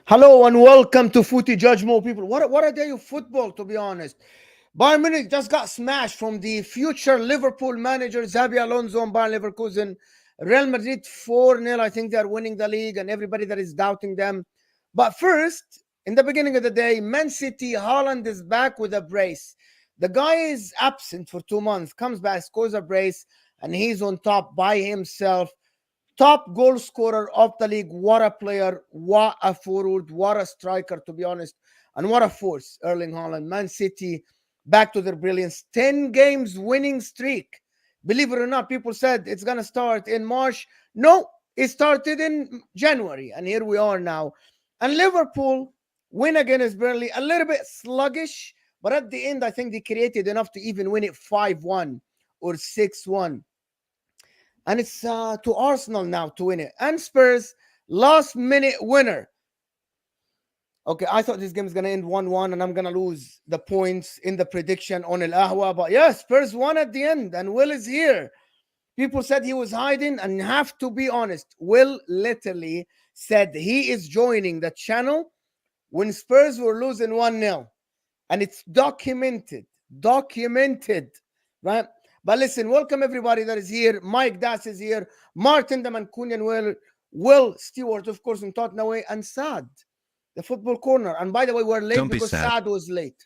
Hello and welcome to Footy Judge Mo people. What a day of football, to be honest. Bayern Munich just got smashed from the future Liverpool manager Xabi Alonso and Bayern Leverkusen. Real Madrid 4-0. I think they're winning the league and everybody that is doubting them. But first, in the beginning of the day, Man City, Haaland is back with a brace. The guy is absent for 2 months, comes back, scores a brace, and he's on top by himself. Top goal scorer of the league. What a player. What a forward. What a striker, to be honest. And what a force, Erling Haaland. Man City back to their brilliance. 10 games winning streak. Believe it or not, people said it's going to start in March. No, it started in January. And here we are now. And Liverpool win against Burnley. A little bit sluggish. But at the end, I think they created enough to even win it 5-1 or 6-1. And it's to Arsenal now to win it. And Spurs, last minute winner. Okay, I thought this game is going to end 1-1 and I'm going to lose the points in the prediction on El Ahwa. But yeah, Spurs won at the end and Will is here. People said he was hiding and have to be honest. Will literally said he is joining the channel when Spurs were losing 1-0. And it's documented, right? But listen, welcome everybody that is here. Mike Das is here. Martin the Mancunian Will Stewart, of course, in Tottenham, and Sad, the football corner. And by the way, we're late Don't be because sad. Sad was late.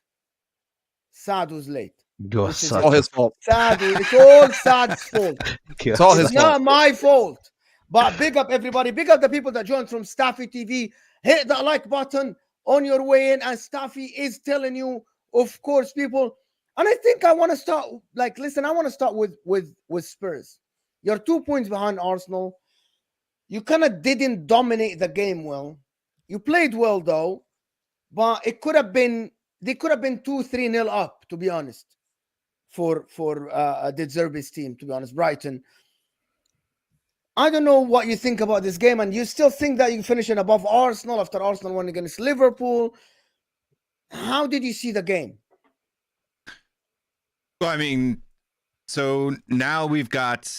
Sad was late. You're This is such it. a all his fault. Sad, it's all Sad's fault. you're It's all his It's not fault. my fault. But big up everybody. Big up the people that joined from Staffy TV. Hit that like button on your way in. And Staffy is telling you, of course, people. And I think I want to start, listen, I want to start with Spurs. You're 2 points behind Arsenal. You kind of didn't dominate the game well. You played well, though. But they could have been 2-3-0 up, to be honest, for De Zerbi's team, to be honest, Brighton. I don't know what you think about this game, and you still think that you finish it above Arsenal after Arsenal won against Liverpool. How did you see the game? Well, I mean, so now we've got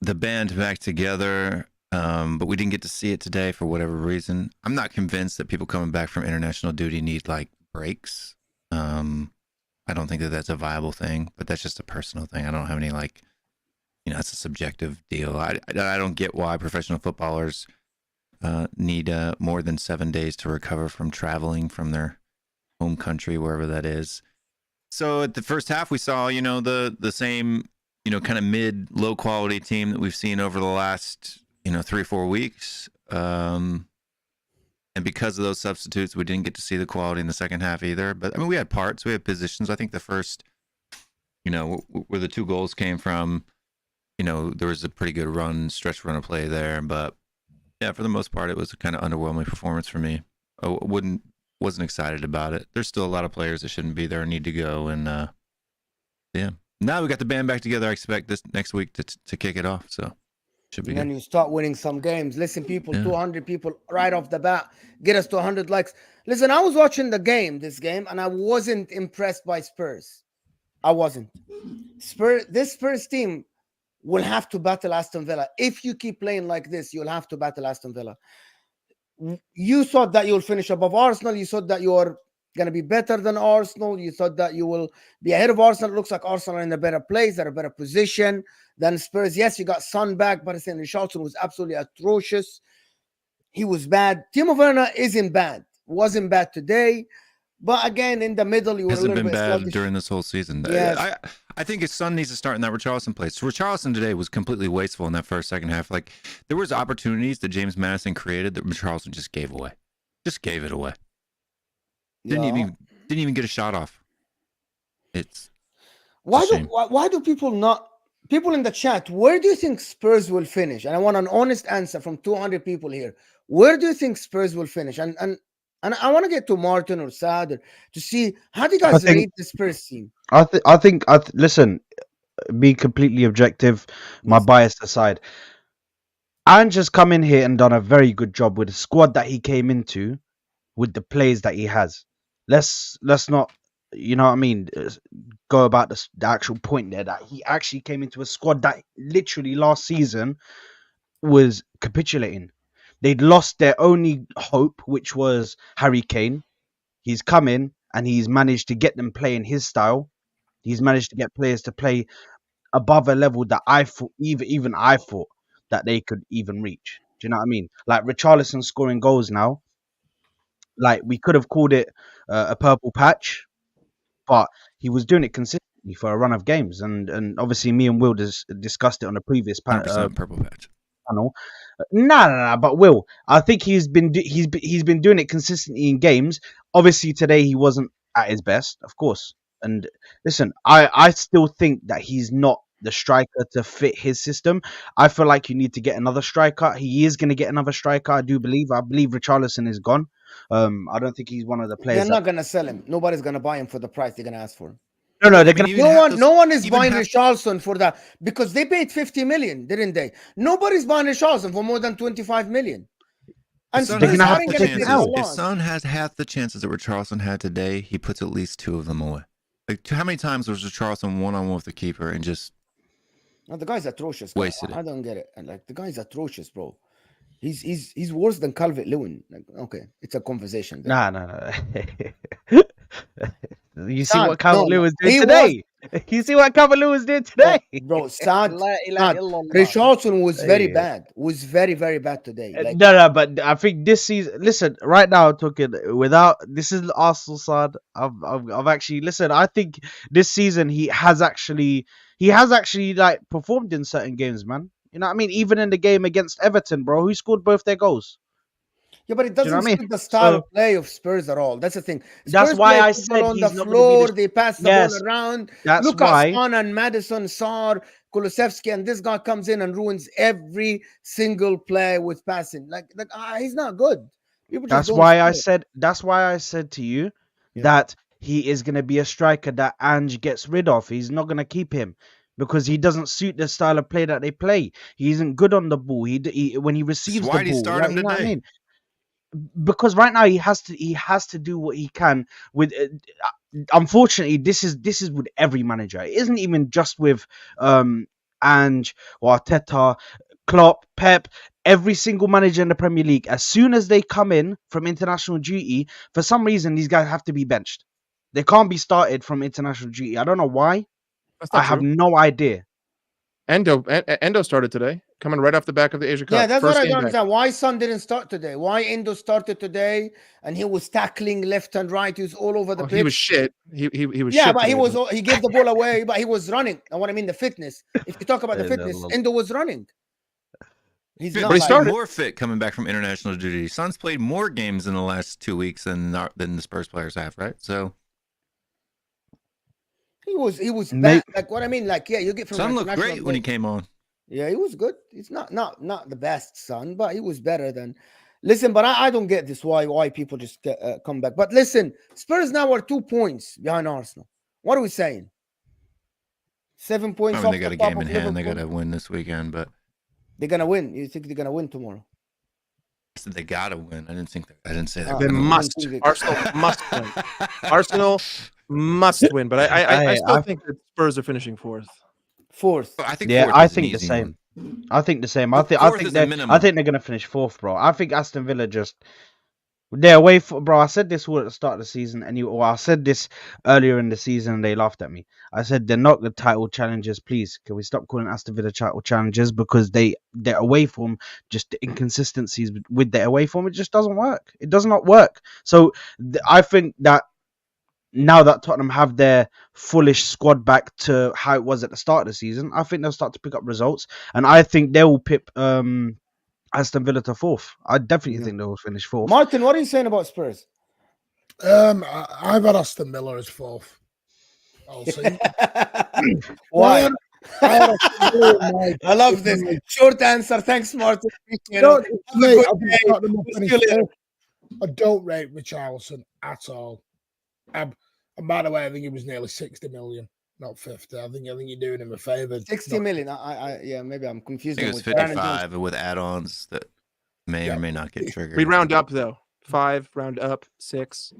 the band back together, but we didn't get to see it today for whatever reason. I'm not convinced that people coming back from international duty need like breaks. I don't think that that's a viable thing, but that's just a personal thing. I don't have any it's a subjective deal. I don't get why professional footballers need more than 7 days to recover from traveling from their home country, wherever that is. So at the first half, we saw, the same, kind of low quality team that we've seen over the last, 3 or 4 weeks. And because of those substitutes, we didn't get to see the quality in the second half either. But I mean, we had parts, we had positions. I think the first, where the 2 goals came from, there was a pretty good stretch run of play there. But yeah, for the most part, it was a kind of underwhelming performance for me. I wasn't excited about it. There's still a lot of players that shouldn't be there and need to go. And yeah, now we got the band back together. I expect this next week to kick it off. So should be And then good. you start winning some games. Listen, people, Yeah. 200 people right off the bat. Get us to 100 likes. Listen, I was watching this game, and I wasn't impressed by Spurs. I wasn't. This Spurs team will have to battle Aston Villa. If you keep playing like this, you'll have to battle Aston Villa. You thought that you'll finish above Arsenal. You thought that you're going to be better than Arsenal. You thought that you will be ahead of Arsenal. It looks like Arsenal are in a better place. They're in a better position than Spurs. Yes, you got Son back, but I think Richarlison was absolutely atrocious. He was bad. Timo Werner isn't bad. Wasn't bad today. But again, in the middle, you were a Hasn't little been bit bad sluggish. during this whole season. Yes. I think his son needs to start in that Richarlison place. So Richarlison today was completely wasteful in that second half. Like, there was opportunities that James Madison created that Richarlison just gave away. Just gave it away. Didn't even get a shot off. It's Why a shame. do people in the chat, where do you think Spurs will finish? And I want an honest answer from 200 people here. Where do you think Spurs will finish? And I want to get to Martin or Sad to see, how do you guys rate the Spurs team? Listen, be completely objective, my Yes. bias aside. Ange has come in here and done a very good job with the squad that he came into, with the players that he has. Let's not, go about the actual point there, that he actually came into a squad that literally last season was capitulating. They'd lost their only hope, which was Harry Kane. He's come in and he's managed to get them playing his style. He's managed to get players to play above a level that I thought, even I thought that they could even reach. Do you know what I mean? Like Richarlison scoring goals now. Like we could have called it a purple patch, but he was doing it consistently for a run of games, and obviously me and Will discussed it on a previous 100% purple patch. panel. No. But Will, I think he's been doing it consistently in games. Obviously today he wasn't at his best, of course. And listen, I still think that he's not the striker to fit his system. I feel like you need to get another striker. He is going to get another striker. I believe Richarlison is gone. I don't think he's one of the players. They're not going to sell him. Nobody's going to buy him for the price they're going to ask for him. No, they're going to. No one is buying Richarlison for that because they paid 50 million, didn't they? Nobody's buying Richarlison for more than 25 million. And they're going to have to if Son has half the chances that Richarlison had today, he puts at least 2 of them away. Like, how many times was Richarlison one-on-one with the keeper and just the guy's atrocious. Wasted I don't get it. And like the guy's atrocious, bro. He's worse than Calvert-Lewin. Like, okay, it's a conversation. No. You see what Calvert-Lewin was doing today? You see what Calvert-Lewin was doing today? Bro, sad. Richarlison was very bad. Was very, very bad today. Like, no, but I think this season. Listen, right now I'm talking without. This is the Arsenal side. I've actually listen. I think this season he has actually like performed in certain games, man. You know what I mean? Even in the game against Everton, bro, who scored both their goals? Yeah, but it doesn't suit the style of play of Spurs at all. That's the thing. Spurs that's why I said on he's the not floor. They pass the ball around. Look at Son and Madison, Sarr, Kulusevski, and this guy comes in and ruins every single play with passing. Like he's not good. That's why I said to you that he is going to be a striker that Ange gets rid of. He's not going to keep him. Because he doesn't suit the style of play that they play. He isn't good on the ball. He when he receives the ball. Why did he start him today? You know what I mean? Because right now he has to do what he can with. Unfortunately, this is with every manager. It isn't even just with Ange or Arteta, Klopp, Pep. Every single manager in the Premier League, as soon as they come in from international duty, for some reason these guys have to be benched. They can't be started from international duty. I don't know why. I have no idea. Endo started today, coming right off the back of the Asia Cup. Yeah, that's what I don't understand. Why Son didn't start today? Why Endo started today and he was tackling left and right? He was all over the pitch. He was shit. He was. Yeah, shit but today. he gave the ball away, but he was running. And what I mean, the fitness. If you talk about the fitness, Endo was running. He's not. But he started more fit coming back from international duty. Son's played more games in the last 2 weeks than the Spurs players have, right? So. He was bad. Like what I mean, like you get from Son looked great when he came on. Yeah, he was good. He's not the best Son, but he was better than. Listen, but I don't get this why people just come back. But listen, Spurs now are 2 points behind Arsenal. What are we saying? 7 points. I mean, they got a game in hand. They got to win this weekend, but they're gonna win. You think they're gonna win tomorrow? I said they gotta win. I didn't say that. They must. Arsenal must win. Arsenal must win, but I still think that Spurs are finishing fourth. I think I think the same. I think the same. I think they're going to finish fourth, bro. I think Aston Villa they're away for, bro. I said this at the start of the season, and I said this earlier in the season, and they laughed at me. I said they're not the title challengers. Please, can we stop calling Aston Villa title challengers because their away form, just the inconsistencies with their away form, it just doesn't work. It does not work. So I think that. Now that Tottenham have their fullish squad back to how it was at the start of the season, I think they'll start to pick up results, and I think they will pip Aston Villa to fourth. I definitely think they will finish fourth. Martin, what are you saying about Spurs? I've had Aston Villa as fourth. I'll see. Why? I love this short answer. Thanks, Martin. I don't rate Richarlison at all. And by the way, I think it was nearly 60 million, not 50. I think you're doing him a favor. 60 million. Maybe I'm confused. I think it was 55 with add-ons that may or may not get triggered. We round up though. 5, round up 6.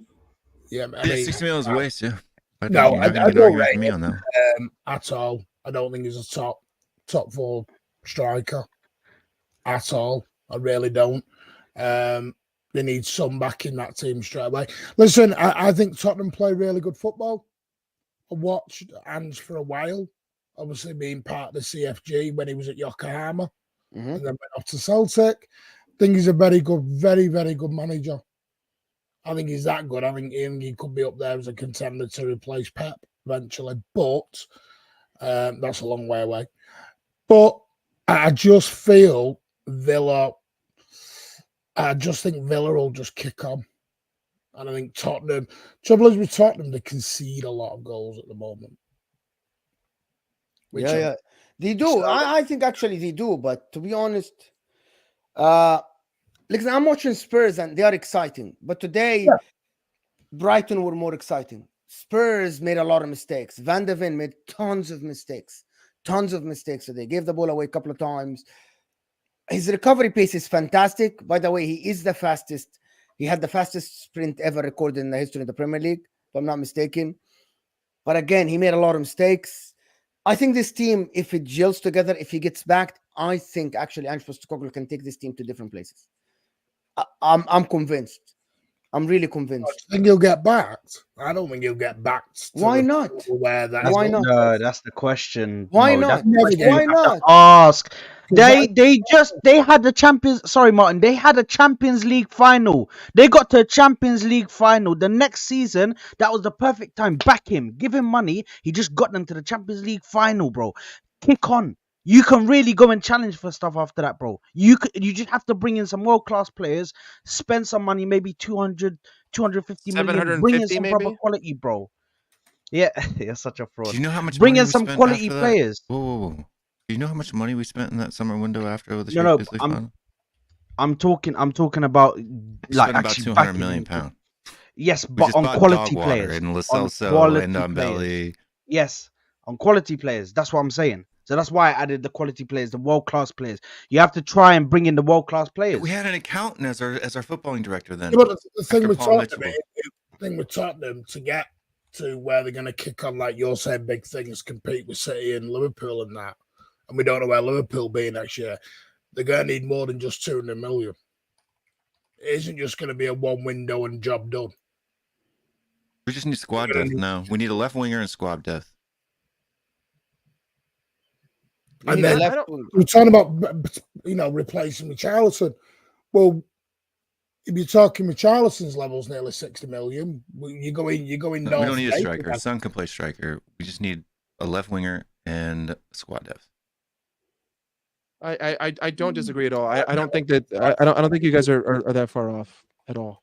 Yeah, I mean, 60 million is a waste. Yeah. I don't rate me on that at all. I don't think he's a top 4 striker at all. I really don't. They need some back in that team straight away. Listen, I think Tottenham play really good football. I watched Ange for a while, obviously being part of the CFG when he was at Yokohama and then went off to Celtic. I think he's a very good, very, very good manager. I think he's that good. I think he could be up there as a contender to replace Pep eventually, but that's a long way away. But I just feel Villa. I just think Villa will just kick on. And I think Tottenham, trouble is with Tottenham, they concede a lot of goals at the moment. Yeah. They do. I think actually they do. But to be honest, listen, I'm watching Spurs and they are exciting. But today, Brighton were more exciting. Spurs made a lot of mistakes. Van de Ven made tons of mistakes. Today. Gave the ball away a couple of times. His recovery pace is fantastic. By the way, he is the fastest. He had the fastest sprint ever recorded in the history of the Premier League, if I'm not mistaken. But again, he made a lot of mistakes. I think this team, if it gels together, if he gets backed, I think actually Ange Postecoglou can take this team to different places. I'm convinced. I'm really convinced. I think he'll get backed. I don't think he'll get backed. Why not? Why not? No, that's the question. Why not? Why not? Ask. They had the Champions. Sorry, Martin. They had a Champions League final. They got to a Champions League final. The next season, that was the perfect time. Back him. Give him money. He just got them to the Champions League final, bro. Kick on. You can really go and challenge for stuff after that, bro. You just have to bring in some world-class players, spend some money, maybe 200, 250 million. Bring in some proper quality, bro. Yeah, you're such a fraud. Do you know how much bring money in some quality players. Whoa. Do you know how much money we spent in that summer window after the Champions League final? I'm talking about like about £200 million. Yes, but on quality players. And Lo Celso and Belly. Yes, on quality players. That's what I'm saying. So that's why I added the quality players, the world-class players. You have to try and bring in the world-class players. We had an accountant as our footballing director then. Yeah, but the thing with Tottenham, to get to where they're going to kick on, like you're saying, big things, compete with City and Liverpool and that, and we don't know where Liverpool be next year, they're going to need more than just 200 million. It isn't just going to be a one window and job done. We just need squad depth now. We need a left winger and squad depth. And then we're talking about, replacing Richarlison. Well, if you're talking Richarlison's levels, nearly 60 million. You go in. No, we don't need a striker. Son can play striker. We just need a left winger and squad depth. I don't disagree at all. I don't think that I don't think you guys are that far off at all.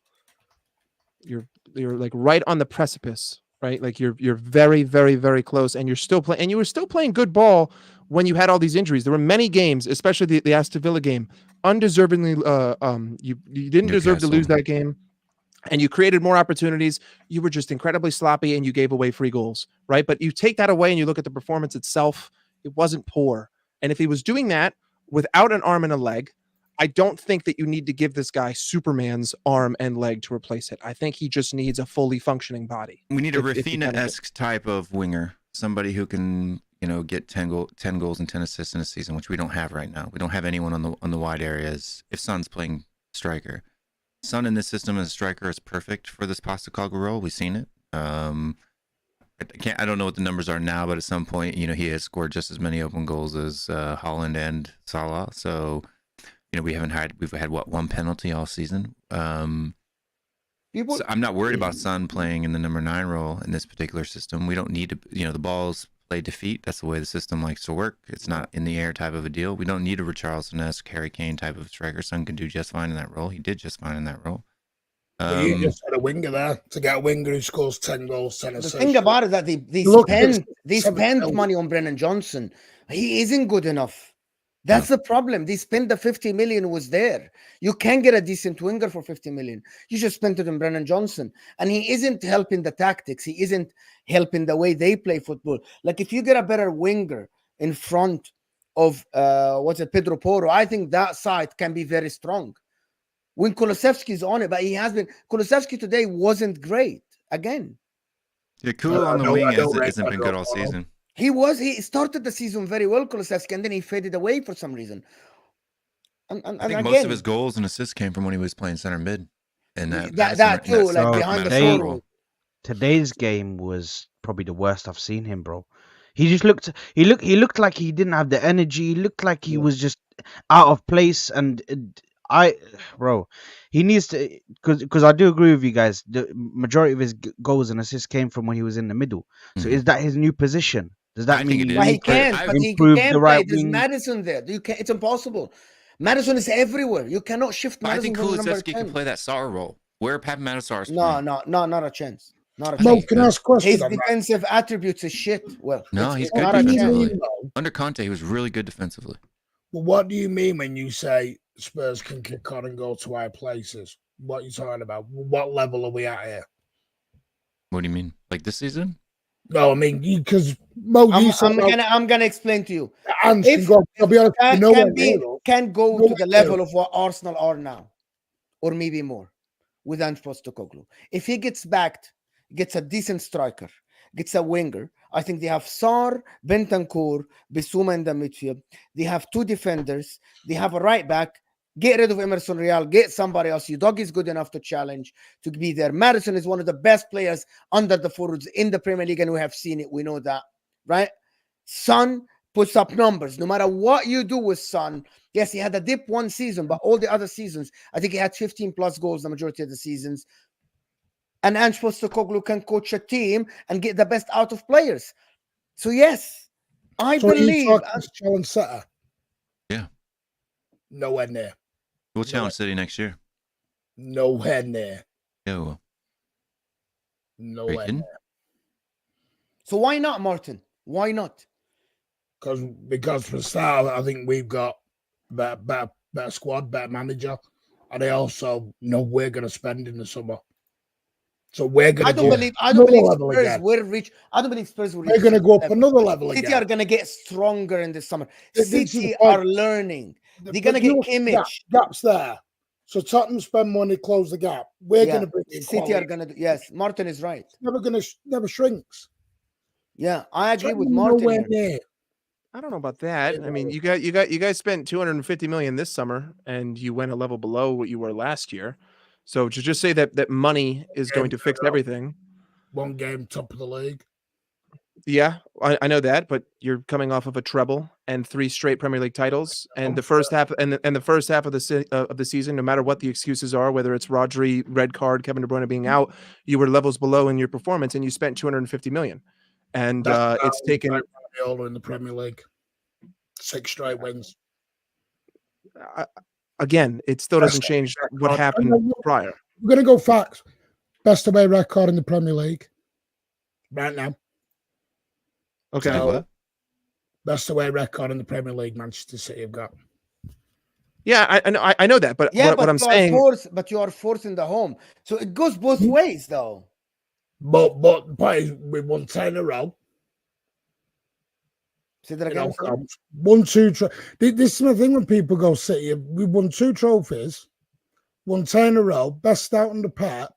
You're like right on the precipice, right? Like you're very, very, very close, and you're still playing, and you were still playing good ball when you had all these injuries. There were many games, especially the Aston Villa game, undeservingly you didn't deserve to lose that game, and you created more opportunities. You were just incredibly sloppy, and you gave away free goals, right? But you take that away and you look at the performance itself, it wasn't poor. And if he was doing that without an arm and a leg, I don't think that you need to give this guy Superman's arm and leg to replace it. I think he just needs a fully functioning body. We need a Rafinha-esque type of winger, somebody who can, get 10 goals and 10 assists in a season, which we don't have right now. We don't have anyone on the wide areas. If Son's playing striker, Son in this system as a striker is perfect for this Postecoglou role. We've seen it. I don't know what the numbers are now, but at some point, he has scored just as many open goals as Haaland and Salah. So, we've had one penalty all season. So I'm not worried about Son playing in the number 9 role in this particular system. We don't need to, the balls play defeat. That's the way the system likes to work. It's not in the air type of a deal. We don't need a Richarlison-esque Harry Kane type of striker. Son can do just fine in that role. He did just fine in that role. You just had a winger there to get a winger who scores 10 goals, 10 assists. The thing about it that they spend money on Brennan Johnson. He isn't good enough. That's the problem. They spent the 50 million was there. You can get a decent winger for 50 million. You just spent it on Brennan Johnson. And he isn't helping the tactics. He isn't helping the way they play football. Like if you get a better winger in front of Pedro Porro, I think that side can be very strong. When Kulusevski's on it, but Kulusevski today wasn't great again. Yeah, Kulu on the wing hasn't been good all season. He started the season very well, Kulusevski, and then he faded away for some reason. And I think again, most of his goals and assists came from when he was playing center mid. And that too, like behind the forward. Today's game was probably the worst I've seen him, bro. He just looked like he didn't have the energy. He looked like he was just out of place. And bro, he needs to, because I do agree with you guys. The majority of his goals and assists came from when he was in the middle. So is that his new position? Does that mean But he can't? But he improve can't the play. right There's wing? Madison there. You can't. It's impossible. Madison is everywhere. You cannot shift Madison. I think from number Kulusevski 10. can play that Sar role. Where Pat Madisar's No, not a chance. Not a Mo, chance. can I ask a question? His defensive attributes is shit. Well, no, he's it's good not a chance. defensively. Under Conte, he was really good defensively. Well, what do you mean when you say Spurs can kick on and go to higher places? What are you talking about? What level are we at here? What do you mean? Like this season? No, I mean, because Mo, I'm gonna explain to you. Ange can go. I'll be honest, can go to the level of what Arsenal are now, or maybe more, with Ange Postecoglou. If he gets backed, gets a decent striker, gets a winger, I think they have Sar, Bentancur, Bissouma in the midfield. They have 2 defenders. They have a right back. Get rid of Emerson Real. Get somebody else. Udogie is good enough to challenge, to be there. Madison is one of the best players under the forwards in the Premier League, and we have seen it. We know that, right? Son puts up numbers. No matter what you do with Son, yes, he had a dip one season, but all the other seasons, I think he had 15+ goals the majority of the seasons. And Ange Postecoglou can coach a team and get the best out of players. So yes, I believe. Challenge setter. Yeah. Nowhere near. We'll challenge City next year. Nowhere near. Yeah, we will. Nowhere near. So why not, Martin? Why not? Because for the start, I think we've got better squad, better manager, and they also know we're going to spend in the summer. So we're going to. I don't believe Spurs will reach. I don't believe Spurs will reach. They're going to go up another level again. City are going to get stronger in the summer. City are learning. They're going to get image. Gaps there. So Tottenham spend money, close the gap. We're going to bring in City quality. are going to do. Yes, Martin is right. It's never shrinks. Yeah, I agree with Martin. I don't know about that. I mean, you guys spent 250 million this summer, and you went a level below what you were last year. So to just say that money is going to fix everything. One game, top of the league. Yeah, I know that, but you're coming off of a treble and 3 straight Premier League titles, and the first half and the first half of the season, no matter what the excuses are, whether it's Rodri, red card, Kevin De Bruyne being out, you were levels below in your performance, and you spent 250 million. And it's taken in the Premier League, 6 straight wins. Again, it still doesn't change what happened prior. We're going to go facts. Best away record in the Premier League right now. Okay. So, best away record in the Premier League, Manchester City have got. Yeah, I know that, but what I'm saying, but you are forcing the home, so it goes both ways, though. But we won 10 in a row. Say that again. 1, 2. This is the thing when people go City. We won 2 trophies, won 10 in a row, best out under Pep.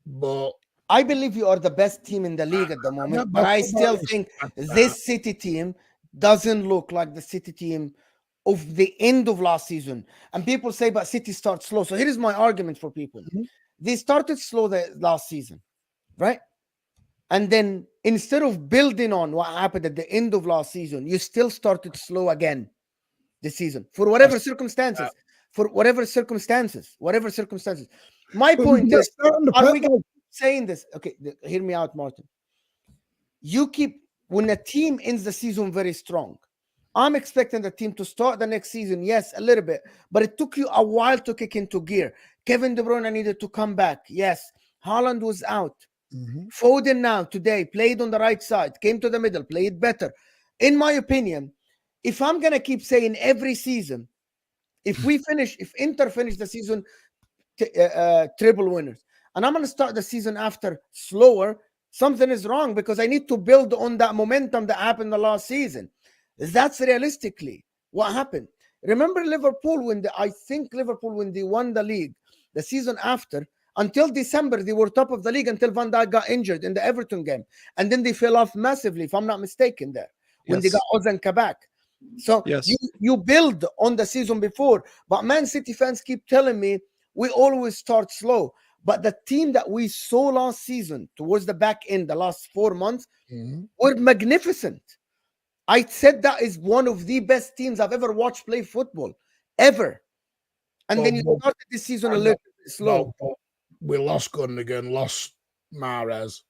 But I believe you are the best team in the league at the moment. But I still think this City team doesn't look like the City team of the end of last season. And people say, but City starts slow. So here is my argument for people. They started slow the last season, right? And then instead of building on what happened at the end of last season, you still started slow again this season for whatever circumstances. My point is, are we saying this? Okay, hear me out, Martin. When a team ends the season very strong, I'm expecting the team to start the next season, yes, a little bit, but it took you a while to kick into gear. Kevin De Bruyne needed to come back, yes. Haaland was out. Foden now today played on the right side, came to the middle, played better. In my opinion, if I'm gonna keep saying every season, if Inter finish the season triple winners, and I'm gonna start the season after slower, something is wrong, because I need to build on that momentum that happened the last season. That's realistically what happened. Remember Liverpool when they won the league the season after. Until December, they were top of the league until Van Dijk got injured in the Everton game. And then they fell off massively, if I'm not mistaken, there, when they got Ozan Kabak. So Yes. you build on the season before. But Man City fans keep telling me we always start slow. But the team that we saw last season, towards the back end, the last 4 months, were magnificent. I said that is one of the best teams I've ever watched play football, ever. And then you started this season a little bit slow. We lost Gundogan, lost Mahrez.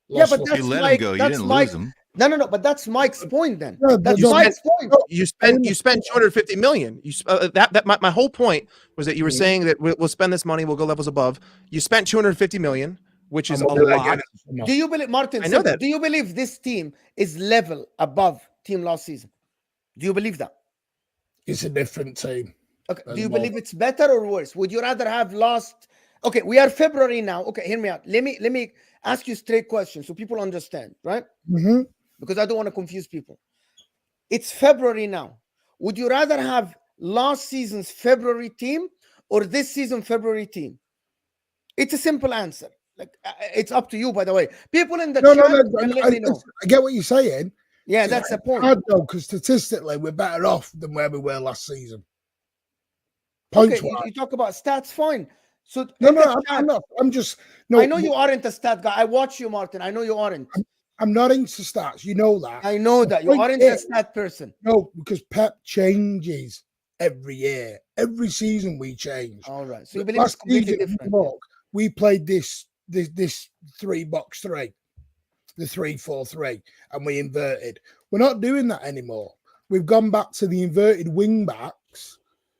Yeah, but that's you let Mike. him go. You That's didn't Mike. lose him. No. But that's Mike's point. Then Yeah, that's you Mike's point. You spent 250 million. My whole point was that you were saying that we'll spend this money, we'll go levels above. You spent 250 million, which is a lot. Do you believe, Martin? I know that. Do you believe this team is level above team last season? Do you believe that? It's a different team. Okay. Do you believe it's better or worse? Would you rather have lost? Okay, we are February now. Okay, hear me out. Let me ask you straight questions so people understand, right? Because I don't want to confuse people. It's February now. Would you rather have last season's February team or this season February team? It's a simple answer. Like it's up to you, by the way. People in the chat let me know. I get what you're saying. Yeah, that's the point. Hard though, because statistically we're better off than where we were last season. Okay, you talk about stats, fine. So I'm not. I'm just. No, I know you aren't a stat guy. I watch you, Martin. I know you aren't. I'm not into stats. You know that. I know that you aren't a stat person. No, because Pep changes every year. Every season we change. All right. So you believe it's completely different. Look, we played this 3-box-3, the 3-4-3, and we inverted. We're not doing that anymore. We've gone back to the inverted wing backs.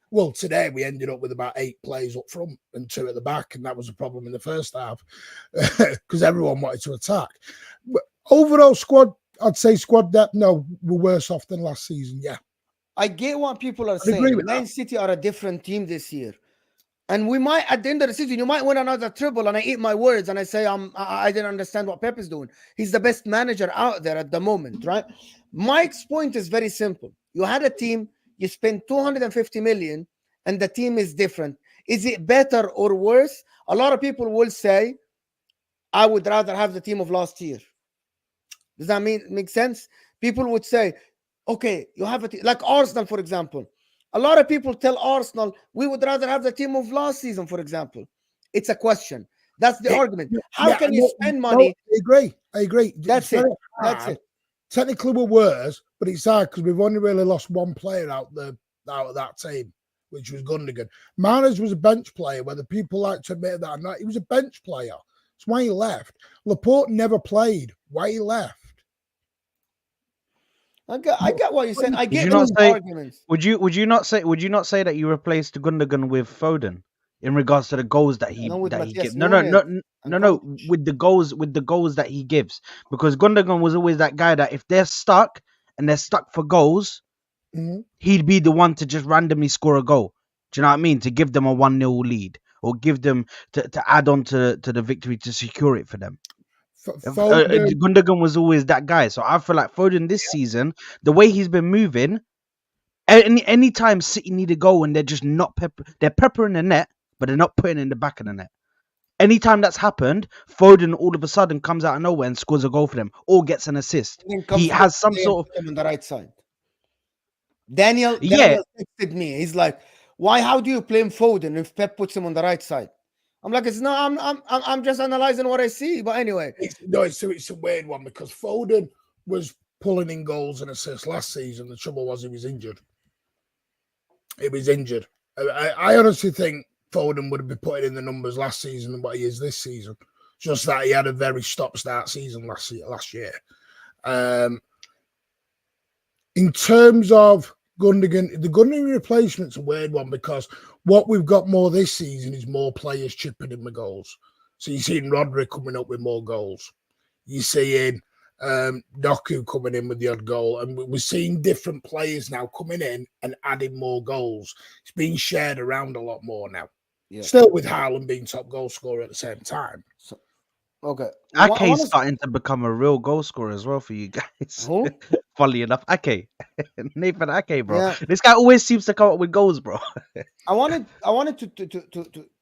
Well, today we ended up with about 8 players up front and 2 at the back, and that was a problem in the first half because everyone wanted to attack. But overall squad, I'd say squad depth, no, we're worse off than last season, yeah. I get what people are saying. Man City are a different team this year. And we might, at the end of the season, you might win another treble, and I eat my words and I say I didn't understand what Pep is doing. He's the best manager out there at the moment, right? Mike's point is very simple. You had a team, you spent 250 million, and the team is different. Is it better or worse? A lot of people will say, I would rather have the team of last year. Does that make sense? People would say, okay, you have a team, like Arsenal, for example. A lot of people tell Arsenal, we would rather have the team of last season, for example. It's a question. That's the argument. How can you spend money? I agree. That's it. That's it. Technically, we're worse, but it's hard because we've only really lost one player out of that team, which was Gundogan. Mahrez was a bench player, whether people like to admit that or not. He was a bench player. That's why he left. Laporte never played. Why he left? I get what you're saying. I get those arguments. Would you not say that you replaced Gundogan with Foden in regards to the goals that he gives? No, with the goals that he gives, because Gundogan was always that guy that if they're stuck and they're stuck for goals, he'd be the one to just randomly score a goal. Do you know what I mean? To give them a 1-0 lead or give them to add on to the victory to secure it for them. Gundogan was always that guy, so I feel like Foden this season, the way he's been moving, any time City need a goal and they're just not they're peppering the net, but they're not putting it in the back of the net. Anytime that's happened, Foden all of a sudden comes out of nowhere and scores a goal for them or gets an assist. He has some sort of on the right side. Daniel texted me. He's like, "Why? How do you play Foden if Pep puts him on the right side?" I'm like, I'm just analyzing what I see. But anyway, it's a weird one because Foden was pulling in goals and assists last season. The trouble was he was injured. I honestly think Foden would have been putting in the numbers last season than what he is this season. Just that he had a very stop-start season last year. In terms of Gundogan, the Gundogan replacement's a weird one because what we've got more this season is more players chipping in the goals. So you're seeing Rodri coming up with more goals. You're seeing Doku coming in with the odd goal. And we're seeing different players now coming in and adding more goals. It's being shared around a lot more now. Yeah. Still with Haaland being top goal scorer at the same time. So, okay. Ake's starting to become a real goal scorer as well for you guys. Who? Funny enough, Ake. Nathan Ake, bro. Yeah. This guy always seems to come up with goals, bro. I wanted to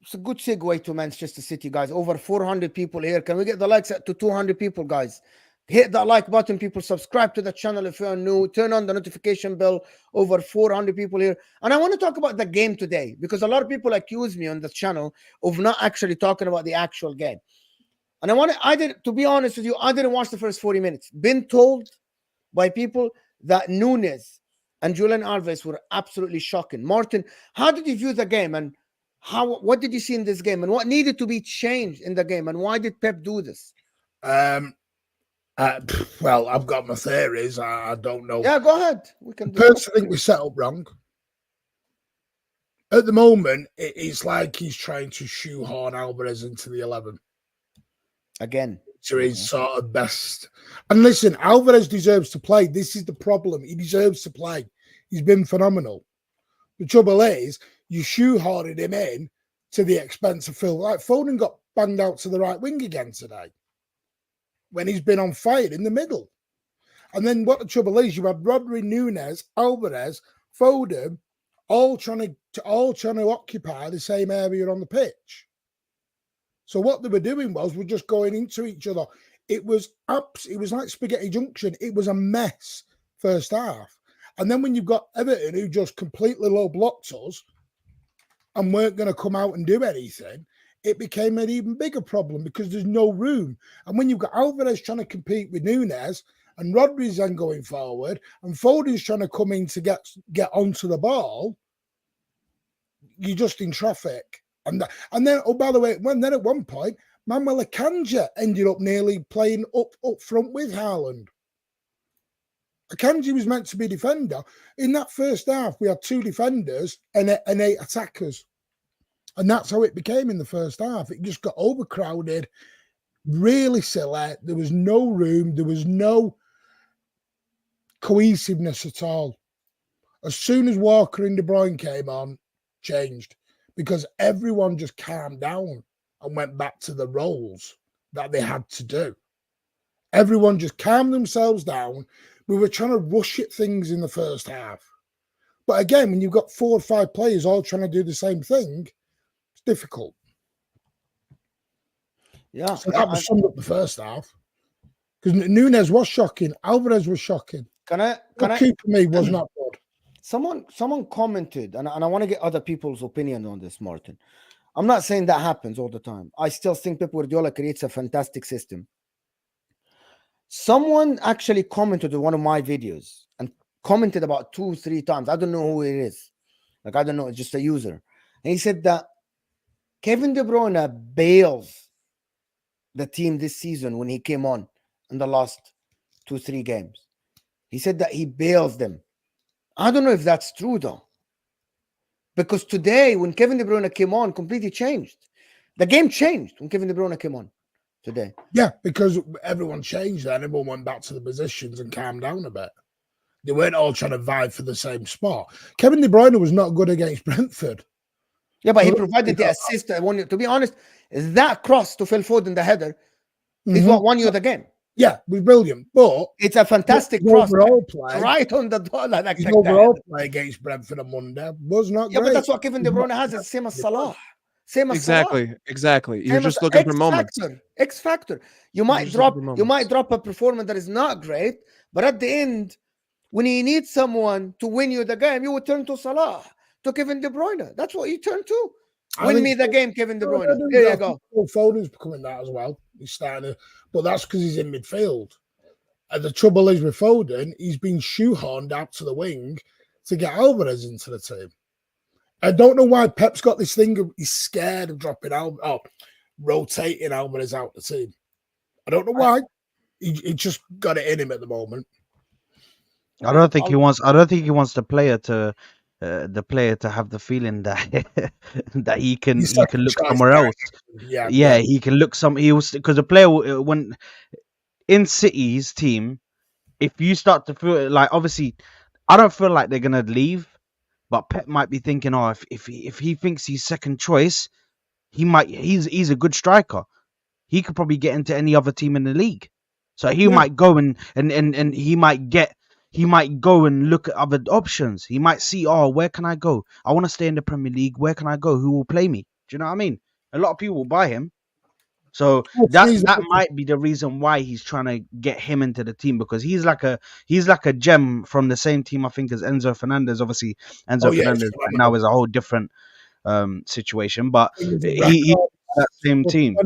it's a good segue to Manchester City, guys. Over 400 people here. Can we get the likes to 200 people, guys? Hit that like button, people. Subscribe to the channel if you're new. Turn on the notification bell. Over 400 people here. And I want to talk about the game today because a lot of people accuse me on the channel of not actually talking about the actual game. And to be honest with you, I didn't watch the first 40 minutes. Been told by people that Nunes and Julian Alvarez were absolutely shocking. Martin, how did you view the game, and what did you see in this game, and what needed to be changed in the game, and why did Pep do this? Well, I've got my theories. I don't know. Yeah, go ahead. We can. Personally, think we set up wrong. At the moment, it's like he's trying to shoehorn Alvarez into the 11 again. To his sort of best. And listen, Alvarez deserves to play. This is the problem. He deserves to play. He's been phenomenal. The trouble is, you shoehorned him in to the expense of Phil. Like Foden got banged out to the right wing again today when he's been on fire in the middle. And then what the trouble is, you had Rodri, Nunes, Alvarez, Foden, all trying to occupy the same area on the pitch. So what they were doing was we're just going into each other. It was like spaghetti junction. It was a mess first half. And then when you've got Everton who just completely low blocked us and weren't going to come out and do anything, it became an even bigger problem because there's no room. And when you've got Alvarez trying to compete with Nunes and Rodri's then going forward and Foden's trying to come in to get onto the ball, you're just in traffic. And then, oh, by the way, then at one point, Manuel Akanji ended up nearly playing up front with Haaland. Akanji was meant to be defender. In that first half, we had 2 defenders and 8 attackers. And that's how it became in the first half. It just got overcrowded, really silly. There was no room. There was no cohesiveness at all. As soon as Walker and De Bruyne came on, changed. Because everyone just calmed down and went back to the roles that they had to do. Everyone just calmed themselves down. We were trying to rush at things in the first half. But again, when you've got 4 or 5 players all trying to do the same thing, it's difficult. Yeah. So that was summed up the first half. Because Nunes was shocking. Alvarez was shocking. Keeper me was not good. Someone commented, and I want to get other people's opinion on this, Martin. I'm not saying that happens all the time. I still think Pep Guardiola creates a fantastic system. Someone actually commented on one of my videos and commented about 2-3 times. I don't know who it is. Like, I don't know. It's just a user. And he said that Kevin De Bruyne bails the team this season when he came on in the last 2-3 games. He said that he bails them. I don't know if that's true, though. Because today, when Kevin De Bruyne came on, completely changed. The game changed when Kevin De Bruyne came on today. Yeah, because everyone changed then. Everyone went back to the positions and calmed down a bit. They weren't all trying to vie for the same spot. Kevin De Bruyne was not good against Brentford. Yeah, but he provided the assist. To be honest, that cross to Phil Foden, the header, is what won you the game. Yeah, it was brilliant. But it's a fantastic cross. Overall play, right on the door. His overall play against Brentford on Monday was not great. But that's what Kevin De Bruyne has. It's the same as Salah. Same as exactly, Salah. Exactly. You're just looking for moments. X factor. You might drop a performance that is not great, but at the end, when you need someone to win you the game, you will turn to Salah, to Kevin De Bruyne. That's what you turn to. Win me the game, Kevin De Bruyne. There you go. Foden's becoming that as well. He's starting to, but that's because he's in midfield. And the trouble is with Foden, he's been shoehorned out to the wing to get Alvarez into the team. I don't know why Pep's got this thing of he's scared of rotating Alvarez out the team. I don't know why. He just got it in him at the moment. I don't think he wants the player to have the feeling that that he can look somewhere else. Yeah, he can look because the player when in City's team, if you start to feel like, obviously, I don't feel like they're gonna leave, but Pep might be thinking, oh, if he thinks he's second choice, he's a good striker. He could probably get into any other team in the league, so he might go and he might go and look at other options. He might see, oh, where can I go? I want to stay in the Premier League. Where can I go? Who will play me? Do you know what I mean? A lot of people will buy him. So Oh, that please, might be the reason why he's trying to get him into the team, because he's like a gem from the same team, I think, as Enzo Fernandez. Obviously, Enzo yeah, Fernandez right now is a whole different situation, but he's a he record. that same team.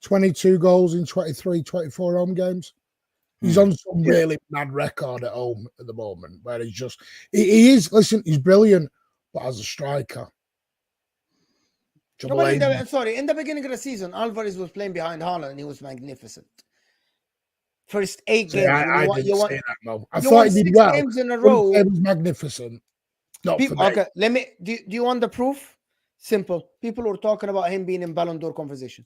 22 goals in 23, 24 home games. He's on some really mad record at home at the moment, where he's just he is. Listen, he's brilliant, but as a striker. In the beginning of the season, Alvarez was playing behind Haaland and he was magnificent. First 8 games. I didn't say that, no. I you thought won he did 6 well. games in a row. It was magnificent. Not for me. Okay, let me. Do you want the proof? Simple. People were talking about him being in Ballon d'Or conversation.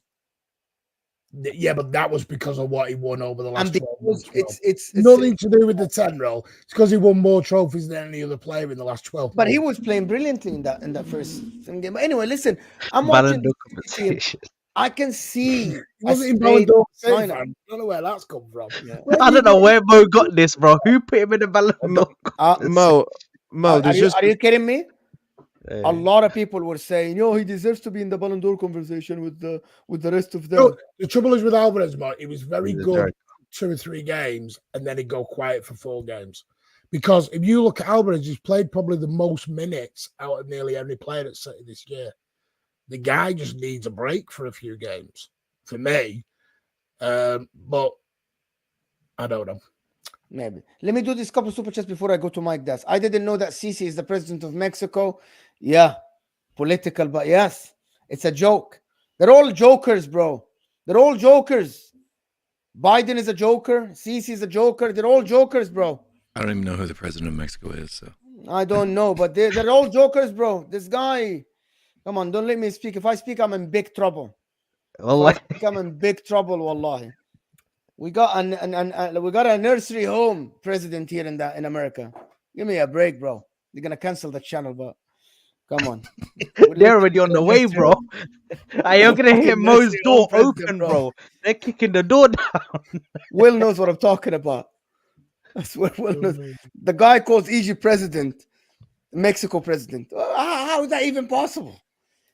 Yeah, but that was because of what he won over the last 12 months. It's nothing to do with the 10 roll. It's because he won more trophies than any other player in the last 12 But months. he was playing brilliantly in that first game. But anyway, listen, I'm Ballon watching. d'Or competition. I can see. He wasn't in Ballon d'Or. I don't know where that's come from. Yeah. I don't know where Mo got this, bro. Who put him in the Ballon d'Or? Mo, are you kidding me? A lot of people were saying, he deserves to be in the Ballon d'Or conversation with the rest of them. No, the trouble is with Alvarez, Mark, he was very good 2 or 3 games, and then he'd go quiet for 4 games. Because if you look at Alvarez, he's played probably the most minutes out of nearly every player at City this year. The guy just needs a break for a few games, for me. But I don't know. Maybe. Let me do this couple super chats before I go to Mike Das. I didn't know that Sisi is the president of Mexico. Yeah, political, but yes, it's a joke. They're all jokers, bro. They're all jokers. Biden is a joker. Sisi is a joker. They're all jokers, bro. I don't even know who the president of Mexico is. So I don't know, but they're all jokers, bro. This guy, come on, don't let me speak. If I speak, I'm in big trouble. I'm in big trouble, wallahi. We got a nursery home president here in America. Give me a break, bro. They're gonna cancel the channel, but come on. They're already on the way, bro. Are you gonna hear Mo's door open, bro? They're kicking the door down. Will knows what I'm talking about. I swear, Will knows. The guy calls Egypt president, Mexico president. How is that even possible?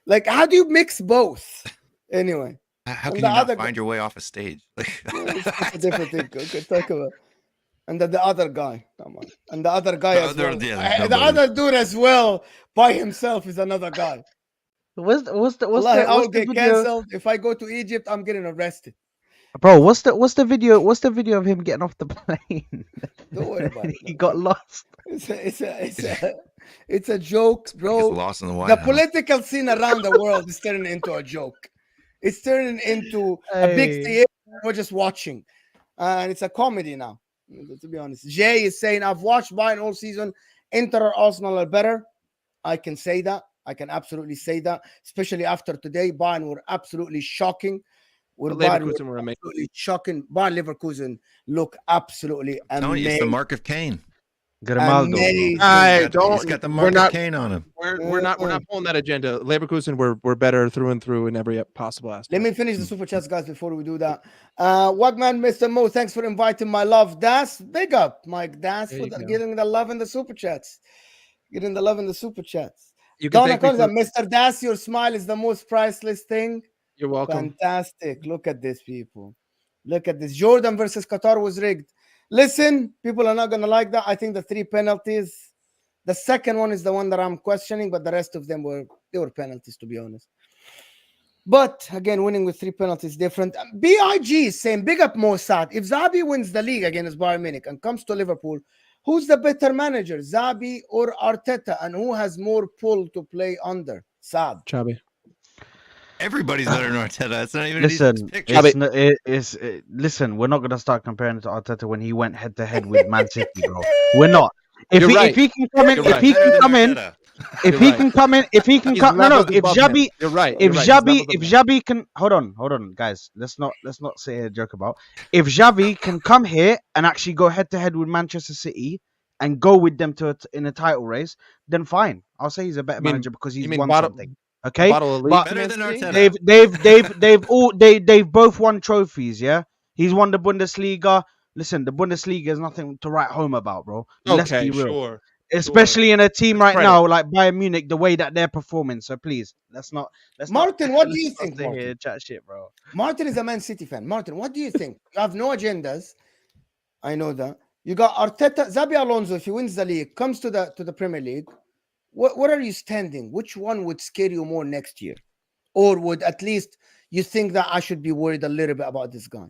Like, how do you mix both? Anyway. How can you not find your way off a stage? It's a different thing. Okay, talk about. And the other guy, come on. And the other guy the other dude as well by himself is another guy. What's I'll the get video? cancelled. If I go to Egypt, I'm getting arrested. Bro, what's the video? What's the video of him getting off the plane? Don't worry about it. He got lost. It's a joke, bro. Lost in the White House. Political scene around the world is turning into a joke. It's turning into a big theater. We're just watching. And it's a comedy now, to be honest. Jay is saying, I've watched Bayern all season. Inter or Arsenal are better. I can say that. I can absolutely say that. Especially after today. Bayern were absolutely shocking. Leverkusen were amazing. Absolutely shocking. Bayern Leverkusen look absolutely amazing. It's the mark of Cain. Grimaldo. He's got the mark of Cain on him. We're not pulling that agenda. Leverkusen were better through and through in every possible aspect. Let me finish the super chats, guys, before we do that. Wagman, Mr. Mo, thanks for inviting my love. Das, big up, Mike Das, for getting the love in the super chats. Getting the love in the super chats. Donna comes up, Mr. Das, your smile is the most priceless thing. You're welcome. Fantastic. Look at this, people. Look at this. Jordan versus Qatar was rigged. Listen, people are not going to like that. I think the 3 penalties, the second one is the one that I'm questioning, but the rest of them were penalties, to be honest. But again, winning with 3 penalties is different. BIG is saying, big up Mo Saad. If Zabi wins the league against Bayern Munich and comes to Liverpool, who's the better manager, Zabi or Arteta? And who has more pull to play under? Saad. Xabi. Everybody's better than Arteta. It's not even listen, we're not going to start comparing it to Arteta when he went head to head with Man City, bro. We're not. If he can come in, if he can come in, if Xabi can hold on, guys. Let's not sit here and joke about. If Xavi can come here and actually go head to head with Manchester City and go with them in a title race, then fine. I'll say he's a better manager because he's won something. Okay, but they've both won trophies. Yeah, he's won the Bundesliga. Listen, the Bundesliga is nothing to write home about, bro. Let's be real. Sure. especially in a team right credit. now like Bayern Munich, the way that they're performing. So please, let's not. Martin, what do you think, Martin? Martin? Chat shit, bro. Martin is a Man City fan. Martin, what do you think? You have no agendas. I know that. You got Arteta, Xabi Alonso. If he wins the league, comes to the Premier League. What are you standing? Which one would scare you more next year, or would at least you think that I should be worried a little bit about this guy?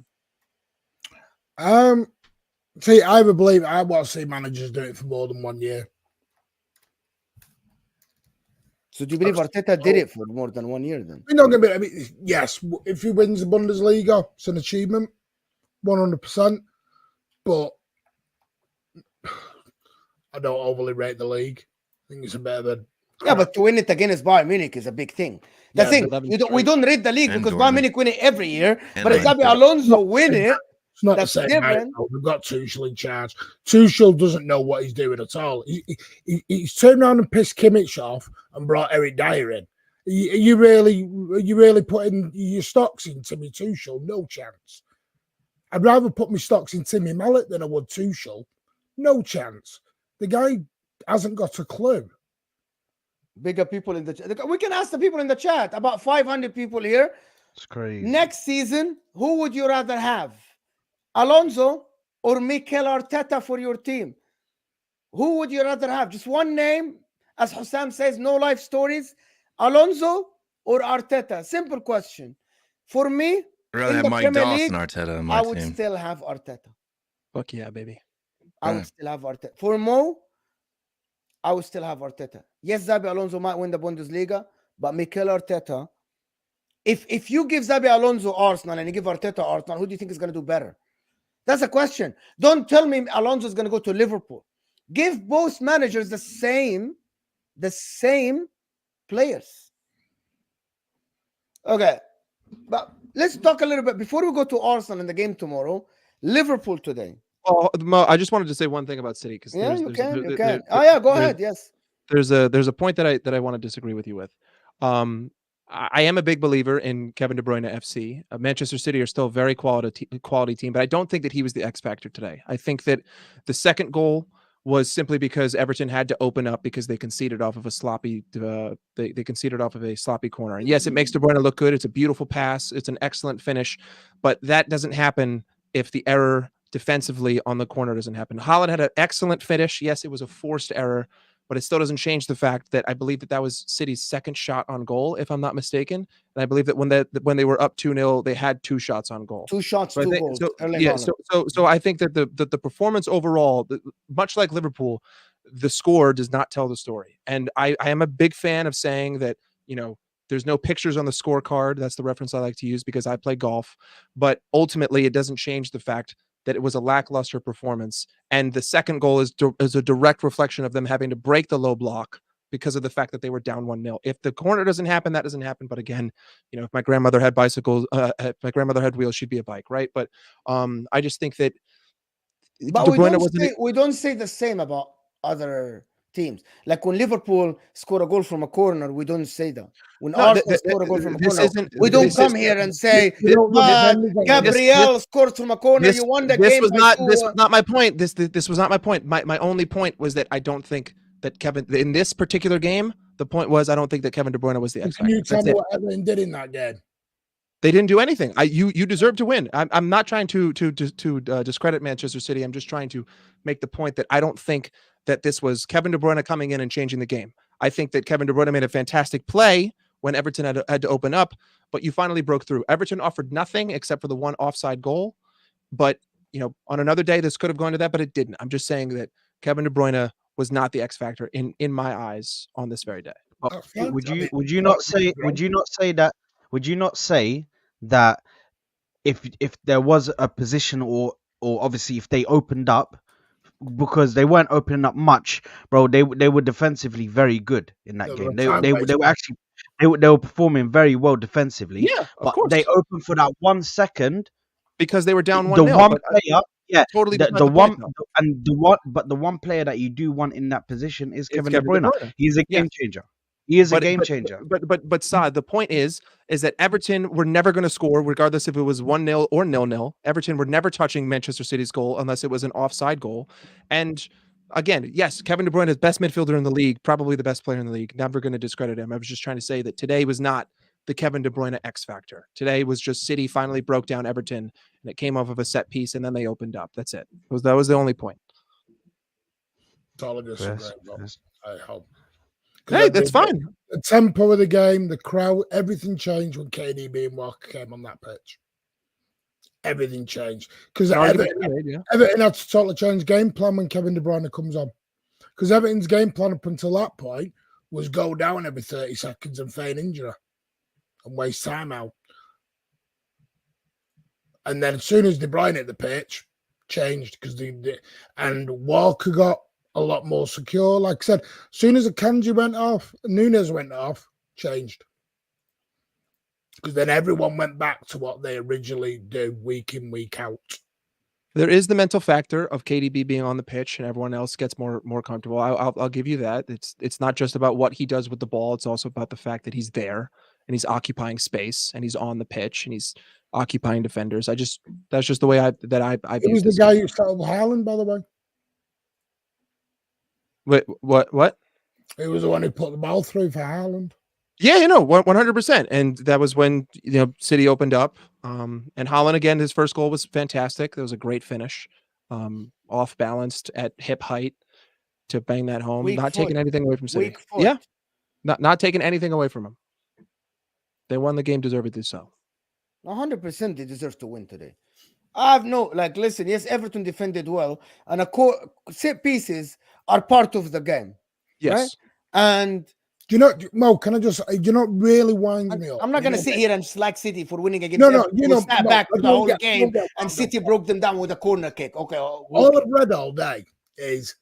See, I would believe I want to see managers do it for more than 1 year. So do you believe Arteta did it for more than 1 year then? We're not going to be. I mean, yes, if he wins the Bundesliga, it's an achievement, 100%. But I don't overly rate the league. I think it's a bit of a. Yeah, but to win it against Bayern Munich is a big thing. The thing, we don't rate the league And because Dortmund. Bayern Munich win it every year. And But if Xabi Dortmund. Alonso win it, It's not that's the same. different. We've got Tuchel in charge. Tuchel doesn't know what he's doing at all. He's turned around and pissed Kimmich off and brought Eric Dyer in. Are you really putting your stocks in Timmy Tuchel? No chance. I'd rather put my stocks in Timmy Mallet than I would Tuchel. No chance. The guy hasn't got a clue. Bigger people in the chat. We can ask the people in the chat. About 500 people here. It's crazy. Next season, who would you rather have? Alonso or Mikel Arteta for your team? Who would you rather have? Just one name. As Hussam says, no life stories. Alonso or Arteta? Simple question. For me, I'd rather in have the Mike Premier Dawson League, Arteta on my I would team. still have Arteta. Fuck yeah, baby. I would still have Arteta. For Mo, I would still have Arteta. Yes, Xabi Alonso might win the Bundesliga, but Mikel Arteta, if you give Xabi Alonso Arsenal and you give Arteta Arsenal, who do you think is going to do better? That's a question. Don't tell me Alonso is going to go to Liverpool. Give both managers the same players. Okay, but let's talk a little bit before we go to Arsenal in the game tomorrow. Liverpool today. Oh, Mo, I just wanted to say one thing about City because Yeah, you can. Oh yeah, go ahead. Yes. There's a point that I want to disagree with you with. I am a big believer in Kevin De Bruyne FC. Manchester City are still a very quality team, but I don't think that he was the X factor today. I think that the second goal was simply because Everton had to open up because they conceded off of a sloppy they conceded off of a sloppy corner. And yes, it makes De Bruyne look good. It's a beautiful pass. It's an excellent finish, but that doesn't happen if the error defensively on the corner doesn't happen. Haaland had an excellent finish. Yes, it was a forced error, but it still doesn't change the fact that I believe that was City's second shot on goal, if I'm not mistaken. And I believe that when they were up 2-0, they had 2 shots on goal. 2 shots, 2 goals. So I think that the performance overall, much like Liverpool, the score does not tell the story. And I am a big fan of saying that, there's no pictures on the scorecard. That's the reference I like to use because I play golf. But ultimately, it doesn't change the fact that it was a lackluster performance. And the second goal is a direct reflection of them having to break the low block because of the fact that they were down 1-0. If the corner doesn't happen, that doesn't happen. But again, if my grandmother had bicycles, if my grandmother had wheels, she'd be a bike, right? But I just think that but we don't say the same about other teams. Like when Liverpool score a goal from a corner, we don't say that. When Arsenal score a goal from a corner, we don't come here and say, Gabriel scored from a corner, you won the game. This was not my point. This was not my point. My only point was that I don't think that Kevin, in this particular game, the point was I don't think that Kevin De Bruyne was the X factor. Can you tell me what Everton did in that game? They didn't do anything. You deserve to win. I'm not trying to discredit Manchester City. I'm just trying to make the point that I don't think that this was Kevin De Bruyne coming in and changing the game. I think that Kevin De Bruyne made a fantastic play when Everton had to open up, but you finally broke through. Everton offered nothing except for the one offside goal. But, on another day, this could have gone to that, but it didn't. I'm just saying that Kevin De Bruyne was not the X factor in my eyes on this very day. Would you not say that if there was a position or obviously if they opened up, because they weren't opening up much, bro, they were defensively very good in that game. They were performing very well defensively. Yeah, but they opened for that 1 second because they were down 1-0. The one player, totally. The one player that you do want in that position is Kevin De Bruyne. He's a game changer. He is a game changer. But Saad, the point is that Everton were never going to score, regardless if it was 1-0 or 0-0. Everton were never touching Manchester City's goal unless it was an offside goal. And again, yes, Kevin De Bruyne is best midfielder in the league, probably the best player in the league. Never going to discredit him. I was just trying to say that today was not the Kevin De Bruyne X factor. Today was just City finally broke down Everton, and it came off of a set piece, and then they opened up. That's it. That was the only point. Totally disagree. I hope. Hey, that's fine. The tempo of the game, the crowd, everything changed when KDB and Walker came on that pitch. Everything changed because Everton had to totally change game plan when Kevin De Bruyne comes on. Because Everton's game plan up until that point was go down every 30 seconds and feign injury and waste time out. And then as soon as De Bruyne hit the pitch, changed because and Walker got a lot more secure. Like I said, as soon as Akanji went off, Nunes went off, changed. Because then everyone went back to what they originally do week in, week out. There is the mental factor of KDB being on the pitch and everyone else gets more comfortable. I'll give you that. It's not just about what he does with the ball. It's also about the fact that he's there and he's occupying space and he's on the pitch and he's occupying defenders. That's just the way I view it. Was the guy who started with Haaland, by the way. Wait, what? It was the one who put the ball through for Haaland. Yeah, 100%. And that was when, City opened up. And Haaland, again, his first goal was fantastic. That was a great finish. Off balanced at hip height to bang that home. Taking anything away from City. Yeah. Not taking anything away from him. They won the game deservedly so. 100% they deserve to win today. I have listen, yes, Everton defended well, and set pieces are part of the game. Yes. Right? And Mo, can I just, really wind me up. I'm not going to sit here and slag City for winning against Everton. Snap back to the whole game, and City broke them down with a corner kick. Okay. All I've read all day is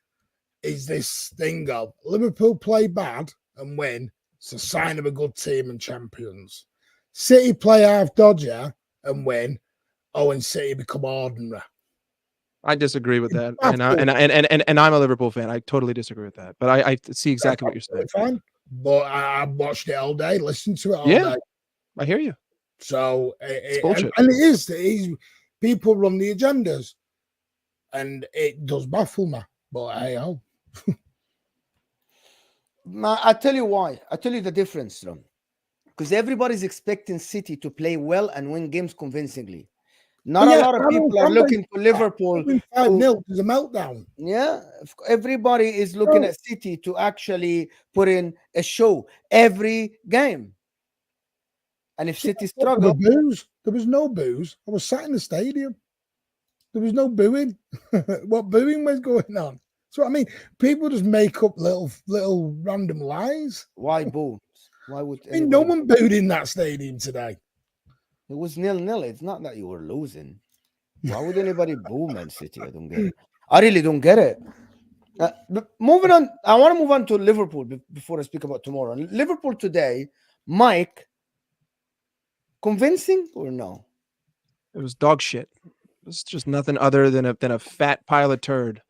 this thing of Liverpool play bad and win. It's a sign of a good team and champions. City play half dodger and win. And City become ordinary. I disagree with that, and I'm a Liverpool fan. I totally disagree with that, but I see exactly what you're saying. Fine. But I watched it all day, listened to it all day. I hear you. So it's bullshit. And it is people run the agendas, and it does baffle me. But hey, I tell you why. I tell you the difference, Ron. Because everybody's expecting City to play well and win games convincingly. Not a lot of people are looking to Liverpool. 5-0 is a meltdown. Yeah, everybody is looking at City to actually put in a show every game. And if City struggle, there was no booze. I was sat in the stadium. There was no booing. What booing was going on? So I mean, people just make up little random lies. Why boo? Why would no one booed in that stadium today? It was 0-0. It's not that you were losing. Why would anybody boo Man City? I don't get it. I really don't get it. But moving on, I want to move on to Liverpool before I speak about tomorrow. Liverpool today, Mike, convincing or no? It was dog shit. It was just nothing other than a fat pile of turd.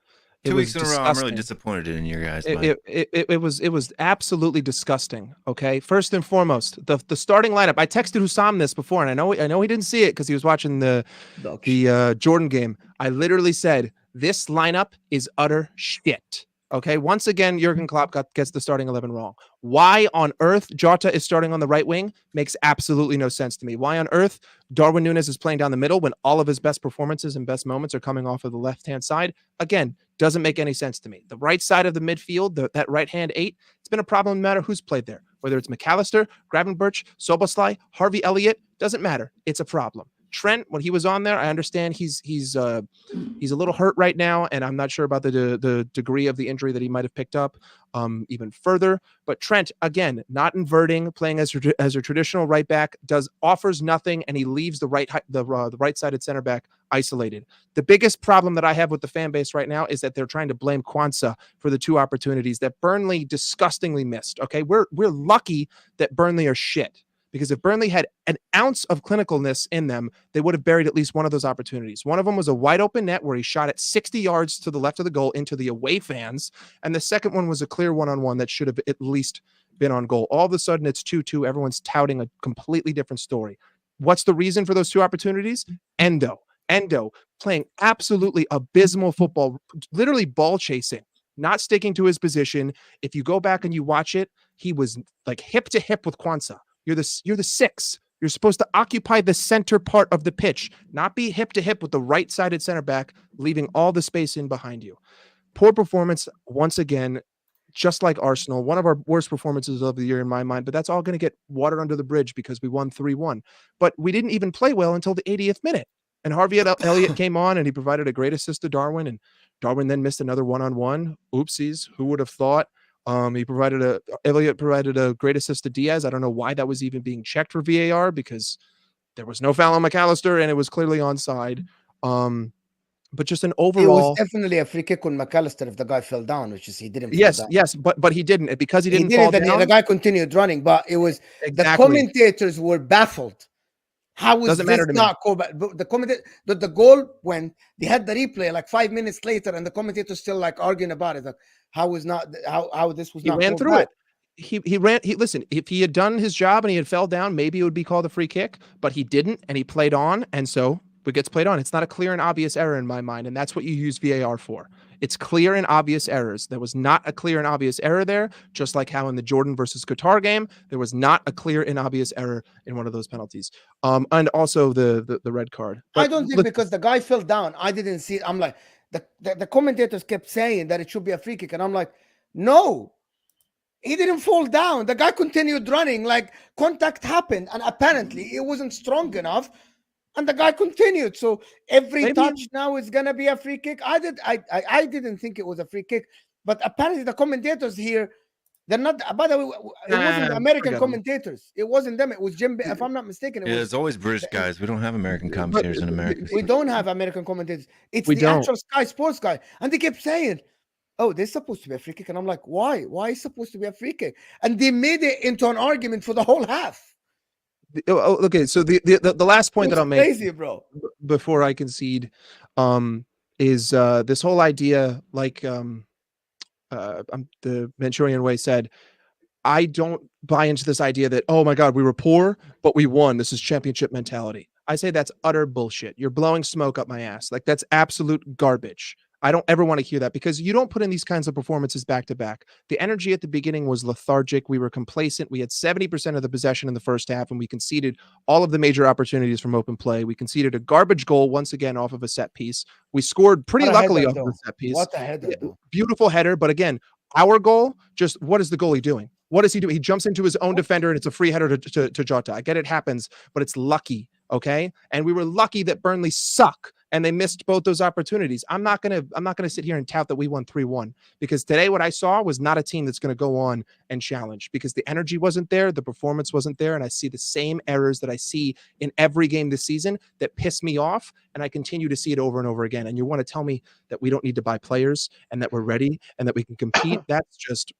2 weeks in a row, I'm really disappointed in you guys. It was absolutely disgusting. Okay, first and foremost, the starting lineup. I texted Hussam this before, and I know he didn't see it because he was watching the Jordan game. I literally said this lineup is utter shit. Okay, once again, Jurgen Klopp gets the starting 11 wrong. Why on earth Jota is starting on the right wing makes absolutely no sense to me. Why on earth Darwin Núñez is playing down the middle when all of his best performances and best moments are coming off of the left-hand side? Again, doesn't make any sense to me. The right side of the midfield, that right-hand 8, it's been a problem no matter who's played there. Whether it's McAllister, Gravenberch, Szoboszlai, Harvey Elliott, doesn't matter. It's a problem. Trent, when he was on there, I understand he's a little hurt right now, and I'm not sure about the degree of the injury that he might have picked up even further. But Trent, again, not inverting, playing as a traditional right back, offers nothing, and he leaves the right-sided center back isolated. The biggest problem that I have with the fan base right now is that they're trying to blame Kwanzaa for the 2 opportunities that Burnley disgustingly missed. Okay, we're lucky that Burnley are shit. Because if Burnley had an ounce of clinicalness in them, they would have buried at least one of those opportunities. One of them was a wide open net where he shot it 60 yards to the left of the goal into the away fans. And the second one was a clear one-on-one that should have at least been on goal. All of a sudden, it's 2-2. Everyone's touting a completely different story. What's the reason for those 2 opportunities? Endo playing absolutely abysmal football, literally ball chasing not sticking to his position. If you go back and you watch it, he was like hip to hip with Kwanzaa. You're the 6. You're supposed to occupy the center part of the pitch, not be hip to hip with the right-sided center back, leaving all the space in behind you. Poor performance once again, just like Arsenal, one of our worst performances of the year in my mind, but that's all going to get water under the bridge because we won 3-1. But we didn't even play well until the 80th minute. And Harvey Elliott came on and he provided a great assist to Darwin, and Darwin then missed another one-on-one. Oopsies. Who would have thought? Elliott provided a great assist to Diaz. I don't know why that was even being checked for VAR, because there was no foul on McAllister and it was clearly onside. But just an overall, it was definitely a free kick on McAllister if the guy fell down, which is he didn't. Yes, but he didn't, because he didn't fall down. The guy continued running, but it was the commentators were baffled. How was this not called? But the commentator, the goal, when they had the replay like 5 minutes later, and the commentators still like arguing about it, like how this was not. He ran through it. He ran. Listen, if he had done his job and he had fell down, maybe it would be called a free kick, but he didn't, and he played on, and so it gets played on. It's not a clear and obvious error in my mind, and that's what you use VAR for. It's clear and obvious errors. There was not a clear and obvious error there, just like how in the Jordan versus Qatar game, there was not a clear and obvious error in one of those penalties. And also the red card. But I don't think because the guy fell down, I didn't see it. I'm like, the commentators kept saying that it should be a free kick, and I'm like, no, he didn't fall down. The guy continued running, like contact happened, and apparently it wasn't strong enough. And the guy continued. So every touch now is gonna be a free kick. I didn't think it was a free kick, but apparently the commentators here, they're not. By the way, it wasn't the American commentators. It wasn't them. It was Jim. If I'm not mistaken, it's always British guys. We don't have American commentators in America. We don't have American commentators. It's the actual Sky Sports guy, and they kept saying, "Oh, this is supposed to be a free kick," and I'm like, "Why? Why is it supposed to be a free kick?" And they made it into an argument for the whole half. Okay, so the last point that I'll make, crazy, bro, before I concede, is this whole idea, like the Manchurian Way said, I don't buy into this idea that, oh my God, we were poor, but we won. This is championship mentality. I say that's utter bullshit. You're blowing smoke up my ass. Like, that's absolute garbage. I don't ever want to hear that, because you don't put in these kinds of performances back to back. The energy at the beginning was lethargic. We were complacent. We had 70% of the possession in the first half, and we conceded all of the major opportunities from open play. We conceded a garbage goal once again off of a set piece. We scored pretty luckily off of a set piece. What a header, though. Beautiful header. But again, our goal, just what is the goalie doing? What is he doing? He jumps into his own defender, and it's a free header to Jota. I get it happens, but it's lucky, okay? And we were lucky that Burnley suck, and they missed both those opportunities. I'm not gonna sit here and tout that we won 3-1, because today what I saw was not a team that's going to go on and challenge, because the energy wasn't there, the performance wasn't there, and I see the same errors that I see in every game this season that piss me off, and I continue to see it over and over again. And you want to tell me that we don't need to buy players and that we're ready and that we can compete? That's just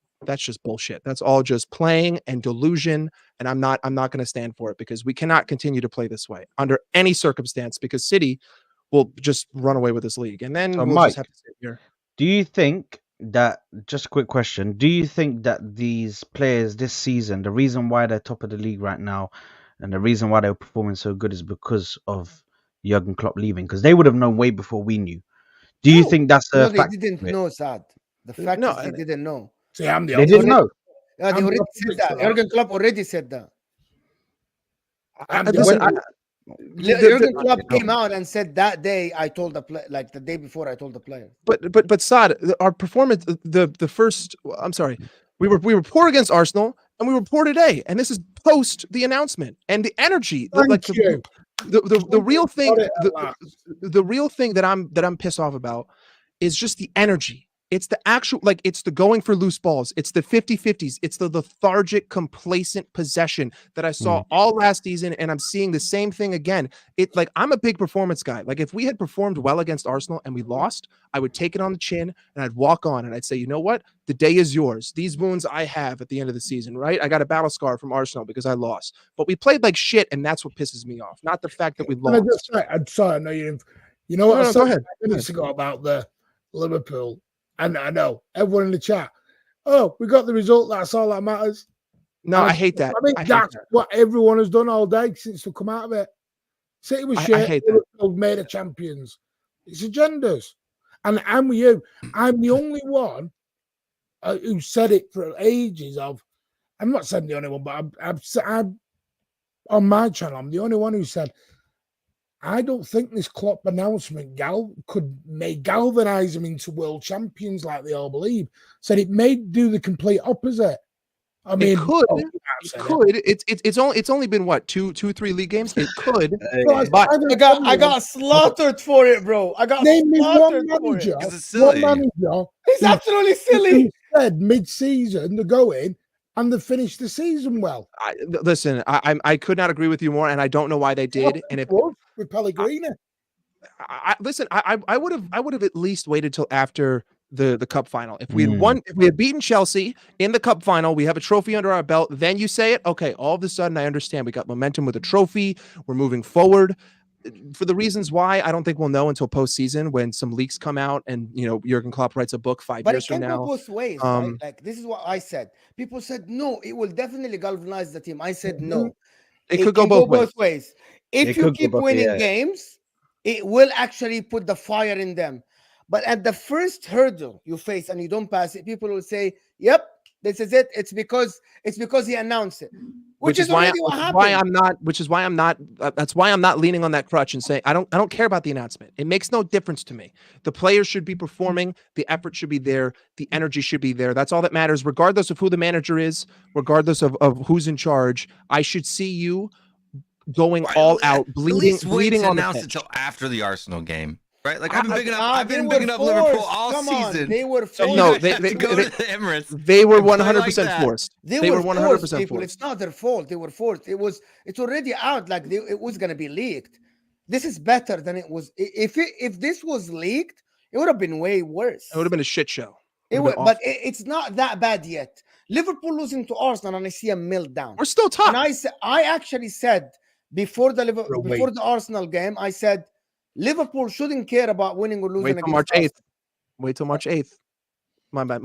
bullshit. That's all just playing and delusion, and I'm not going to stand for it, because we cannot continue to play this way under any circumstance, because City will just run away with this league, and then we'll just have to sit here. Do you think that, just a quick question, do you think that these players this season, the reason why they're top of the league right now and the reason why they're performing so good is because of Jurgen Klopp leaving? Because they would have known way before we knew. Do you think that's a fact? They didn't know, Sad. The fact is they didn't know. See, I'm the they didn't know. They already said that. Jurgen Klopp already said that. Jurgen Klopp came out and said that day, I told the play, like the day before, I told the player. But Saad, our performance, the first, I'm sorry, we were poor against Arsenal, and we were poor today, and this is post the announcement, and the energy, the real thing, the real thing that I'm pissed off about is just the energy. It's the actual, like, it's the going for loose balls. It's the 50-50s. It's the lethargic, complacent possession that I saw all last season, and I'm seeing the same thing again. It's like, I'm a big performance guy. Like, if we had performed well against Arsenal and we lost, I would take it on the chin and I'd walk on and I'd say, you know what? The day is yours. These wounds I have at the end of the season, right? I got a battle scar from Arsenal because I lost. But we played like shit, and that's what pisses me off. Not the fact that we lost. I'm sorry, I know you didn't. You know what I said minutes ago about the Liverpool? And I know everyone in the chat, oh, we got the result. That's all that matters. No, I hate that. I think that's what everyone has done all day since we come out of it. City was shit. I hate that. Liverpool made of champions. It's agendas. And I'm with you. I'm the only one who said it for ages. I'm not saying the only one, but I'm on my channel. I'm the only one who said I don't think this Klopp announcement may galvanize them into world champions like they all believe. Said it may do the complete opposite. I mean, it could. It's only been what 3 league games. It could. But I got slaughtered for it, bro. I got slaughtered for it. Because it's silly. It's absolutely silly. Said mid-season they're going and they finished the season well. Listen, I could not agree with you more, and I don't know why they did. And if with Pellegrini, listen, I would have at least waited till after the cup final. If we had won, if we had beaten Chelsea in the cup final, we have a trophy under our belt, then you say it. Okay, all of a sudden I understand. We got momentum with a trophy. We're moving forward. For the reasons why, I don't think we'll know until postseason when some leaks come out and Jurgen Klopp writes a book 5 years from now. But it can go both ways, right? Like this is what I said. People said no, it will definitely galvanize the team. I said no. It could go both ways. If you keep winning games, it will actually put the fire in them. But at the first hurdle you face and you don't pass it, people will say, "Yep, this is it. It's because he announced it." Which is why I'm not. That's why I'm not leaning on that crutch and saying I don't care about the announcement. It makes no difference to me. The players should be performing. The effort should be there. The energy should be there. That's all that matters, regardless of who the manager is, regardless of who's in charge. I should see you going all out, bleeding on the pitch. Until after the Arsenal game. Right, like I've been bigging up Liverpool all season. They were forced. No, they go to the Emirates. They were 100% forced. They were 100% forced. It's not their fault. They were forced. It's already out. Like it was gonna be leaked. This is better than it was. If this was leaked, it would have been way worse. It would have been a shit show. But it's not that bad yet. Liverpool losing to Arsenal, and I see a meltdown. We're still top. And I actually said before the Arsenal game, I said Liverpool shouldn't care about winning or losing. Wait till March 8th. Wait till March 8th. My bad.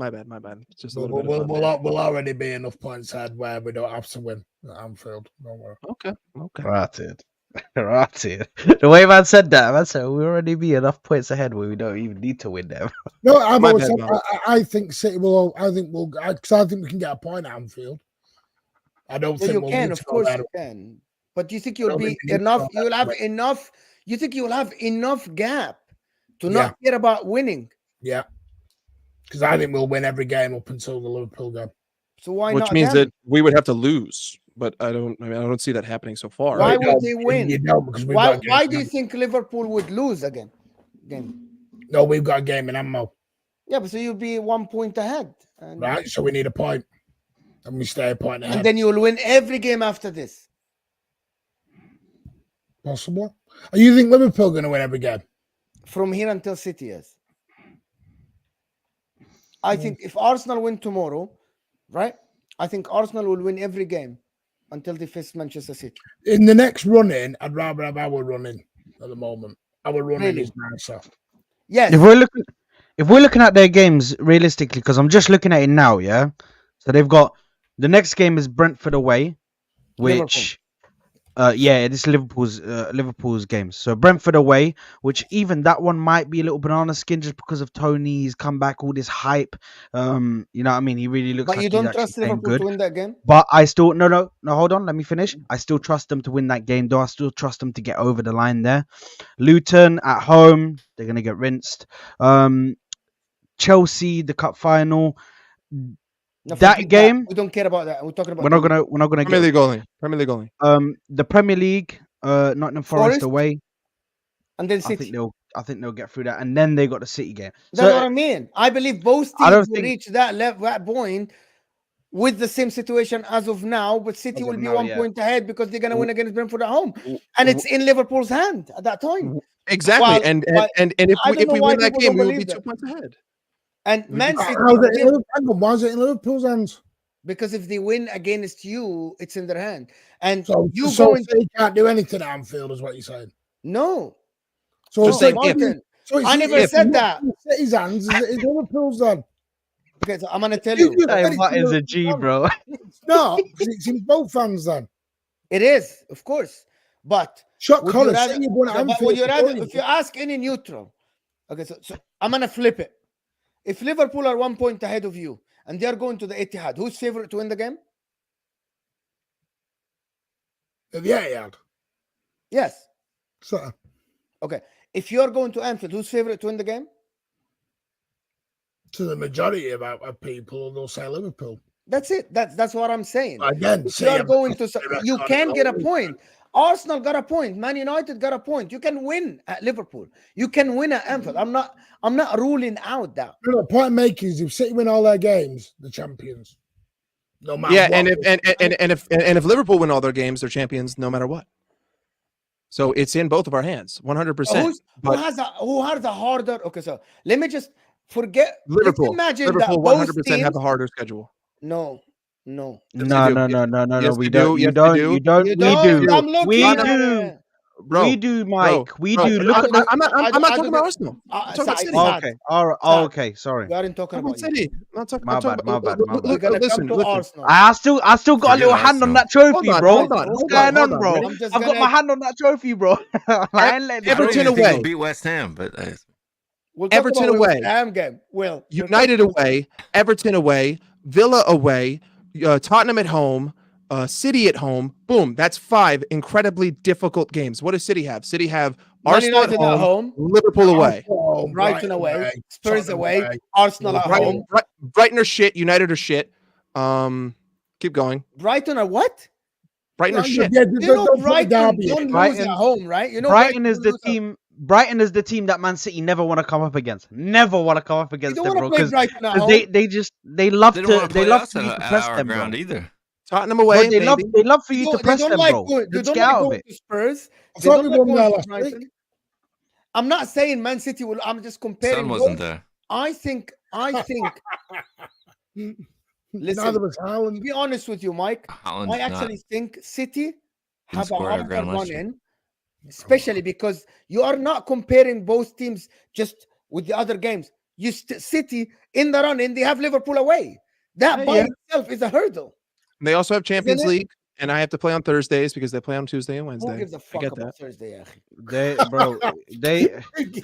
It's just a little bit. We'll already be enough points ahead where we don't have to win at Anfield. Don't worry. Okay. Rotted. The way man said that, man said we already be enough points ahead where we don't even need to win them. No, I think City will. I think we can get a point at Anfield. I don't think you can. Of course you can. But do you think you'll be enough? You'll have enough. You think you'll have enough gap to not care about winning? Yeah, because I think we'll win every game up until the Liverpool game. So why not? Which means that we would have to lose, but I don't see that happening so far. Why would they win? Why do you think Liverpool would lose again? No, we've got a game in Anfield. Yeah, but so you'll be 1 point ahead. Right, so we need a point, and we stay a point ahead. And then you'll win every game after this. Possible. You think Liverpool going to win every game? From here until City, yes. I think if Arsenal win tomorrow, right? I think Arsenal will win every game until they face Manchester City. In the next run-in, I'd rather have our run-in at the moment. Our run-in is nicer. Yes. If we're looking at their games realistically, because I'm just looking at it now, yeah? So they've got the next game is Brentford away, which... this is Liverpool's games. So Brentford away, which even that one might be a little banana skin just because of Tony's comeback, all this hype. You know what I mean? He really looks like you don't trust Liverpool to win that game? But I still no, hold on, let me finish. I still trust them to win that game, though. I still trust them to get over the line there. Luton at home, they're gonna get rinsed. Chelsea, the cup final. That game, we don't care about that. We're talking about. We're not gonna Premier League only. Premier League only. The Premier League, Nottingham Forest away, and then City. I think they'll get through that, and then they got the City game. That's what I mean. I believe both teams will reach that point with the same situation as of now, but City will be 1 point ahead because they're gonna win against Brentford at home, and it's in Liverpool's hand at that time. Exactly, and if we win that game, we will be 2 points ahead. And Man City. Why is it in Liverpool's hands? Because if they win against you, it's in their hand. And they can't do anything at Anfield, is what you're saying? No. So I never said that. City's hands is Liverpool's then. Okay, so I'm gonna tell you. What is a G, bro? No, it's in both hands then. It is, of course. But if you ask any neutral, okay, so I'm gonna flip it. If Liverpool are 1 point ahead of you and they're going to the Etihad. Who's favorite to win the game? Yeah. Yes. So Okay. If you're going to Anfield, who's favorite to win the game? to the majority of people, they'll say Liverpool. That's it. That's what I'm saying. Again, If you're going to, you can get a point. Arsenal got a point. Man United got a point. You can win at Liverpool. You can win at Anfield. I'm not ruling out that. The point I'm making is if City win all their games, the champions. No matter Yeah, what. and if Liverpool win all their games, they're champions no matter what. So it's in both of our hands, 100%. Who has a harder? Okay, so let me just forget. Liverpool. Imagine Liverpool that 100% have a harder schedule. No. No. Yes, We we don't. do. You Yes, don't. we do. You don't. You We don't. do. I'm looking We at do. it. Bro, We do, Mike. We bro, do. Look at the. I'm not I talking about do- Arsenal. I'm talking about Saad, City. Saad, Okay. All right. Saad. Okay. Sorry. We aren't talking I'm about about you. City. I'm not talking. My I'm talking bad, about, my bad, my bad. We're gonna listen, come to Arsenal. I still got a Forget little hand on Arsenal. that trophy, Hold on, bro. hold on, What's hold going on, on, bro? I'm just I've got gonna- my hand on that trophy, bro. I ain't letting I don't Everton even think away. we'll beat West Ham, but We'll talk Everton about the away. West Ham game. Well, United away, Everton away, Villa away, Tottenham at home, City at home. Boom. That's 5 incredibly difficult games. What does City have? City have Man Arsenal United at home, Liverpool away. Oh, Brighton away, Spurs Tottenham away, Arsenal at home. Brighton are shit. United are shit. Keep going. Brighton are what? Brighton are shit. Yeah, You know don't put Brighton Derby. don't lose Brighton- at home, right? You know Brighton is don't the lose at- team. Brighton is the team that Man City never want to come up against. Never want to come up You against don't them, want bro. to play Because Brighton at home. they love they don't want to play love us for you at to press our them, bro. ground either. Tottenham away. They love for you to They press don't them, like bro. going- they Let's don't get like out of going it. to Spurs. I They thought don't we like won going there to last Brighton. week. I'm not saying Man City will. I'm just comparing. Son wasn't both. there. I think. Listen, Neither was to Haaland. be honest with you, Mike, Holland's I actually think City have a score at our harder ground last run year. in, especially because you are not comparing both teams just with the other games. City in the run in, they have Liverpool away. That by itself is a hurdle. They also have Champions Isn't it? League, and I have to play on Thursdays because they play on Tuesday and Who Wednesday. gives a I fuck get about that. Thursday?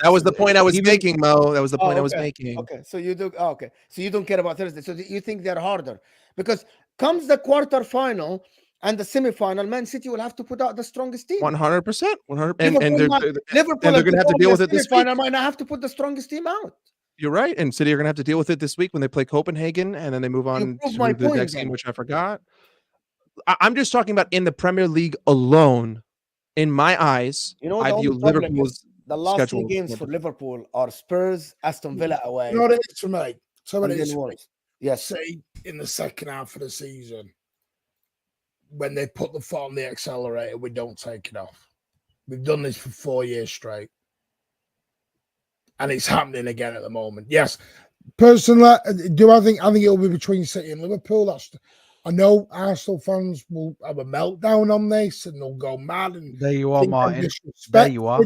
That was the point I was Even- making, Mo. That was the point I was okay. making. Okay, so you do. Okay, so you don't care about Thursday. So you think they're harder because comes the quarterfinal and the semifinal, Man City will have to put out the strongest team. 100%. 100. And Liverpool they're might- and Liverpool they're going to have to deal with it this week. Semifinal might not have to put the strongest team out. You're right. And City are going to have to deal with it this week when they play Copenhagen, and then they move on prove to my the point next then. game, which I forgot. I'm just talking about in the Premier League alone. In my eyes, You know, I the view only problem Liverpool's is the last schedule. 3 games for Liverpool are Spurs, Aston Villa away, You know what it is for me? So what and it then is for me? Wolves. Yes, See, in the second half of the season, when they put the foot on the accelerator, we don't take it off. We've done this for 4 years straight. And it's happening again at the moment. Yes. Personally, I think it'll be between City and Liverpool. I know Arsenal fans will have a meltdown on this and they'll go mad. And There you are, think I'm Martin. There you are.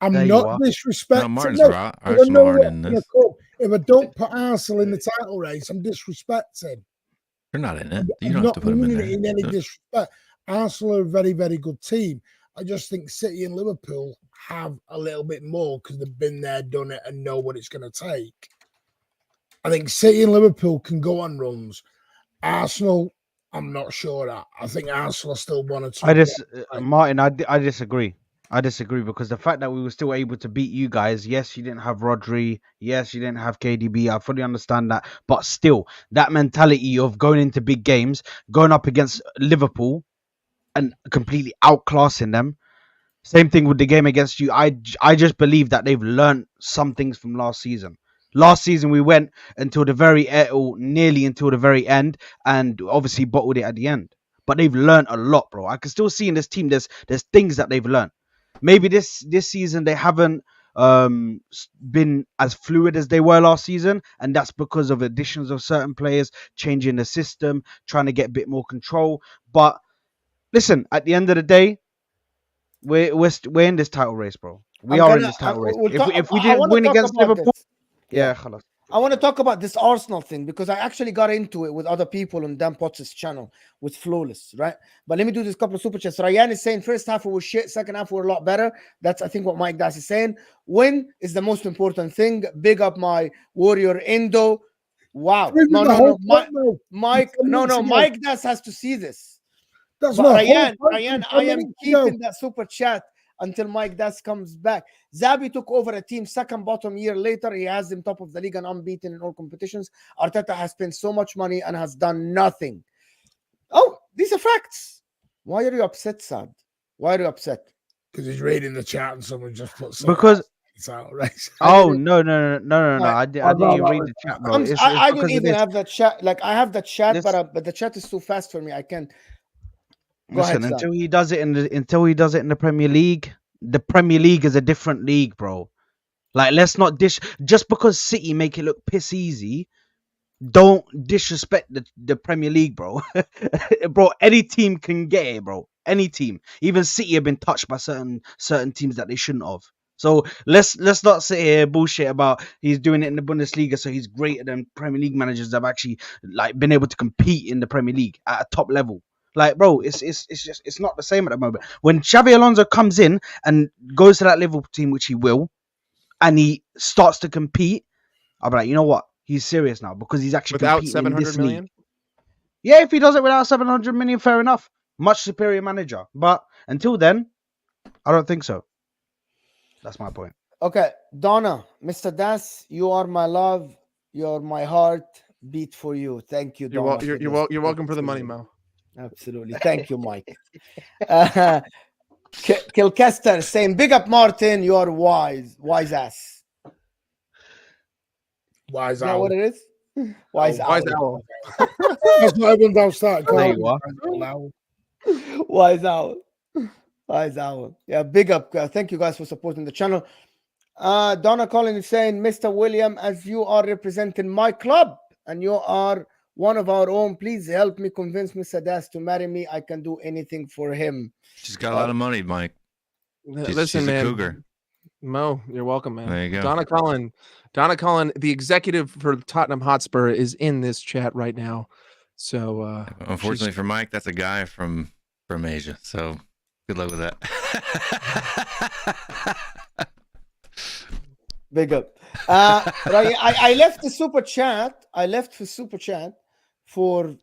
I'm There you not are. disrespecting. No, Martin's them. right. I know Arsenal aren't what's in gonna this. come. If I don't put Arsenal in the title race, I'm disrespecting. They're not in it. You I'm don't have not to put them in meaning it in any there. disrespect. Arsenal are a very, very good team. I just think City and Liverpool have a little bit more because they've been there, done it, and know what it's going to take. I think City and Liverpool can go on runs. Arsenal, I'm not sure that. I think Arsenal are still 1 or 2. Martin, I disagree. I disagree because the fact that we were still able to beat you guys, yes, you didn't have Rodri, yes, you didn't have KDB, I fully understand that, but still, that mentality of going into big games, going up against Liverpool and completely outclassing them, same thing with the game against you, I just believe that they've learned some things from last season. Last season, we went until the very end, or nearly until the very end, and obviously bottled it at the end. But they've learned a lot, bro. I can still see in this team, there's things that they've learned. Maybe this season they haven't been as fluid as they were last season, and that's because of additions of certain players, changing the system, trying to get a bit more control. But listen, at the end of the day, we're in this title race, bro. We are in this title race. If we didn't win against Liverpool, yeah. I want to talk about this Arsenal thing because I actually got into it with other people on Dan Potts' channel with Flawless, right? But let me do this couple of super chats. Ryan is saying first half we were shit, second half we were a lot better. That's, I think, what Mike Dice is saying. Win is the most important thing. Big up my warrior Indo. Wow. This is No, the no, whole no. point, though. Mike, Ten no, minutes no. ago. Mike Das has to see this. That's But my whole Ryan, point Ryan, from I 10 am minutes ago. keeping that super chat until Mike Das comes back. Zabi took over a team second bottom year later. He has them top of the league and unbeaten in all competitions. Arteta has spent so much money and has done nothing. Oh, these are facts. Why are you upset, Sad? Why are you upset? Because he's reading the chat and someone just put Because it's out, right? oh no! I didn't even read the chat, bro. I didn't even have that chat. Like I have the chat, but the chat is too fast for me. I can't. Go Listen, ahead, Sam. until he does it in the Premier League. The Premier League is a different league, bro. Like, let's not just because City make it look piss easy. Don't disrespect the Premier League, bro. Bro, any team can get it, bro. Any team. Even City have been touched by certain teams that they shouldn't have. So let's not sit here bullshit about he's doing it in the Bundesliga, so he's greater than Premier League managers that have actually like been able to compete in the Premier League at a top level. Like, bro, it's just it's not the same at the moment. When Xabi Alonso comes in and goes to that Liverpool team, which he will, and he starts to compete, I'll be like, you know what? He's serious now because he's actually Without competing 700 in this million? league. Yeah, if he does it without 700 million, fair enough. Much superior manager. But until then, I don't think so. That's my point. Okay, Donna, Mr. Das, you are my love. You're my heart. Beat for you. Thank you, Donna. You're welcome for the money, Mo. Absolutely. Thank you, Mike. Kilcaster saying, big up, Martin. You are wise ass. Wise Is that owl. what it is? Wise owl. That's what everyone's else started There calling you are. it. Wise owl. Wise owl. Yeah, big up. Thank you guys for supporting the channel. Donna Collins is saying, Mr. William, as you are representing my club and you are one of our own, please help me convince Mr. Das to marry me. I can do anything for him. She's got a lot of money, Mike. Listen, she's man. a cougar. Mo, you're welcome, man. There you go. Donna Cullen, the executive for Tottenham Hotspur, is in this chat right now. So unfortunately for Mike, that's a guy from Asia. So good luck with that. Big up. Right, I left the super chat. I left the super chat for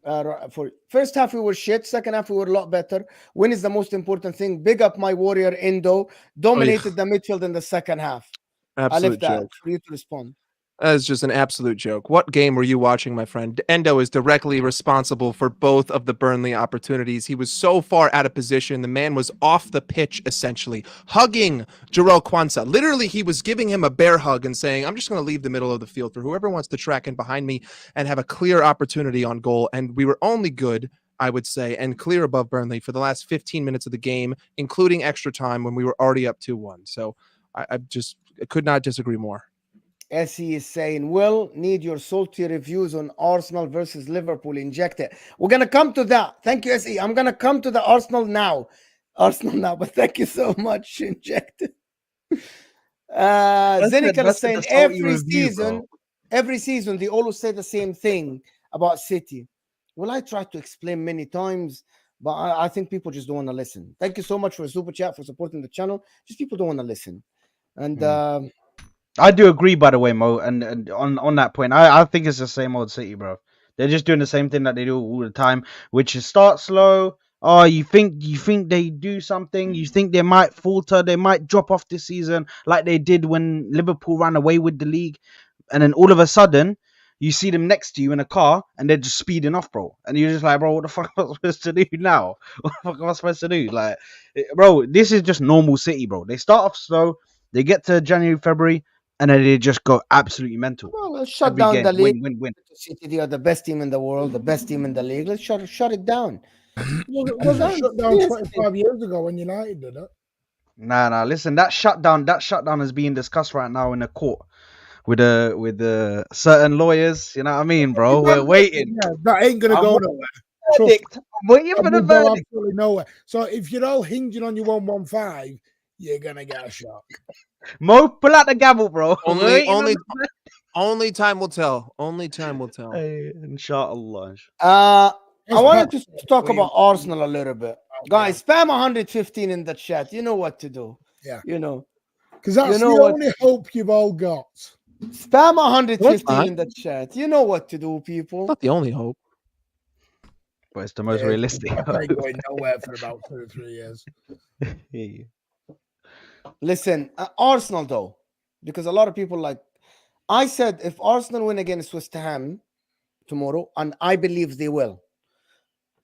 first half we were shit. Second half we were a lot better. Win is the most important thing. Big up my warrior Endo. Dominated the midfield in the second half. Absolute I left that joke. for you to respond. That is just an absolute joke. What game were you watching, my friend? Endo is directly responsible for both of the Burnley opportunities. He was so far out of position. The man was off the pitch, essentially, hugging Jarrell Quansah. Literally, he was giving him a bear hug and saying, I'm just going to leave the middle of the field for whoever wants to track in behind me and have a clear opportunity on goal. And we were only good, I would say, and clear above Burnley for the last 15 minutes of the game, including extra time when we were already up 2-1. So I could not disagree more. Essie is saying, Will, need your salty reviews on Arsenal versus Liverpool. Inject it. We're going to come to that. Thank you, Essie. I'm going to come to the Arsenal now. But thank you so much. Inject it. Zenikal is saying, every season, they always say the same thing about City. Well, I tried to explain many times, but I think people just don't want to listen. Thank you so much for a super chat, for supporting the channel. Just people don't want to listen. And I do agree, by the way, Mo, and on that point, I think it's the same old City, bro. They're just doing the same thing that they do all the time, which is start slow. Oh, you think they do something? You think they might falter? They might drop off this season, like they did when Liverpool ran away with the league, and then all of a sudden, you see them next to you in a car, and they're just speeding off, bro. And you're just like, bro, what the fuck am I supposed to do now? What the fuck am I supposed to do? Like, bro, this is just normal City, bro. They start off slow, they get to January, February, and then they just go absolutely mental. Well, let's shut Every down game, the league. Win. City, they are the best team in the world, the best team in the league. Let's shut it down. It wasn't shut down 25 years ago when United did it. Nah. Listen, that shutdown is being discussed right now in the court with the certain lawyers. You know what I mean, bro? We're waiting. Yeah, that ain't gonna go nowhere. Verdict. Waiting for the verdict. Absolutely nowhere. So if you're all hinging on your 115, you're gonna get a shock. Mo, pull out the gavel, bro. Only time will tell. Only time will tell. Hey, inshallah. I wanted to talk about Arsenal a little bit. Guys, spam 115 in the chat. You know what to do. Yeah. You know. Because that's the only hope you've all got. Spam No, 150 it's not. in the chat. You know what to do, people. Not the only hope. But it's the most Yeah, realistic. I ain't going nowhere for about 2 or 3 years. Yeah. Listen, Arsenal though, because a lot of people like. I said if Arsenal win against West Ham tomorrow, and I believe they will,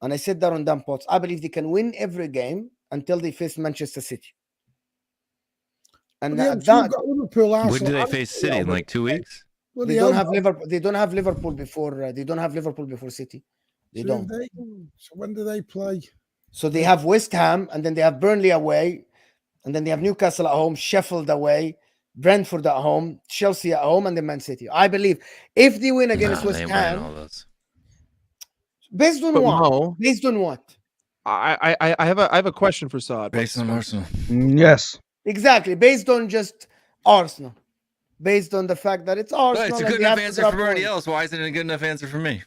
and I said that on Damn Pots, I believe they can win every game until they face Manchester City. And But that you've got Liverpool, When Arsenal, do they and face City City in over like 2 the place. weeks? Well, they don't have Liverpool. They don't have Liverpool before. They don't have Liverpool before City. They So don't. So when do they play? So they have West Ham, and then they have Burnley away, and then they have Newcastle at home, Sheffield away, Brentford at home, Chelsea at home, and then Man City. I believe if they win against Nah, West they ain't winning Ham, all those. based on But what? Mo, Based on what? I have a question for Saad. Based on Arsenal. Yes. Exactly. Based on just Arsenal. Based on the fact that it's Arsenal. Well, it's a and good they enough have to answer drop from everybody points. else. Why isn't it a good enough answer for me?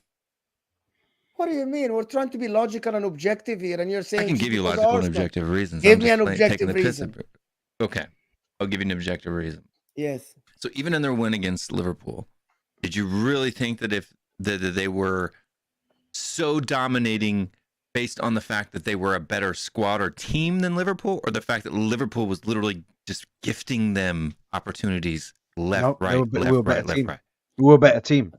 What do you mean? We're trying to be logical and objective here, and you're saying I can just give you because logical and Arsenal. objective reasons. Give I'm me just an taking objective the piss reason. at- Okay, I'll give you an objective reason. Yes. So even in their win against Liverpool, did you really think that if that they were so dominating based on the fact that they were a better squad or team than Liverpool, or the fact that Liverpool was literally just gifting them opportunities left, No, right, we left, were a right, better left, team. right? We were a better team.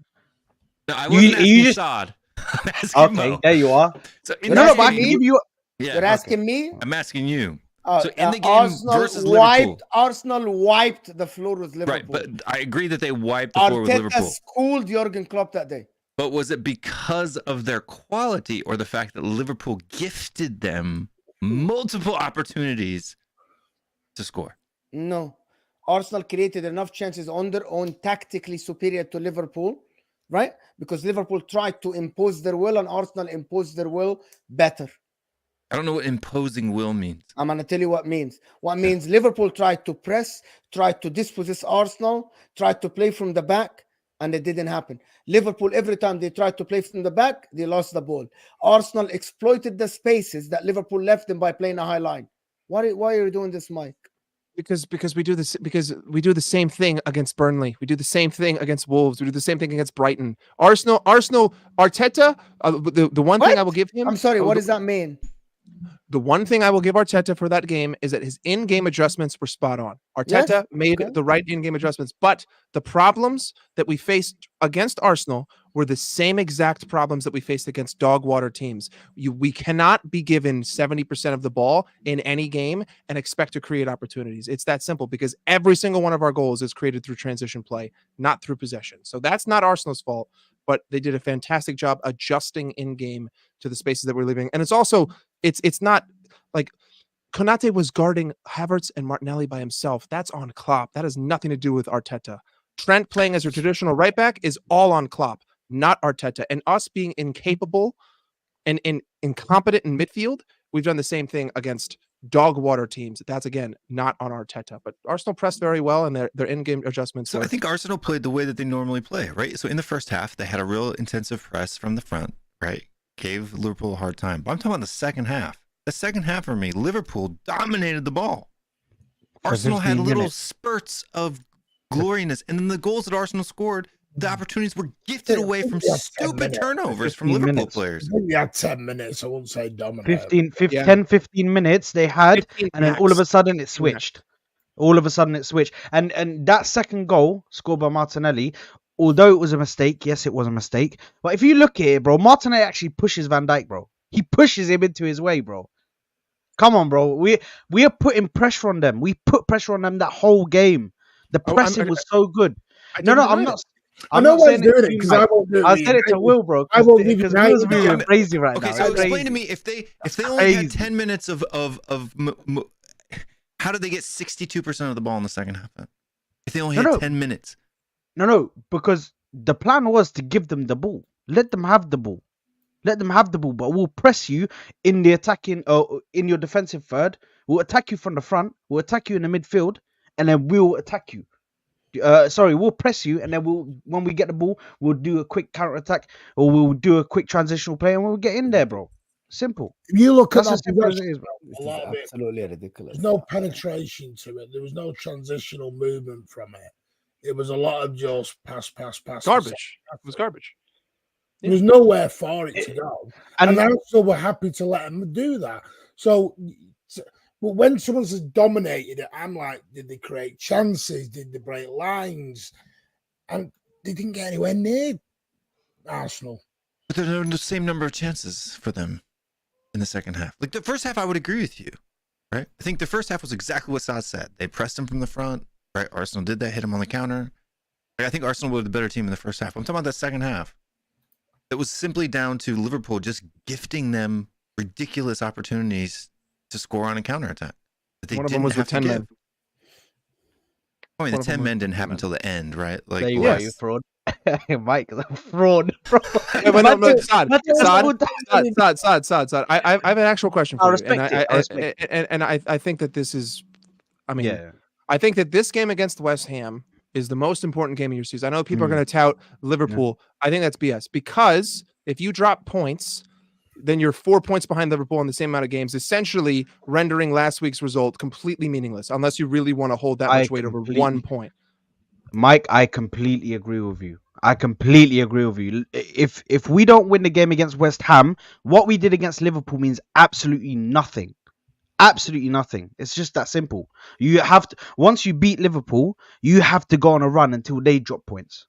No, I wasn't asking you just Saad. I'm asking okay. Mo. There you are. So in You're the No, but I asking can me? give you. yeah, You're asking me? I'm asking you. So in the game Arsenal versus Liverpool, Arsenal wiped the floor with Liverpool. right? But I agree that they wiped the floor with Arteta Liverpool. schooled Jurgen Klopp that day. But was it because of their quality or the fact that Liverpool gifted them multiple opportunities to score? No. Arsenal created enough chances on their own, tactically superior to Liverpool, right? Because Liverpool tried to impose their will and Arsenal imposed their will better. I don't know what imposing will means. I'm going to tell you what it means. What means Liverpool tried to press, tried to dispossess Arsenal, tried to play from the back, and it didn't happen. Liverpool, every time they tried to play from the back, they lost the ball. Arsenal exploited the spaces that Liverpool left them by playing a high line. Why are you doing this, Mike? Because we do this because we do the same thing against Burnley. We do the same thing against Wolves. We do the same thing against Brighton. Arsenal, Arteta. The one thing I will give him. I'm sorry. What does that mean? The one thing I will give Arteta for that game is that his in-game adjustments were spot on. Arteta made the right in-game adjustments, but the problems that we faced against Arsenal were the same exact problems that we faced against dog water teams. We cannot be given 70% of the ball in any game and expect to create opportunities. It's that simple because every single one of our goals is created through transition play, not through possession. So that's not Arsenal's fault, but they did a fantastic job adjusting in-game to the spaces that we're leaving. And it's also it's not like Konate was guarding Havertz and Martinelli by himself. That's on Klopp. That has nothing to do with Arteta. Trent playing as a traditional right back is all on Klopp, not Arteta. And us being incapable and incompetent in midfield, we've done the same thing against dog water teams. That's again not on Arteta. But Arsenal pressed very well, and their in-game adjustments. So I think Arsenal played the way that they normally play, right? So in the first half, they had a real intensive press from the front, right? Gave Liverpool a hard time. But I'm talking about the second half. The second half for me, Liverpool dominated the ball. Arsenal had little spurts of gloriness. And then the goals that Arsenal scored, the opportunities were gifted away from stupid turnovers from Liverpool players. I think we had 10 minutes. I wouldn't say dominate. 10-15 minutes they had, and then all of a sudden it switched. All of a sudden it switched. And that second goal scored by Martinelli, although it was a mistake, yes, it was a mistake. But if you look at it, bro, Martinelli actually pushes Van Dijk, bro. He pushes him into his way, bro. Come on, bro. We are putting pressure on them. We put pressure on them that whole game. The pressing was so good. I'm not. I know why he's doing it because I won't do it. I said it to Will, bro. I won't give because you Will's moving crazy right Okay, now. so It's explain crazy. to me if they only had 10 minutes of how did they get 62% of the ball in the second half? If they only had 10 minutes. No, because the plan was to give them the ball. Let them have the ball. Let them have the ball, but we'll press you in the attacking or in your defensive third. We'll attack you from the front. We'll attack you in the midfield, and then we'll attack you. We'll press you, and then when we get the ball, we'll do a quick counter attack, or we'll do a quick transitional play, and we'll get in there, bro. Simple. If you look at That's as that, simple as it is, bro. a lot of it, Absolutely ridiculous. there's no penetration to it. There was no transitional movement from it. It was a lot of just pass. Garbage. It was garbage. There was nowhere for it to go. And And also we're happy to let them do that. So, but when someone's dominated it, I'm like, did they create chances? Did they break lines? And they didn't get anywhere near Arsenal. But there are the same number of chances for them in the second half. Like the first half, I would agree with you, right? I think the first half was exactly what Saad said. They pressed him from the front, right? Arsenal did that, hit him on the counter. Like, I think Arsenal was the better team in the first half. I'm talking about that second half. It was simply down to Liverpool just gifting them ridiculous opportunities to score on a counterattack. One of them was with 10 men. I mean, the 10 men didn't happen until the end, right? Like, there you are, you fraud. Mike, a fraud, bro. Yeah, but no, Saad. I have an actual question for you. And I think that this is, I mean, I think that this game against West Ham is the most important game of your season. I know people are going to tout Liverpool. Yeah. I think that's BS, because if you drop points, then you're 4 points behind Liverpool in the same amount of games, essentially rendering last week's result completely meaningless, unless you really want to hold that much weight over 1 point. Mike, I completely agree with you. If we don't win the game against West Ham, what we did against Liverpool means absolutely nothing. Absolutely nothing. It's just that simple. You have to, once you beat Liverpool, you have to go on a run until they drop points.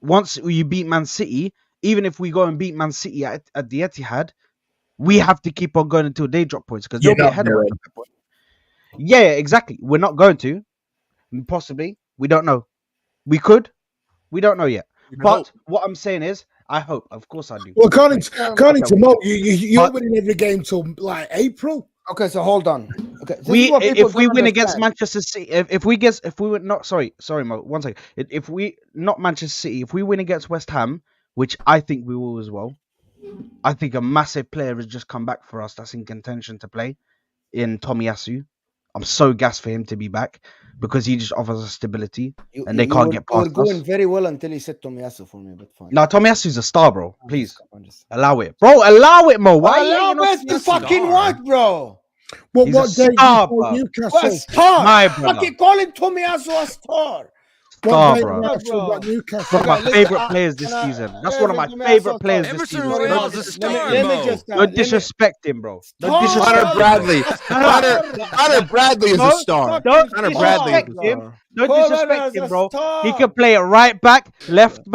Once you beat Man City, even if we go and beat Man City at the Etihad, we have to keep on going until they drop points, because they'll be ahead of us. Yeah, exactly. We're not going to. Possibly. We don't know. We could. We don't know yet. But what I'm saying is, I hope. Of course I do. Well, according to Mo, you're winning every game till like April. Okay, so hold on. Okay, if we win against Manchester City, if we win, not sorry, Mo, 1 second. If we not Manchester City, if we win against West Ham, which I think we will as well, I think a massive player has just come back for us that's in contention to play in Tomiyasu. I'm so gassed for him to be back, because he just offers us stability, and they can't get past us. You were going very well until he said Tomiyasu for me, but fine. No, Tomiyasu's a star, bro. Please allow it, bro. Allow it, Mo. Why allow it to fucking what, bro? What day? Newcastle? A star. My brother. Fucking calling Tomiyasu a star. Star, bro. One of my favorite players this season. That's one of my favorite players this season. Don't disrespect him, bro. Don't disrespect Connor Bradley. Connor Bradley is a star. Don't disrespect him. Don't disrespect him, bro. He can play it right back, left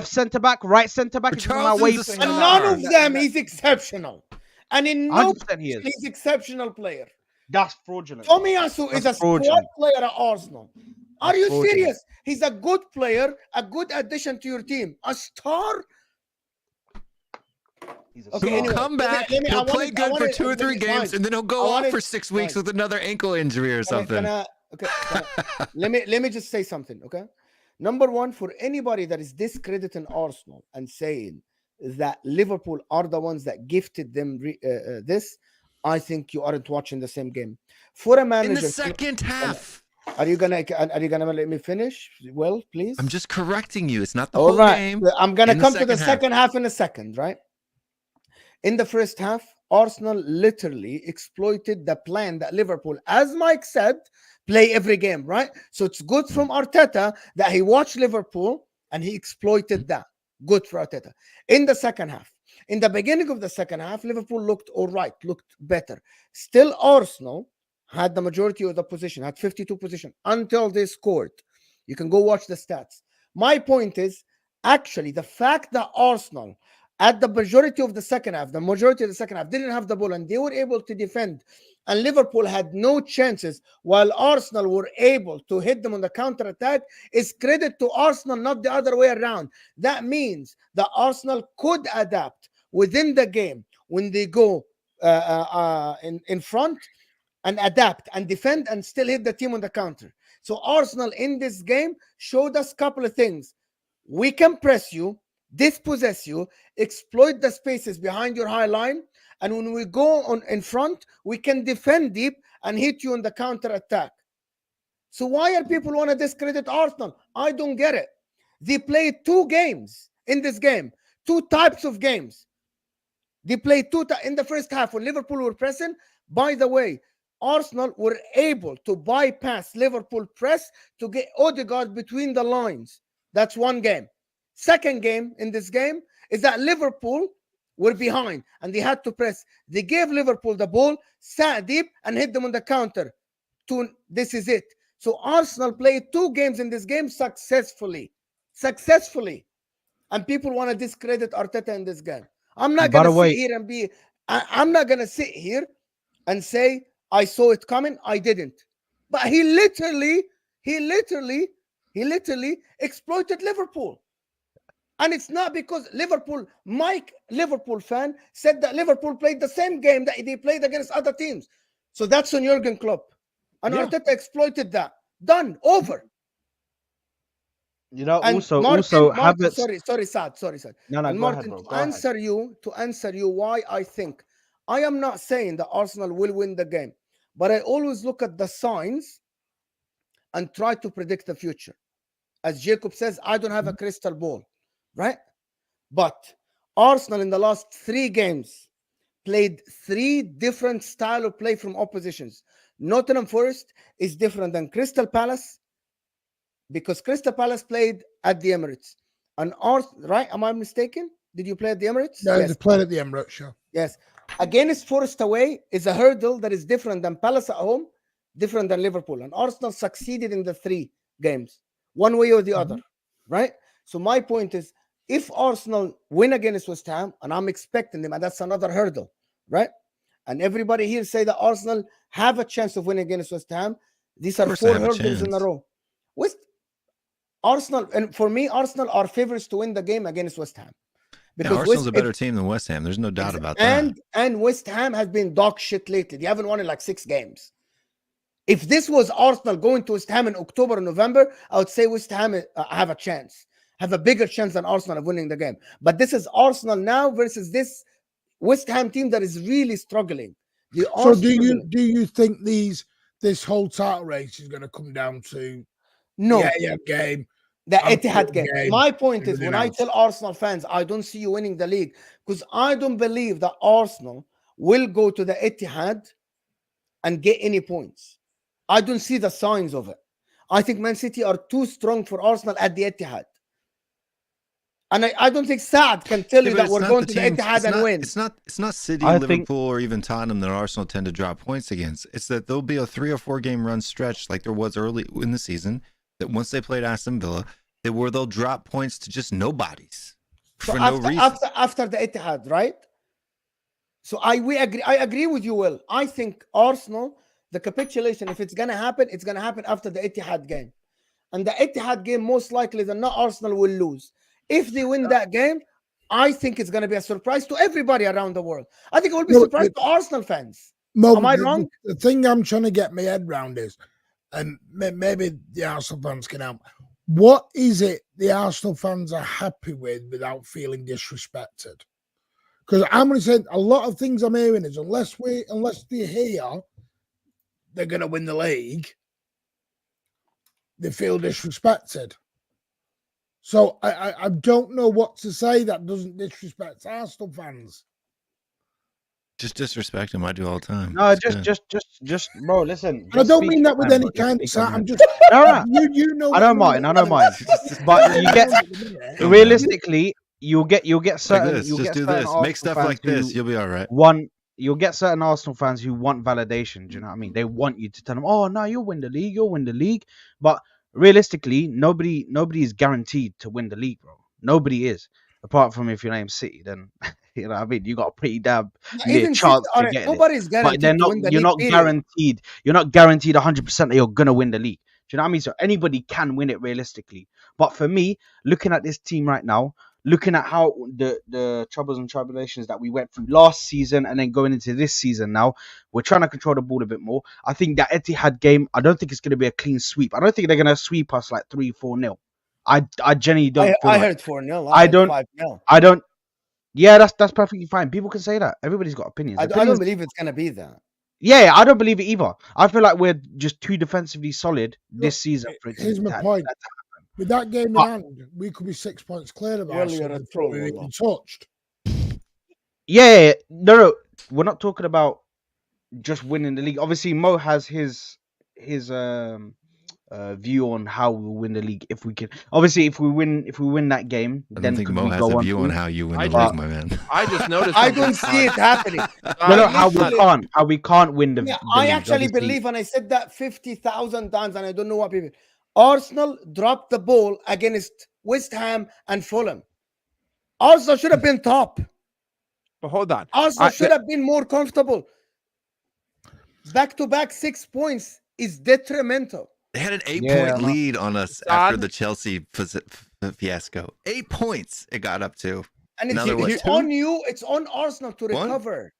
centre back, right centre back. And none of them is exceptional. And in no he's exceptional player. That's fraudulent. Tomiyasu is a squad player at Arsenal. Are you serious? He's a good player, a good addition to your team. A star? Okay, he'll come back, he'll play good for 2 or 3 games, and then he'll go off for 6 weeks with another ankle injury or something. Let me just say something, okay? Number one, for anybody that is discrediting Arsenal and saying that Liverpool are the ones that gifted them this, I think you aren't watching the same game. For a manager... In the second half... Are you gonna let me finish? Well, please. I'm just correcting you. It's not the whole game. I'm gonna come to the second half in a second, right? In the first half, Arsenal literally exploited the plan that Liverpool, as Mike said, play every game, right? So it's good from Arteta that he watched Liverpool and he exploited that. Good for Arteta. In the second half, in the beginning of the second half, Liverpool looked all right, looked better. Still, Arsenal had the majority of the position, had 52 position until they scored. You can go watch the stats. My point is, actually, the fact that Arsenal, at the majority of the second half, didn't have the ball and they were able to defend, and Liverpool had no chances while Arsenal were able to hit them on the counter-attack, is credit to Arsenal, not the other way around. That means that Arsenal could adapt within the game when they go in front, and adapt and defend and still hit the team on the counter. So Arsenal in this game showed us a couple of things. We can press you, dispossess you, exploit the spaces behind your high line, and when we go on in front, we can defend deep and hit you on the counter attack. So why are people want to discredit Arsenal? I don't get it. They played 2 games in this game, 2 types of games. They played in the first half when Liverpool were pressing. By the way, Arsenal were able to bypass Liverpool press to get Odegaard between the lines. That's one game. Second game in this game is that Liverpool were behind and they had to press. They gave Liverpool the ball, sat deep, and hit them on the counter. This is it. So Arsenal played 2 games in this game successfully. And people want to discredit Arteta in this game. I'm not going to sit here and be... I'm not going to sit here and say, I saw it coming. I didn't. But he literally exploited Liverpool. And it's not because Mike, Liverpool fan, said that Liverpool played the same game that they played against other teams. So that's on Jurgen Klopp. And Arteta exploited that. Done. Over. You know, And also, Martin, sorry, Sad. No, And go Martin, ahead, bro. to answer you why I think, I am not saying that Arsenal will win the game, but I always look at the signs and try to predict the future. As Jacob says, I don't have a crystal ball, right? But Arsenal in the last 3 games played 3 different style of play from oppositions. Nottingham Forest is different than Crystal Palace, because Crystal Palace played at the Emirates. And right? Am I mistaken? Did you play at the Emirates? No, they played at the Emirates, sure. Yes. Against Forest away is a hurdle that is different than Palace at home, different than Liverpool. And Arsenal succeeded in the 3 games, one way or the other, right? So my point is, if Arsenal win against West Ham, and I'm expecting them, and that's another hurdle, right? And everybody here say that Arsenal have a chance of winning against West Ham. These are 4 hurdles in a row. Arsenal, and for me, Arsenal are favorites to win the game against West Ham. Because Arsenal's a better team than West Ham. There's no doubt about that. And West Ham has been dog shit lately. They haven't won in like 6 games. If this was Arsenal going to West Ham in October or November, I would say West Ham have a chance, have a bigger chance than Arsenal of winning the game. But this is Arsenal now versus this West Ham team that is really struggling. So do you think this whole title race is going to come down to the game? The Etihad game. My point is, when I tell Arsenal fans, I don't see you winning the league, because I don't believe that Arsenal will go to the Etihad and get any points. I don't see the signs of it. I think Man City are too strong for Arsenal at the Etihad. And I don't think Saad can tell you that we're going to the Etihad and win. It's not City, Liverpool, or even Tottenham that Arsenal tend to drop points against. It's that there'll be a 3 or 4 game run stretch like there was early in the season, that once they played Aston Villa, they'll drop points to just nobodies for no reason. After the Etihad, right? So I agree with you, Will. I think Arsenal, the capitulation, if it's gonna happen after the Etihad game. And the Etihad game, most likely than not, Arsenal will lose. If they win that game, I think it's gonna be a surprise to everybody around the world. I think it will be a surprise to Arsenal fans. Am I wrong? The thing I'm trying to get my head around is, and maybe the Arsenal fans can help, what is it the Arsenal fans are happy with without feeling disrespected? Because I'm going to say a lot of things I'm hearing is unless they're here, they're going to win the league, they feel disrespected. So I don't know what to say that doesn't disrespect Arsenal fans. Just disrespect him. I do all the time. No, just, bro. Listen. I don't mean that with any kind of. I'm just. You know. I don't mind. But you get realistically, you'll get certain. Like just do this. Make stuff like this. You'll be all right. You'll get certain Arsenal fans who want validation. Do you know what I mean? They want you to tell them, "Oh no, you'll win the league. You'll win the league." But realistically, nobody is guaranteed to win the league, bro. Nobody is. Apart from if your name's City, then you know what I mean. You got a pretty damn chance to get nobody's guaranteed. But you're not guaranteed. You're not guaranteed 100% that you're gonna win the league. Do you know what I mean? So anybody can win it realistically. But for me, looking at this team right now, looking at how the troubles and tribulations that we went through last season and then going into this season now, we're trying to control the ball a bit more. I think that Etihad game, I don't think it's going to be a clean sweep. I don't think they're going to sweep us like 3-4-0. I genuinely don't. I heard 4-0. I don't. 5-0. I don't. Yeah, that's perfectly fine. People can say that. Everybody's got opinions. I don't believe it's going to be that. Yeah, I don't believe it either. I feel like we're just too defensively solid this season. Here's my point. With that game in hand, we could be 6 points clear of Arsenal before we even touched. Yeah, no, we're not talking about just winning the league. Obviously, Mo has his view on how we'll win the league if we can. Obviously, if we win that game, I then don't think could Mo we has go a on view to- on how you win I the just- league, my man. I just noticed. I something, don't see it happening. No, no, I how we literally- can't win the. Yeah, the I league, actually obviously. believe, and I said that 50,000 times, and I don't know what people. Arsenal dropped the ball against West Ham and Fulham. Arsenal should have been top. But hold on. Arsenal should have been more comfortable. Back-to-back 6 points is detrimental. They had an 8-point Yeah, I know. lead on us after the Chelsea fiasco. 8 points it got up to. And it's, Another, what, it's 2? on you. It's on Arsenal to 1? recover.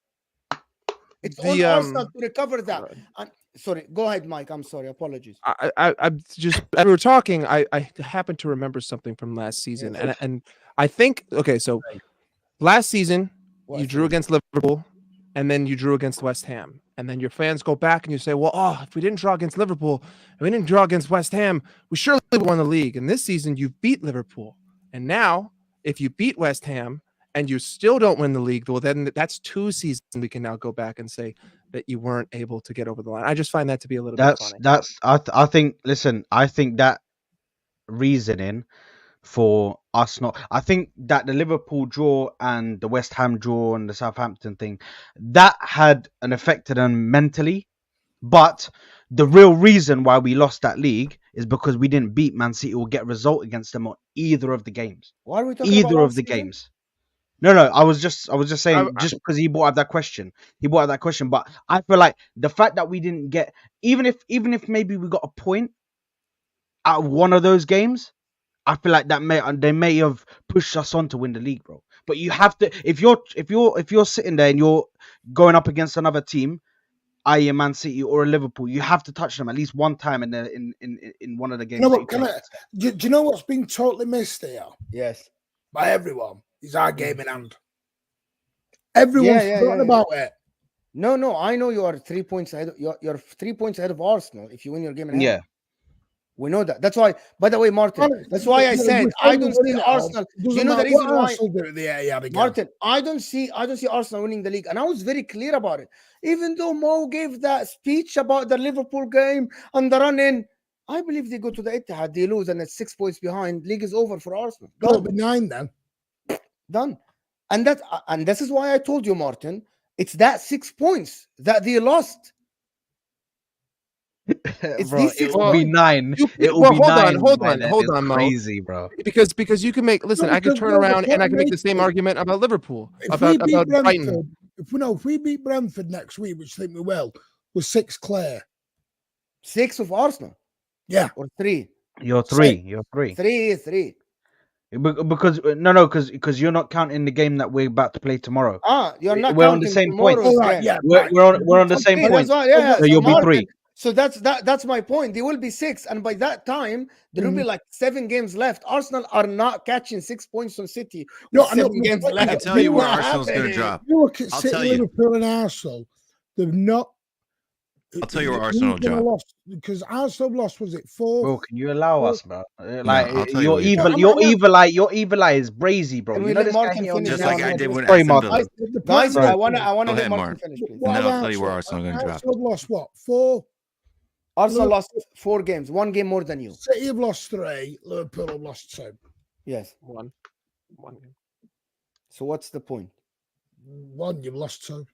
It's The, on Arsenal to recover that. And, sorry, go ahead, Mike. I'm sorry. Apologies. I'm just as we were talking. I happened to remember something from last season, and I think okay. So last season you drew against Liverpool, and then you drew against West Ham, and then your fans go back and you say, well, if we didn't draw against Liverpool and we didn't draw against West Ham, we surely won the league. And this season you beat Liverpool, and now if you beat West Ham and you still don't win the league, well, then that's 2 seasons we can now go back and say that you weren't able to get over the line. I just find that to be a little bit funny. I think. Listen, I think that reasoning for us not. I think that the Liverpool draw and the West Ham draw and the Southampton thing that had an effect on them mentally, but the real reason why we lost that league is because we didn't beat Man City or get a result against them on either of the games. Why are we talking Either about of the games. No, I was just saying, just because he brought up that question, But I feel like the fact that we didn't get, even if maybe we got a point out of one of those games, I feel like they may have pushed us on to win the league, bro. But you have to, if you're sitting there and you're going up against another team, i.e. a Man City or a Liverpool, you have to touch them at least one time in one of the games. No, but do you know what's been totally missed here? Yes. By everyone. Is our game in hand. Everyone's forgotten about it. No. I know you are 3 points ahead. You're 3 points ahead of Arsenal if you win your game in hand. Yeah. We know that. That's why, by the way, Martin, that's why I said I don't see Arsenal. You know the reason why, Martin, I don't see Arsenal winning the league. And I was very clear about it. Even though Mo gave that speech about the Liverpool game and the run-in, I believe they go to the Etihad, they lose, and it's 6 points behind. League is over for Arsenal. It'll be 9 then. Done. And this is why I told you, Martin, it's that 6 points that they lost. Bro, it will be 9. It will be 9. Hold on, Mo. Crazy, bro. Because you can make. Listen, I can turn around and I can make the same argument about Liverpool, about Brighton. If we beat Brentford next week, which I think we will, with 6 clear. 6 of Arsenal. Yeah. Or 3. You're 3. You're 3. 3. Because you're not counting the game that we're about to play tomorrow. You're not. We're on the same point. Right, yeah, we're on the same point. Yeah. So you'll be 3. So that's my point. They will be 6, and by that time there will be like 7 games left. Arsenal are not catching 6 points on City. No, 7 games left. I can tell you where Arsenal's going to drop. You look at City, Liverpool, and Arsenal. They've not. I'll tell you where Arsenal dropped. Because Arsenal lost, was it 4? Bro, can you allow us, bro? Like no, your evil eye is brazy, bro. You know this guy just like I did when Aston Villa. Guys, I want to let Mark Martin finish, please. And then I'll tell you where Arsenal going to drop. Arsenal lost what? 4. Arsenal lost 4 games, 1 game more than you. City have lost 3. Liverpool have lost 2. Yes, 1. So what's the point? 1, you've lost 2.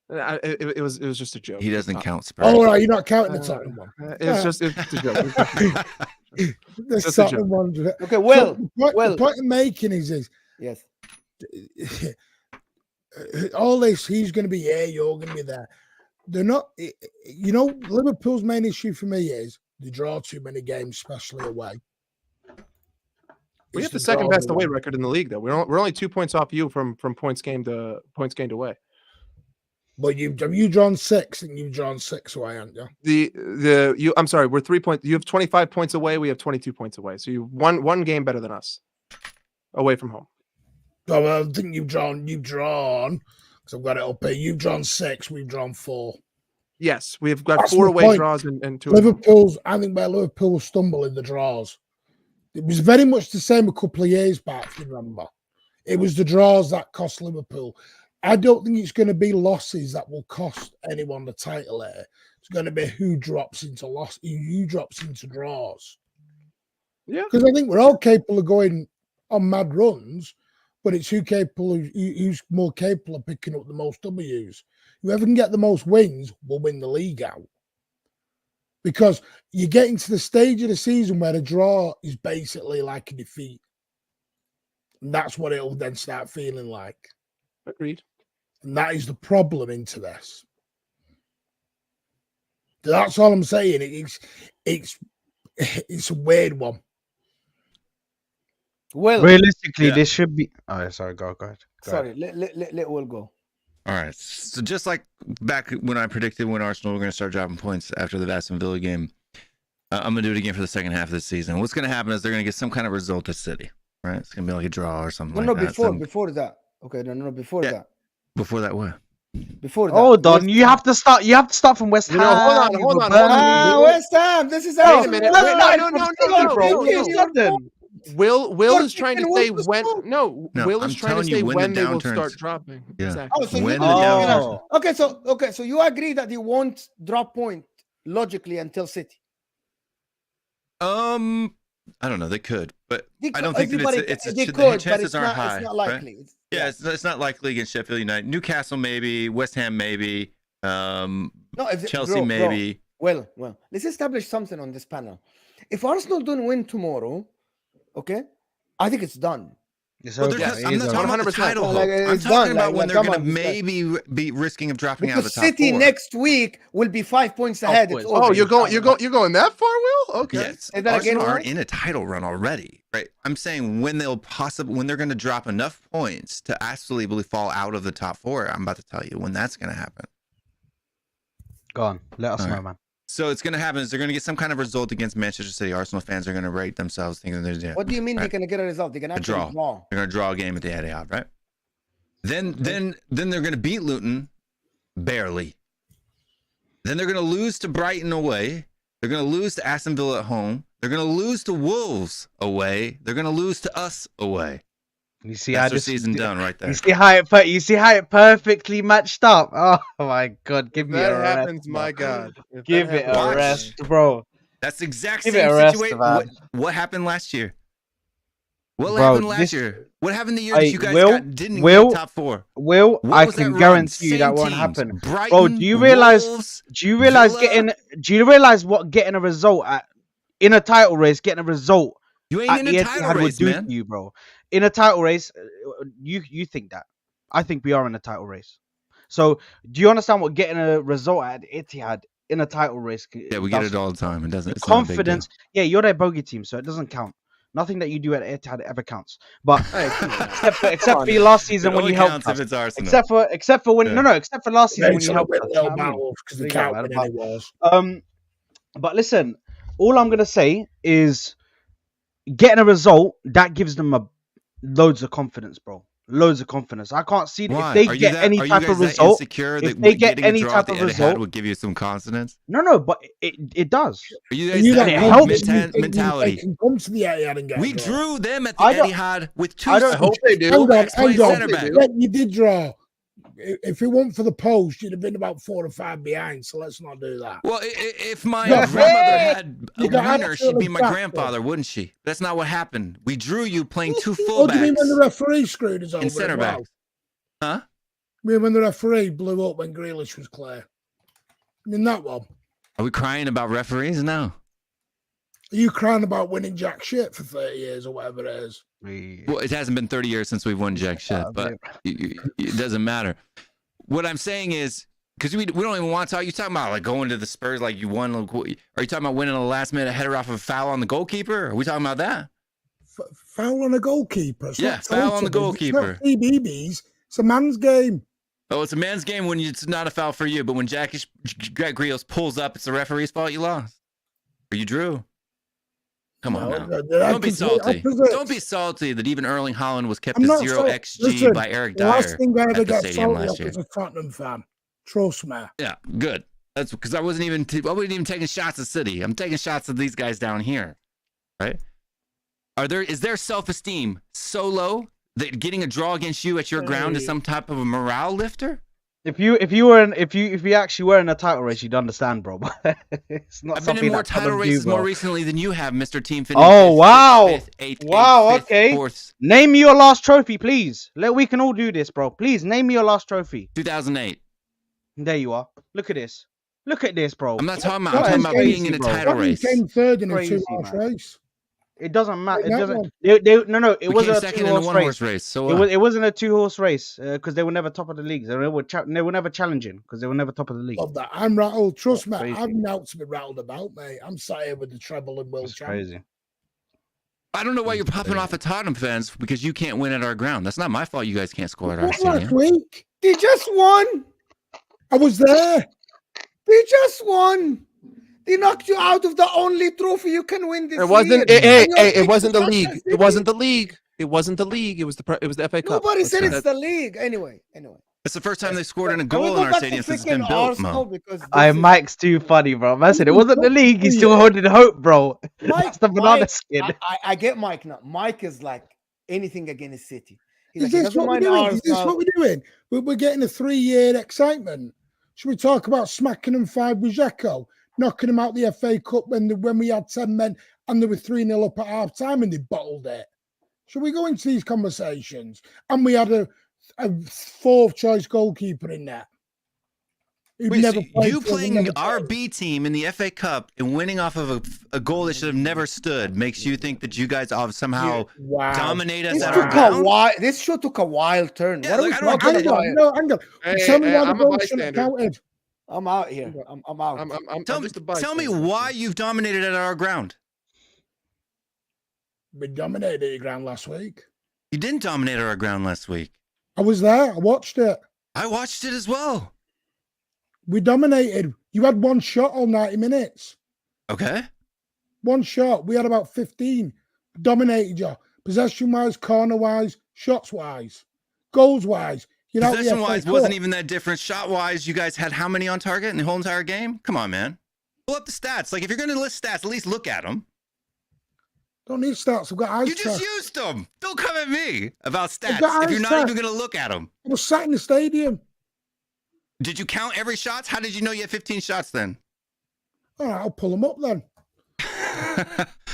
It was just a joke. He doesn't count Spurs. Oh, right, you're not counting the Tottenham one. It's just a joke. The Tottenham one. Okay, well, the point I'm making is yes. All this, he's going to be here, you're going to be there. They're not, Liverpool's main issue for me is they draw too many games, especially away. We have the second best away record in the league, though. We're only 2 points off you from points gained away. But you've drawn 6 and you've drawn 6 away, haven't you? I'm sorry, we're 3 points. You have 25 points away. We have 22 points away. So you one game better than us away from home. Oh, I think you've drawn. Because I've got it up here. You've drawn 6. We've drawn 4. Yes, we've got 4 away draws and 2. Liverpool's. I think where Liverpool stumble in the draws. It was very much the same a couple of years back. If you remember, it was the draws that cost Liverpool. I don't think it's going to be losses that will cost anyone the title here. It's going to be who drops into who drops into draws. Yeah. Because I think we're all capable of going on mad runs, but it's who's more capable of picking up the most W's. Whoever can get the most wins will win the league out. Because you're getting to the stage of the season where a draw is basically like a defeat. And that's what it'll then start feeling like. Agreed. And that is the problem into this. That's all I'm saying. It's a weird one. Well, realistically, this should be. Oh, sorry. Go ahead. Sorry, let Will go. All right. So just like back when I predicted when Arsenal were going to start dropping points after the Aston Villa game, I'm going to do it again for the second half of the season. What's going to happen is they're going to get some kind of result at City, right? It's going to be like a draw or something like that. Before that. Okay, no, before that. Before that, what? Before that. Hold on, you have to start from West Ham. Hold on. West Ham. This is Wait a minute. No. Will is trying to say when. No, Will is I'm trying to telling say you when the they will downturns. start dropping. Yeah. Exactly. So When you- the downturns. Okay, so you agree that you won't drop point logically until City. I don't know. They could, but They I don't could- think that it's they the could, but chances it's aren't not, high. It's not right? likely. Yeah, it's not likely against Sheffield United. Newcastle maybe, West Ham maybe, No, if Chelsea maybe. Well, let's establish something on this panel. If Arsenal don't win tomorrow, okay, I think it's done. Well, I'm not talking about the 100%. title Like, hope. I'm it's talking done. about Like, when they're come going on, to this guy- maybe be risking of dropping out of the Because top City four. next week will be 5 points ahead. It's Upwards. over. Oh, you're going that far, Will? Okay. Yes, Say that again, Arsenal are Will? in a title run already, right? I'm saying when they're going to drop enough points to absolutely fall out of the top four. I'm about to tell you when that's going to happen. Go on, let us All know, right. man. So it's going to happen is they're going to get some kind of result against Manchester City. Arsenal fans are going to rate themselves thinking they're What do you mean right. they're going to get a result? They're going to draw. actually draw. They're going to draw a game at the Etihad, right? Then they're going to beat Luton barely. Then they're going to lose to Brighton away. They're going to lose to Aston Villa at home. They're going to lose to Wolves away. They're going to lose to us away. You see That's how their season done right there. You see how it perfectly matched up. Oh my god, give me a That rest. happens, my God. If Give that it a happens- rest, bro. That's the exact Give same it a rest, situation. man. What happened last year? What Bro, happened last this- year? What happened the year Hey, that you guys Will- didn't Will- get top four? Will, What I was that can run? guarantee you that Same won't teams. happen. Brighton, Bro, do you realize Wolves, getting Villa. do you realize what getting a result in a title race, getting a result You ain't at in the a title Etihad would race, do man. to you, bro? In a title race, you think that. I think we are in a title race. So, do you understand what getting a result at Etihad in a title race? Yeah, we get does? it all the time. It doesn't. It's not a big deal. Confidence. Yeah, you're their bogey team, so it doesn't count. Nothing that you do at Etihad ever counts. But Hey, come on. except for your last season It when only you helped counts us. if it's Arsenal. Except for when Yeah. except for last season when It's you a helped bit us. little You know what I mean? battles because they Yeah, can't man, win but- any wars. But listen, all I'm gonna say is getting a result that gives them loads of confidence, bro. Loads of confidence. I can't see Why? if they Are you get that- any are you type guys of that result. insecure if that they get getting a any draw type at of the Etihad result- would give you some confidence? No, but it does. Are you Are guys you that that it big helps confident you think mentality? They can come to the Etihad and get We a draw? drew them at the I don't- Etihad with two. I don't- I hope they do. Hang on, Max playing hang on. center back. Yeah, you did draw. If it weren't for the post, you'd have been about 4 or 5 behind. So let's not do that. Well, if my Yeah, grandmother hey! had a You got winner, she'd be my absolutely grandfather, wouldn't she? That's not what happened. We drew you playing two What do you mean when the fullbacks referee screwed us over? and center as well? backs. Huh? I mean, when the referee blew up when Grealish was clear. I mean, that one. Are we crying about referees now? Are you crying about winning jack shit for 30 years or whatever it is? Well, it hasn't been 30 years since we've won jack shit, but it doesn't matter. What I'm saying is, because we don't even want to talk. You're talking about like going to the Spurs like you won. Are you talking about winning a last minute header off of a foul on the goalkeeper? Are we talking about that? Foul on a goalkeeper. It's Yeah, not foul on the total. goalkeeper. It's not BBs. It's a man's game. Oh, it's a man's game when it's not a foul for you, but when Jack Grealish pulls up, it's the referee's fault you lost. Or you drew. Come on now. Don't be salty. Don't be salty that even Erling Haaland was kept I'm to not 0 salty. XG Listen, by Eric The last Dyer thing I ever at the got stadium salty last off year. as a Tottenham fan. Trust me. Yeah, good. That's because I wasn't even taking shots at City. I'm taking shots at these guys down here, right? Is their self-esteem so low that getting a draw against you at your ground is some type of a morale lifter? If you actually were in a title race, you'd understand, bro. It's not. I've been in more title races more recently than you have, Mr. Team Finish. Oh wow! 5th, 8th, Wow. 8th, 5th, Okay. 4th. Name me your last trophy, please. We can all do this, bro. Please name me your last trophy. 2008. There you are. Look at this. Look at this, bro. I'm not talking about. I'm talking about being in a title race. Came third in a Crazy, two-horse man. race. It doesn't matter. It That doesn't. one. No. It We wasn't came a second in a two-horse one-horse race. race. So It wasn't a two-horse race because they were never top of the league. They were never challenging because they were never top of the league. Love that. I'm rattled. Trust me, Crazy. I'm now to be rattled about, mate. I'm sat here with the treble and world It's champ. crazy. I don't know why you're popping off at Tottenham fans because you can't win at our ground. That's not my fault. You guys can't score at our What, last stadium. week? They just won. I was there. They just won. They knocked you out of the only trophy you can win this It wasn't. year. Hey, And you're it wasn't the thinking league. Manchester It wasn't City. the league. It wasn't the league. It was the FA Cup. Nobody said That's- it's the league. Anyway. It's the first time they scored in a Can we goal go in our back to stadium since it's been freaking built, Arsenal? Mo. Because this I is- Mike's too funny, bro. Man said it wasn't the league. He's still holding hope, bro. That's the banana skin. I get Mike now. Mike is like anything against City. He's Is like, he this doesn't what we're mind doing? Is this Arsenal. what we're doing? We're getting a 3-year excitement. Should we talk about smacking them 5 with Dzeko, knocking them out the FA Cup when we had 10 men and they were 3-0 up at half time and they bottled it? Should we go into these conversations? And we had a 4th choice goalkeeper in there. who'd Wait, never so played you for us and playing never our played. B team in the FA Cup and winning off of a goal that should have never stood makes you think that you guys somehow Wow. dominate us This at took our a ground? while. This show took a wild turn. Yeah, What are like, we I don't talking get it. about? Hang on, hang on. Hey, Tell me why the I'm a goal shouldn't have bystander. counted. I'm out here. I'm out. I'm Tell just a me bystander. why you've dominated at our ground. We dominated your ground last week. You didn't dominate at our ground last week. I was there. I watched it. I watched it as well. We dominated. You had one shot all 90 minutes. Okay. One shot. We had about 15. Dominated you. Possession-wise, corner-wise, shots-wise, goals-wise. You know, Possession-wise wasn't even that different. Shot-wise, you guys had how many on target in the whole entire game? Come on, man. Pull up the stats. Like, if you're going to list stats, at least look at them. Don't need stats. I've got eyes. You just used them. Don't come at me about stats got if you're not eyes even going to look at them. I was sat in the stadium. Did you count every shots? How did you know you had 15 shots then? All right, I'll pull them up then.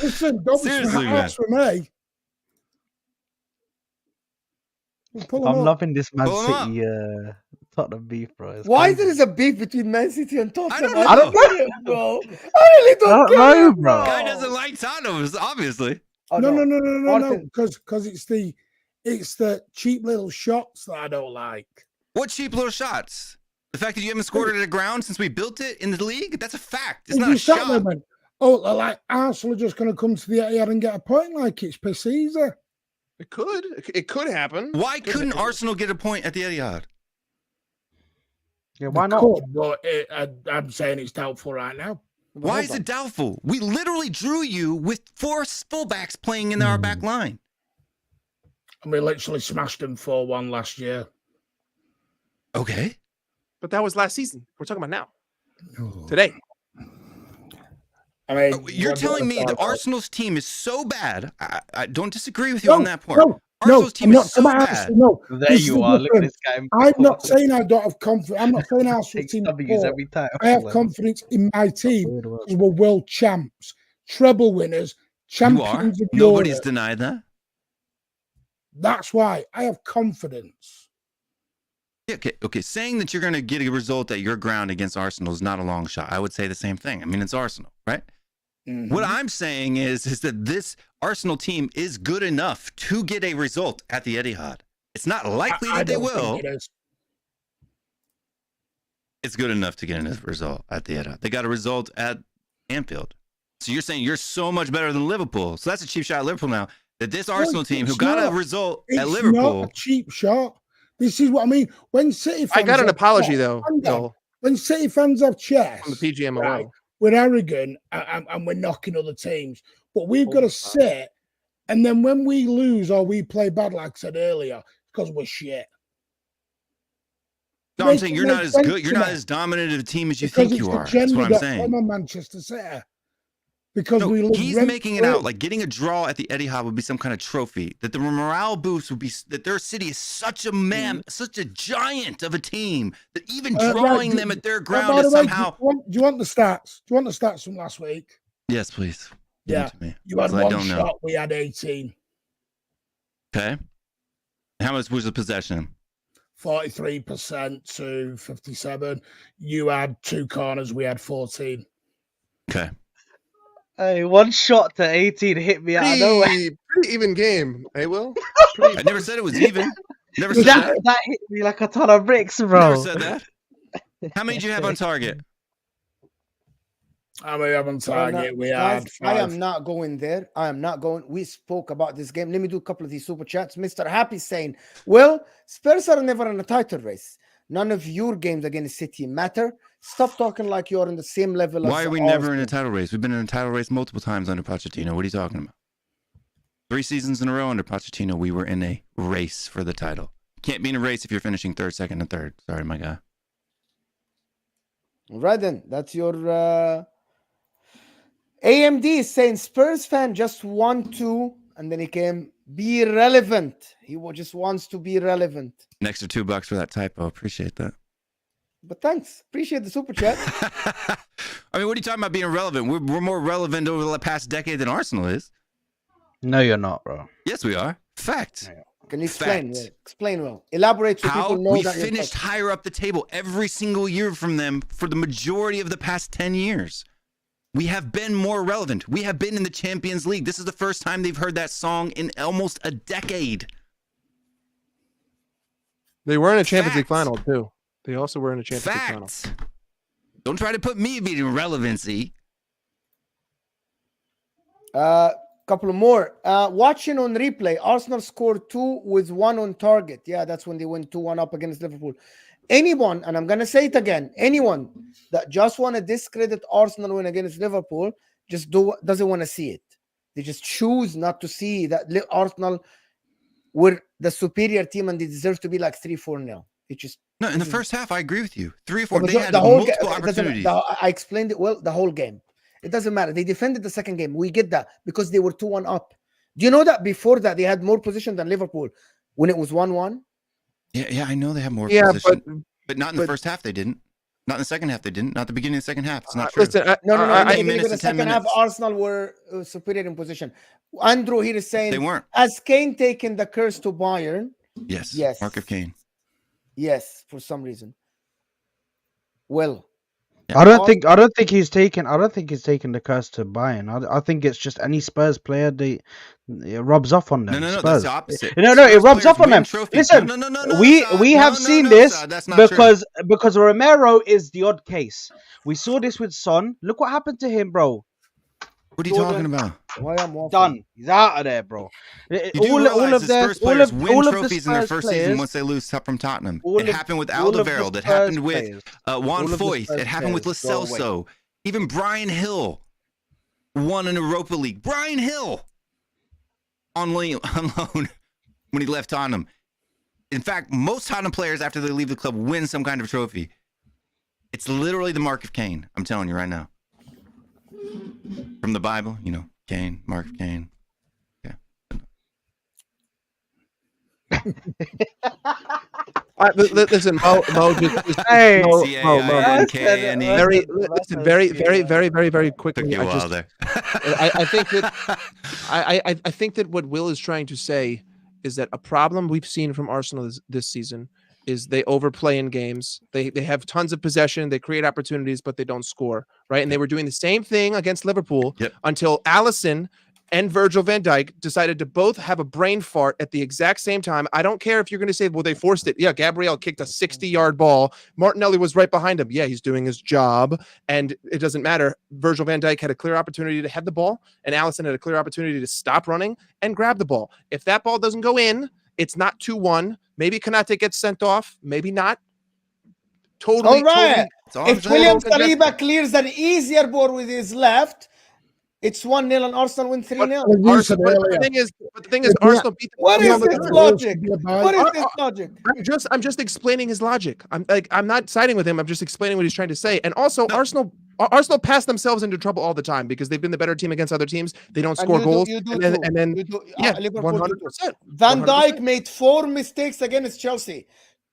Listen, don't Seriously, man. ask for me. We'll pull them I'm up. loving this Man Pull 'em up. City Tottenham beef, bro. It's Why crazy. there is a beef between Man City and Tottenham? I don't get it, bro. I really don't get know, it, bro. Guy doesn't like Tottenham, obviously. Oh, No, Martin. because it's the cheap little shots that I don't like. What cheap little shots? The fact that you haven't scored it at the ground since we built it in the league? That's a fact. It's If not you a sat there shot. and went, oh, like Arsenal are just going to come to the Etihad and get a point like it's piss easy. It could. It could happen. Why couldn't Arsenal get a point at the Etihad? Yeah, why They not? could, but I'm saying it's doubtful right now. Why is it doubtful? We literally drew you with 4 fullbacks playing in our back line. And we literally smashed them 4-1 last year. Okay. But that was last season. We're talking about now. Today. I mean, You're what do telling I me say that about- Arsenal's team is so bad. I don't disagree with you on that point. No, Arsenal's team I'm is not so saying bad. Arsenal, no. There This is you are. Look at different. this guy. I'm not saying I don't have confidence. I'm not saying Arsenal's Takes team. W's poor. every time. I have confidence in my team because we're world champs, treble winners, You are. champions of Nobody's Europe. denied that. That's why I have confidence. Yeah, okay. Saying that you're going to get a result at your ground against Arsenal is not a long shot. I would say the same thing. I mean, it's Arsenal, right? Mm-hmm. What I'm saying is that this Arsenal team is good enough to get a result at the Etihad. It's not likely I that they don't think will. it is. It's good enough to get a result at the Etihad. They got a result at Anfield. So you're saying you're so much better than Liverpool. So that's a cheap shot at Liverpool now. That this Arsenal team who it's got a not. result It's at not Liverpool. a cheap shot. This is what I mean. When City fans I got an have apology chest- though. hang on. Joel, When City fans have chest, from the PGMOL. right, we're arrogant and we're knocking other teams. But we've got to sit, and then when we lose or we play bad, like I said earlier, because we're shit. No, I'm Make saying it you're not make as sense good. You're to not me. as dominant of a team as you Because think you it's are. That's what I'm saying. on Manchester City. because we live he's making it out like getting a draw at the Etihad would be some kind of trophy. That the morale boost would be that their city is such a giant of a team that even drawing them at their ground is somehow. Do you want the stats? Do you want the stats from last week? Yes, please. Yeah, you had one shot. We had 18. Okay. How much was the possession? 43% to 57. You had 2 corners. We had 14. Okay. Hey, one shot to 18 hit me out of nowhere. Pretty even game, hey Will? I never said it was even. Never said that. That hit me like a ton of bricks, bro. Never said that. How many did you have on target? How many have on target? We had 5. I am not going there. I am not going. We spoke about this game. Let me do a couple of these super chats. Mr. Happy saying, well, Spurs are never in a title race. None of your games against City matter. Stop talking like you're in the same level. Why are we never in a title race? We've been in a title race multiple times under Pochettino. What are you talking about? 3 seasons in a row under Pochettino, we were in a race for the title. Can't be in a race if you're finishing 3rd, 2nd, and 3rd. Sorry, my guy. All right, then. That's your... AMD is saying Spurs fan just want to, and then he came, be relevant. He just wants to be relevant. An extra $2 for that typo. Appreciate that. But thanks. Appreciate the super chat. I mean, what are you talking about being relevant? We're more relevant over the past decade than Arsenal is. No, you're not, bro. Yes, we are. Fact. Can you explain? Well? Explain well. Elaborate so how people know we that finished higher up the table every single year from them for the majority of the past 10 years. We have been more relevant. We have been in the Champions League. This is the first time they've heard that song in almost a decade. They were in a Champions League final, too. They also were in a Champions League final. Don't try to put me beating relevancy. Couple more. Watching on replay, Arsenal scored 2 with 1 on target. Yeah, that's when they went 2-1 up against Liverpool. Anyone, and I'm going to say it again, anyone that just want to discredit Arsenal win against Liverpool just doesn't want to see it. They just choose not to see that Arsenal were the superior team and they deserve to be like 3-4-0. It just no. In the first half, I agree with you. 3 or 4. They had the whole multiple opportunities. I explained it well. The whole game. It doesn't matter. They defended the second game. We get that because they were 2-1 up. Do you know that before that they had more position than Liverpool when it was 1-1? Yeah, I know they have more position, but not in the first half. They didn't. Not in the second half. They didn't. Not the beginning of the second half. It's not true. Listen, no. In the second half, Arsenal were superior in position. Andrew here is saying they weren't. Has Kane taken the curse to Bayern? Yes. Mark of Kane. Yes, for some reason. Well, I don't think he's taken the curse to Bayern. I think it's just any Spurs player it rubs off on them. No, that's the opposite. No, it rubs off on them. Listen, we have seen this because Romero is the odd case. We saw this with Son. Look what happened to him, bro. What are you talking about? Done. He's out of there, bro. All of trophies in their first season once they lose from Tottenham. It happened with Alvarez. It happened with Juan Foyth. It happened with Lo Celso. Even Brian Hill won in Europa League. Brian Hill on loan when he left Tottenham. In fact, most Tottenham players after they leave the club win some kind of trophy. It's literally the mark of Cain. I'm telling you right now. From the Bible, Cain, mark of Cain. Yeah. Listen, Mo, hey, very quickly. Took you a while there. I think that what Will is trying to say is that a problem we've seen from Arsenal this season is they overplay in games. They have tons of possession. They create opportunities, but they don't score, right? And they were doing the same thing against Liverpool until Alisson and Virgil van Dijk decided to both have a brain fart at the exact same time. I don't care if you're going to say, well, they forced it. Yeah, Gabriel kicked a 60-yard ball. Martinelli was right behind him. Yeah, he's doing his job, and it doesn't matter. Virgil van Dijk had a clear opportunity to head the ball, and Alisson had a clear opportunity to stop running and grab the ball. If that ball doesn't go in, it's not 2-1. Maybe Konate gets sent off. Maybe not. Totally. All right. If William Saliba clears an easier ball with his left, it's 1-0 and Arsenal win 3-0. The thing is, Arsenal beat. What is this logic? What is this logic? I'm just explaining his logic. I'm not siding with him. I'm just explaining what he's trying to say. And also, Arsenal Arsenal pass themselves into trouble all the time because they've been the better team against other teams. They don't score goals. And then Liverpool 100%. Van Dijk made 4 mistakes against Chelsea,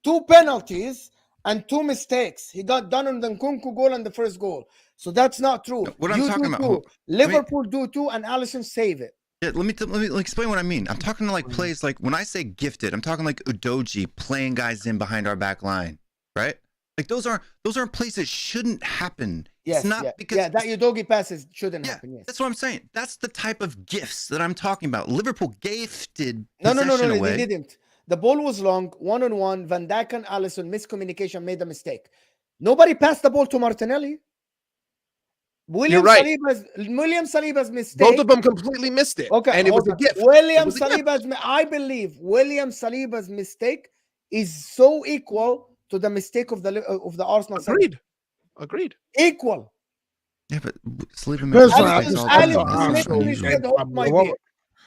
2 penalties and 2 mistakes. He got done on the Nkunku goal and the first goal. So that's not true. What I'm talking about, Liverpool do too, and Alisson save it. Yeah, let me explain what I mean. I'm talking to like plays like when I say gifted, I'm talking like Udoji playing guys in behind our back line, right? Like those aren't plays that shouldn't happen. Yes, it's not because that Udoji passes shouldn't happen. Yes, that's what I'm saying. That's the type of gifts that I'm talking about. Liverpool gifted no, away. they didn't. The ball was long, 1-on-1. Van Dijk and Alisson miscommunication made a mistake. Nobody passed the ball to Martinelli. William Saliba's mistake. Both of them completely missed it. Okay, and it was a gift. I believe William Saliba's mistake is so equal to the mistake of the Arsenal. Agreed. Equal. Yeah, but Saliba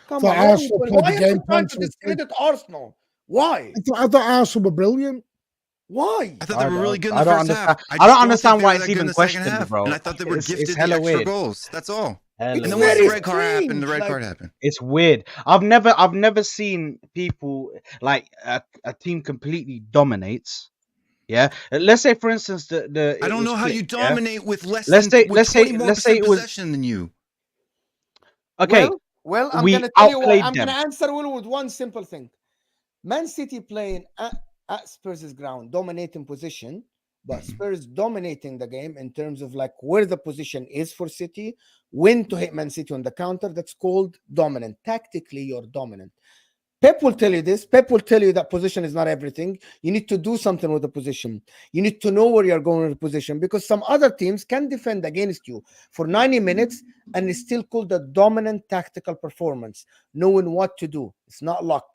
Come on, Arsenal why are you trying to discredit Arsenal? Why? I thought Arsenal were brilliant. Why? I thought they were really good in the first half. I don't understand why it's even questioned, bro. And I thought they were gifted the extra goals. That's all. And then once the red card happened. It's weird. I've never seen people like a team completely dominates. Yeah. Let's say, for instance, I don't know how you dominate with less. Let's say it was possession than you. Okay. Well, I'm going to tell you what. I'm going to answer Will with one simple thing. Man City playing at Spurs' ground, dominating position, but Spurs dominating the game in terms of like where the position is for City, when to hit Man City on the counter. That's called dominant. Tactically, you're dominant. Pep will tell you this. Pep will tell you that position is not everything. You need to do something with the position. You need to know where you're going with the position, because some other teams can defend against you for 90 minutes and it's still called a dominant tactical performance, knowing what to do. It's not luck.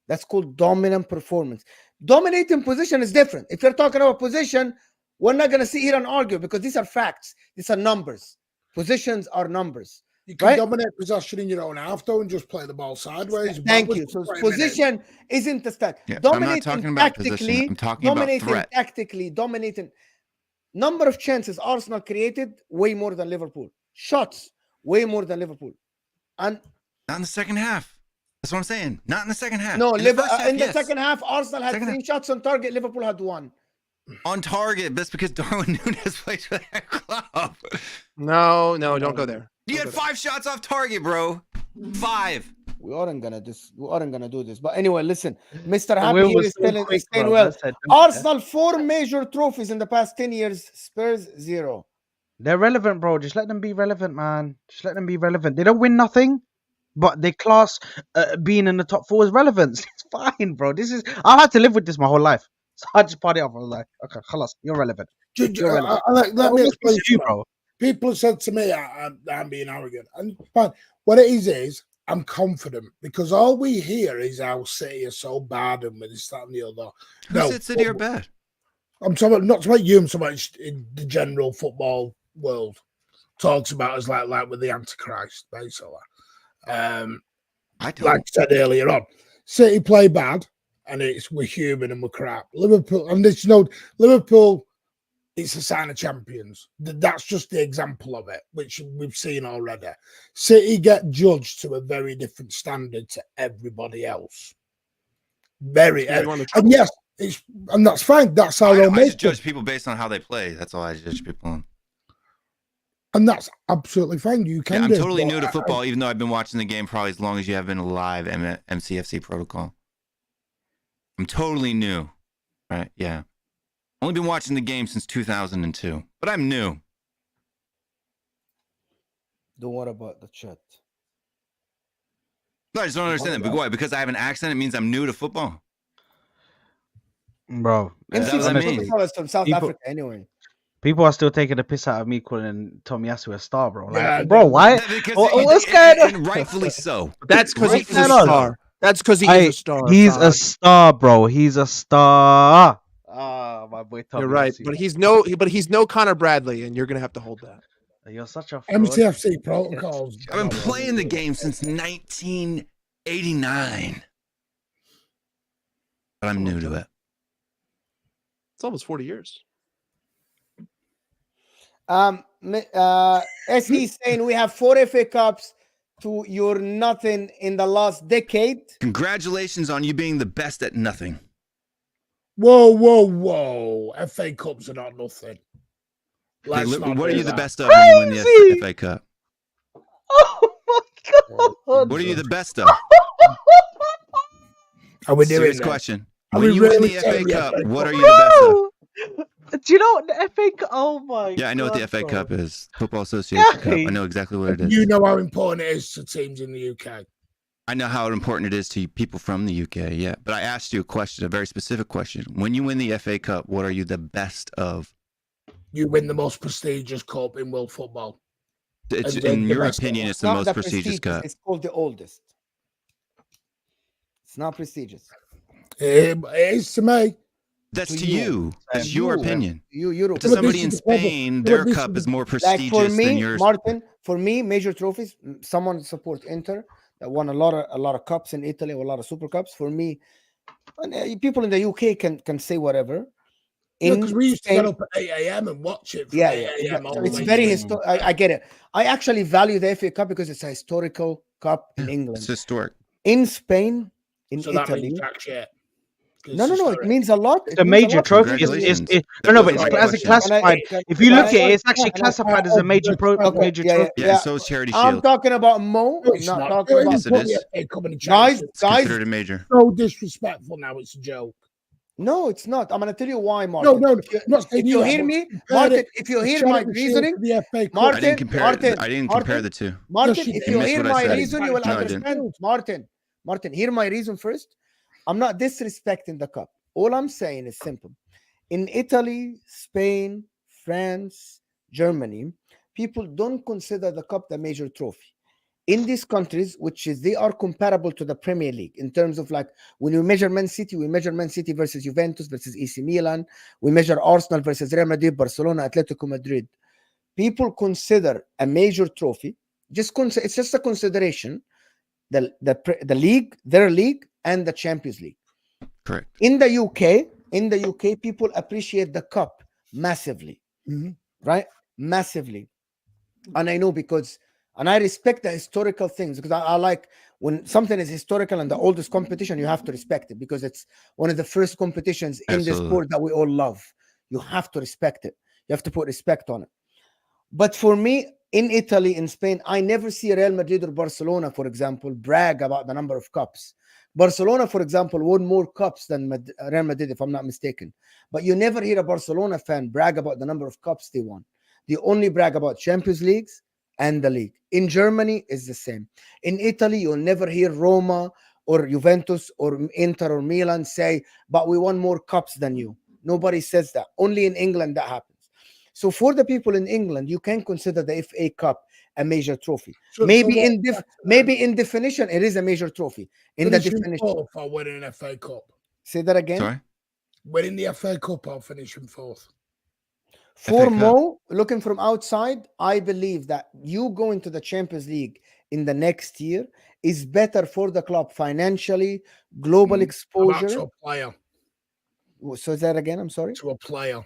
That's called dominant performance. Dominating position is different. If you're talking about position, we're not going to sit here and argue because these are facts. These are numbers. Positions are numbers. You can dominate possession in your own half, though, and just play the ball sideways. Thank you. So position isn't the stat. Yeah, dominating I'm not talking about position. I'm talking about threat. Tactically, dominating. Number of chances Arsenal created, way more than Liverpool. Shots, way more than Liverpool. And not in the second half. That's what I'm saying. Not in the second half. No, in the second half, Arsenal had 3 shots on target. Liverpool had 1. On target. That's because Darwin Núñez plays for that club. No, don't go there. You had 5 shots off target, bro. 5. We aren't gonna do this. But anyway, listen, Mr. Happy here is staying well. Arsenal 4 major trophies in the past 10 years. Spurs 0. They're relevant, bro. Just let them be relevant, man. Just let them be relevant. They don't win nothing, but they class being in the top 4 as relevance. It's fine, bro. I've had to live with this my whole life. So I just party off. I was like, okay, khalas, you're relevant. Let me explain to you, bro. People said to me I'm being arrogant. And fine, what it is I'm confident, because all we hear is how City are so bad and with this, that, and the other. Who said City are bad? I'm talking about, not about you, I'm talking about in the general football world. Talks about us like with the Antichrist, basically. I don't. Like I said earlier on, City play bad, and we're human and we're crap. Liverpool, and it's Liverpool. It's a sign of champions. That's just the example of it, which we've seen already. City get judged to a very different standard to everybody else. And yes, and that's fine. That's how I just judge people based on how they play. That's all I judge people on. And that's absolutely fine. You can. I'm totally new to football, even though I've been watching the game probably as long as you have been alive. MCFC protocol. I'm totally new, right? Yeah. Only been watching the game since 2002, but I'm new. Don't worry about the chat. No, I just don't understand that. But why? Because I have an accent, it means I'm new to football. Bro, that's what I mean. From South Africa, anyway. People are still taking the piss out of me calling Tomiyasu a star, bro. Like, bro, why? What's going on? And rightfully so. That's because he's a star. That's because he's a star. He's a star, bro. He's a star. My boy Tommy. You're right, but he's no Connor Bradley, and you're gonna have to hold that. You're such a MCFC protocols. I've been playing the game since 1989, but I'm new to it. It's almost 40 years. SE saying we have 4 FA Cups to your nothing in the last decade. Congratulations on you being the best at nothing. Whoa. FA Cups are not nothing. Okay, Let's not what are do you the that. best of when you win the Crazy! FA Cup? Oh my god! What are you the best of? Are we doing Serious this? question. Are When we you win really the saying FA the Cup, FA what Cup? are you the best of? Bro! Do you know what the FA Cup? Oh my god! Yeah, I know what the FA Cup is. Football Association Cup. I Guys. know exactly what it is. You know how important it is to teams in the UK. I know how important it is to people from the UK, yeah. But I asked you a question, a very specific question. When you win the FA Cup, what are you the best of? You win the most prestigious cup in world football. It's, And the in your best opinion, ever. it's the most prestigious cup. It's called the oldest. It's not prestigious. It is to me. That's to to you. you. That's your opinion. Europe. To But somebody this in is the problem. Spain, But their this cup is is the- more Like prestigious for than me, yours. Martin, for me, major trophies. Someone support Inter that won a lot of cups in Italy, or a lot of super cups. For me, and, people in the UK can say whatever. Because we used to Spain- get up at 8 a.m. and watch it from yeah, 8 yeah. a.m. all So the it's way very through. historic. I get it. I actually value the FA Cup because it's a historical cup in It's England. historic. In Spain, in So that Italy. means jack shit. No. It means a lot. It's a major trophy. Congratulations. No, but That it's was my as a question. classified. If you look at it, it's actually classified as a major major trophy. Yeah, and so is Charity I'm Shield. talking about Mo. No, I'm it's not not. talking about. Yes, it is. Guys, It's considered a major. So disrespectful now. It's a joke. no, it's not. I'm gonna tell you why, Martin. No. If you, I'm not saying if you that, hear but me, compare Martin, it- if you the hear my Charity Shield reasoning, to the FA Cup. Martin, I didn't compare. Martin, I didn't Martin, compare the two. Martin, Yes, you if did. you missed hear what I my said. reason, you will No, I didn't. understand. Martin, hear my reason first. I'm not disrespecting the cup. All I'm saying is simple. In Italy, Spain, France, Germany, people don't consider the cup the major trophy. In these countries, which is they are comparable to the Premier League in terms of, like, when we measure Man City, we measure Man City versus Juventus versus AC Milan. We measure Arsenal versus Real Madrid, Barcelona, Atletico Madrid. People consider a major trophy. It's just a consideration. The league, their league, and the Champions League. Correct. In the UK, people appreciate the cup massively, right? Massively. And I know and I respect the historical things, because I like when something is historical and the oldest competition, you have to respect it, because it's one of the first competitions in the sport that we all love. You have to respect it. You have to put respect on it. But for me, in Italy, in Spain, I never see Real Madrid or Barcelona, for example, brag about the number of cups. Barcelona, for example, won more cups than Real Madrid, if I'm not mistaken. But you never hear a Barcelona fan brag about the number of cups they won. They only brag about Champions Leagues and the league. In Germany, it's the same. In Italy, you'll never hear Roma or Juventus or Inter or Milan say, but we won more cups than you. Nobody says that. Only in England that happens. So for the people in England, you can consider the FA Cup a major trophy. Maybe in definition, it is a major trophy. In the definition, fourth or winning an FA Cup. Say that again. Sorry. Winning the FA Cup or finishing fourth. For Mo, looking from outside, I believe that you going to the Champions League in the next year is better for the club financially, global exposure. To a player. So is that again? I'm sorry. To a player.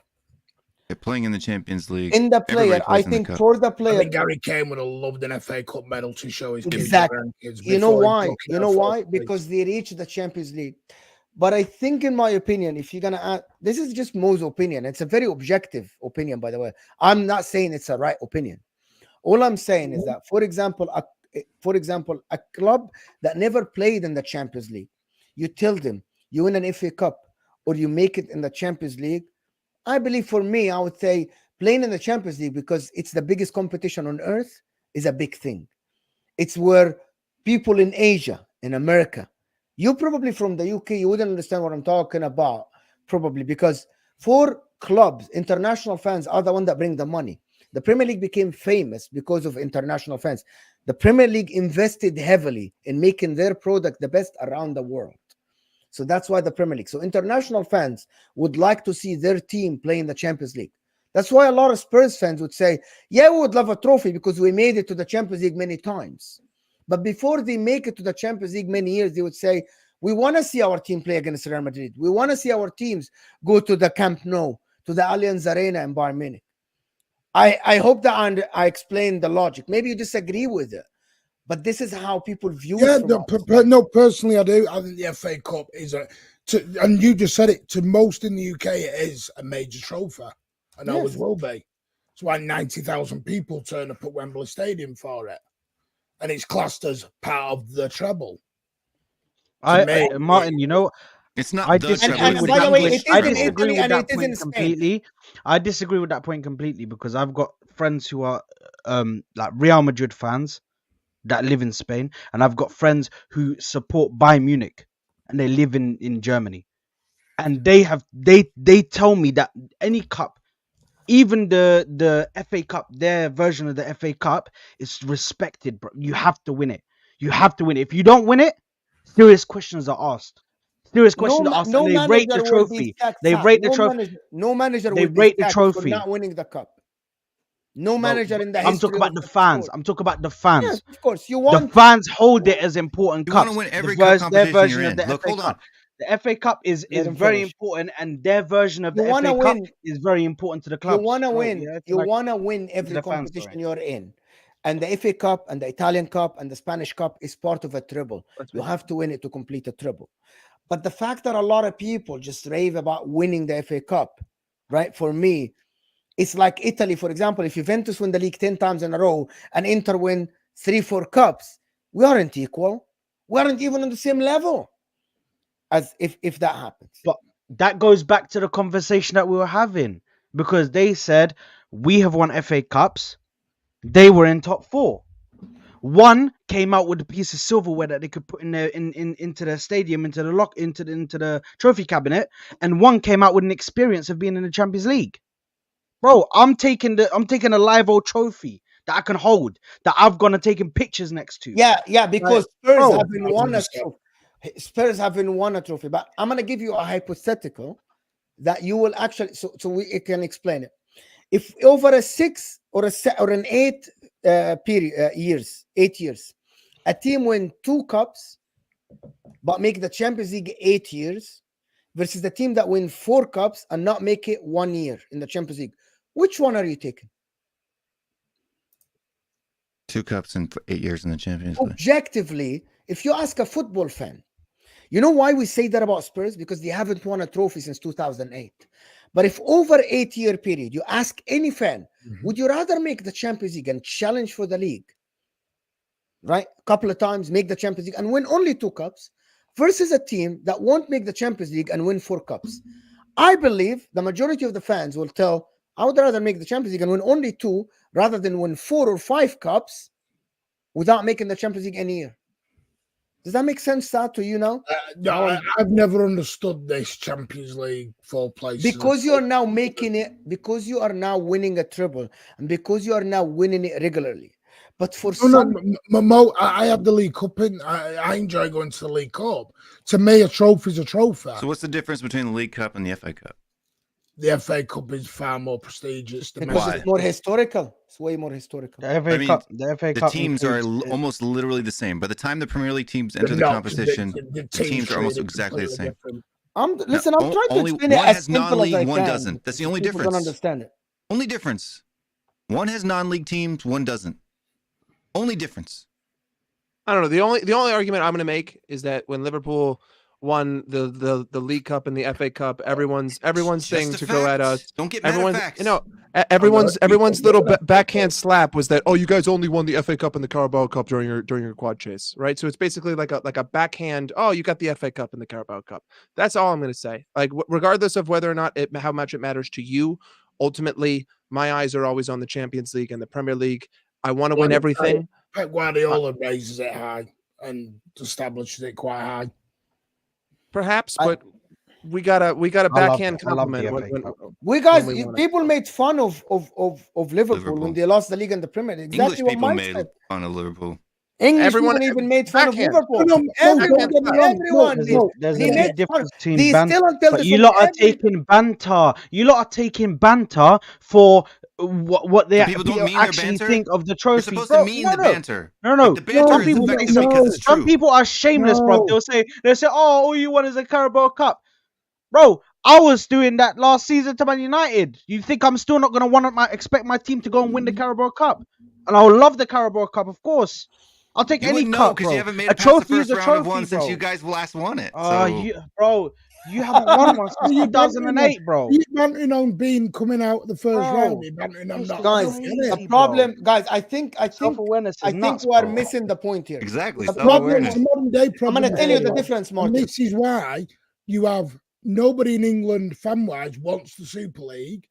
They're playing in the Champions League. In the player, I think for the player, I think Gary Kane would have loved an FA Cup medal to show his exactly. kids. You know why? Because they reached the Champions League. But I think, in my opinion, if you're gonna add, this is just Mo's opinion. It's a very objective opinion, by the way. I'm not saying it's a right opinion. All I'm saying is that, for example, a club that never played in the Champions League, you tell them you win an FA Cup or you make it in the Champions League. I believe, for me, I would say playing in the Champions League, because it's the biggest competition on earth, is a big thing. It's where people in Asia, in America, you probably from the UK, you wouldn't understand what I'm talking about, probably, because for clubs, international fans are the one that bring the money. The Premier League became famous because of international fans. The Premier League invested heavily in making their product the best around the world. So that's why the Premier League. So international fans would like to see their team play in the Champions League. That's why a lot of Spurs fans would say, yeah, we would love a trophy because we made it to the Champions League many times. But before they make it to the Champions League many years, they would say, we want to see our team play against Real Madrid. We want to see our teams go to the Camp Nou, to the Allianz Arena in Bayern Munich. I hope that I explained the logic. Maybe you disagree with it, but this is how people view it. No, personally, I do. I think the FA Cup is and you just said it, to most in the UK, it is a major trophy, and always will be. That's why 90,000 people turn up at Wembley Stadium for it, and it's classed as part of the treble. Martin, you know, it's not. I disagree with that point completely. I disagree with that point completely because I've got friends who are like Real Madrid fans that live in Spain, and I've got friends who support Bayern Munich and they live in Germany, and they tell me that any cup, even the FA Cup, their version of the FA Cup is respected, bro. You have to win it. You have to win it. If you don't win it, serious questions are asked. Serious questions are asked, and they rate the trophy. They rate the trophy. No manager they will rate be the trophy for not winning the cup. No manager in the history. I'm talking about the fans. I'm talking about the fans. Yes, of course, the fans hold it as important cups. You want to win every competition their version you're in. Of the Look, FA hold on. Cup. The FA Cup is very important, and their version of the FA Cup is very important to the club. You want to win. You want to win every competition you're in. And the FA Cup and the Italian Cup and the Spanish Cup is part of a treble. You have to win it to complete a treble. But the fact that a lot of people just rave about winning the FA Cup, right? For me, it's like Italy, for example. If Juventus win the league 10 times in a row and Inter win 3-4 cups, we aren't equal. We aren't even on the same level as if that happens. But that goes back to the conversation that we were having, because they said we have won FA Cups. They were in top 4. One came out with a piece of silverware that they could put in their into the stadium, into the trophy cabinet, and one came out with an experience of being in the Champions League. Bro, I'm taking a live old trophy that I can hold, that I've gone and taken pictures next to. Yeah, because Spurs haven't won a trophy. Spurs haven't won a trophy, but I'm gonna give you a hypothetical that you will actually so we can explain it. If over a 6 or an 8 years, a team win 2 cups but make the Champions League 8 years versus the team that win 4 cups and not make it 1 year in the Champions League, which one are you taking? 2 cups in 8 years in the Champions League. Objectively, if you ask a football fan, you know why we say that about Spurs? Because they haven't won a trophy since 2008. But if over 8-year period, you ask any fan, would you rather make the Champions League and challenge for the league, right? A couple of times, make the Champions League and win only 2 cups versus a team that won't make the Champions League and win 4 cups. I believe the majority of the fans will tell, I would rather make the Champions League and win only 2 rather than win 4 or 5 cups without making the Champions League any year. Does that make sense, Sad, to you now? No, I've never understood this Champions League 4 places. Because you are now making it, because you are now winning a treble, and because you are now winning it regularly. But for I have the League Cup in. I enjoy going to the League Cup. To me, a trophy is a trophy. So what's the difference between the League Cup and the FA Cup? The FA Cup is far more prestigious. Because it's more historical. It's way more historical. The FA Cup teams are almost literally the same. By the time the Premier League teams enter the competition, the teams are almost exactly the same. I'm trying to explain it as simple as I can. One doesn't. That's the only difference. Don't understand it. Only difference. One has non-league teams, one doesn't. Only difference. I don't know. The only argument I'm going to make is that when Liverpool won the League Cup and the FA Cup, everyone's thing to go at us. Don't get mad at facts. You know, everyone's little backhand slap was that, oh, you guys only won the FA Cup and the Carabao Cup during your quad chase, right? So it's basically like a backhand, oh, you got the FA Cup and the Carabao Cup. That's all I'm going to say. Like, regardless of whether or not how much it matters to you, ultimately my eyes are always on the Champions League and the Premier League. I want to win everything. Pep Guardiola raises it high and establishes it quite high. Perhaps, but we got a backhand compliment. People made fun of Liverpool when they lost the league and the Premier League. Exactly English people made fun of Liverpool. Everyone even made fun of Liverpool. Everyone did. There's a big difference between banter. You lot are taking banter. You lot are taking banter for what they people actually think of the trophy. You're supposed to mean the banter. No. The banter is effective because it's true. Some people are shameless, bro. They'll say, oh, all you want is a Carabao Cup. Bro, I was doing that last season to Man United. You think I'm still not going to expect my team to go and win the Carabao Cup? And I would love the Carabao Cup, of course. I'll take any cup, because bro. you haven't made a it past the trophy first is a round trophy, of one bro. since you guys last won it. So. You haven't won one since 2008, bro. You banting on being coming out the first Bro, round. You banting on not. Guys, the problem, guys, I think self-awareness is nuts, we are bro. missing the point here. Exactly. The problem, problem, the modern day problem. I'm going to tell you the difference, Martin. And this is why you have nobody in England, fan-wise, wants the Super League,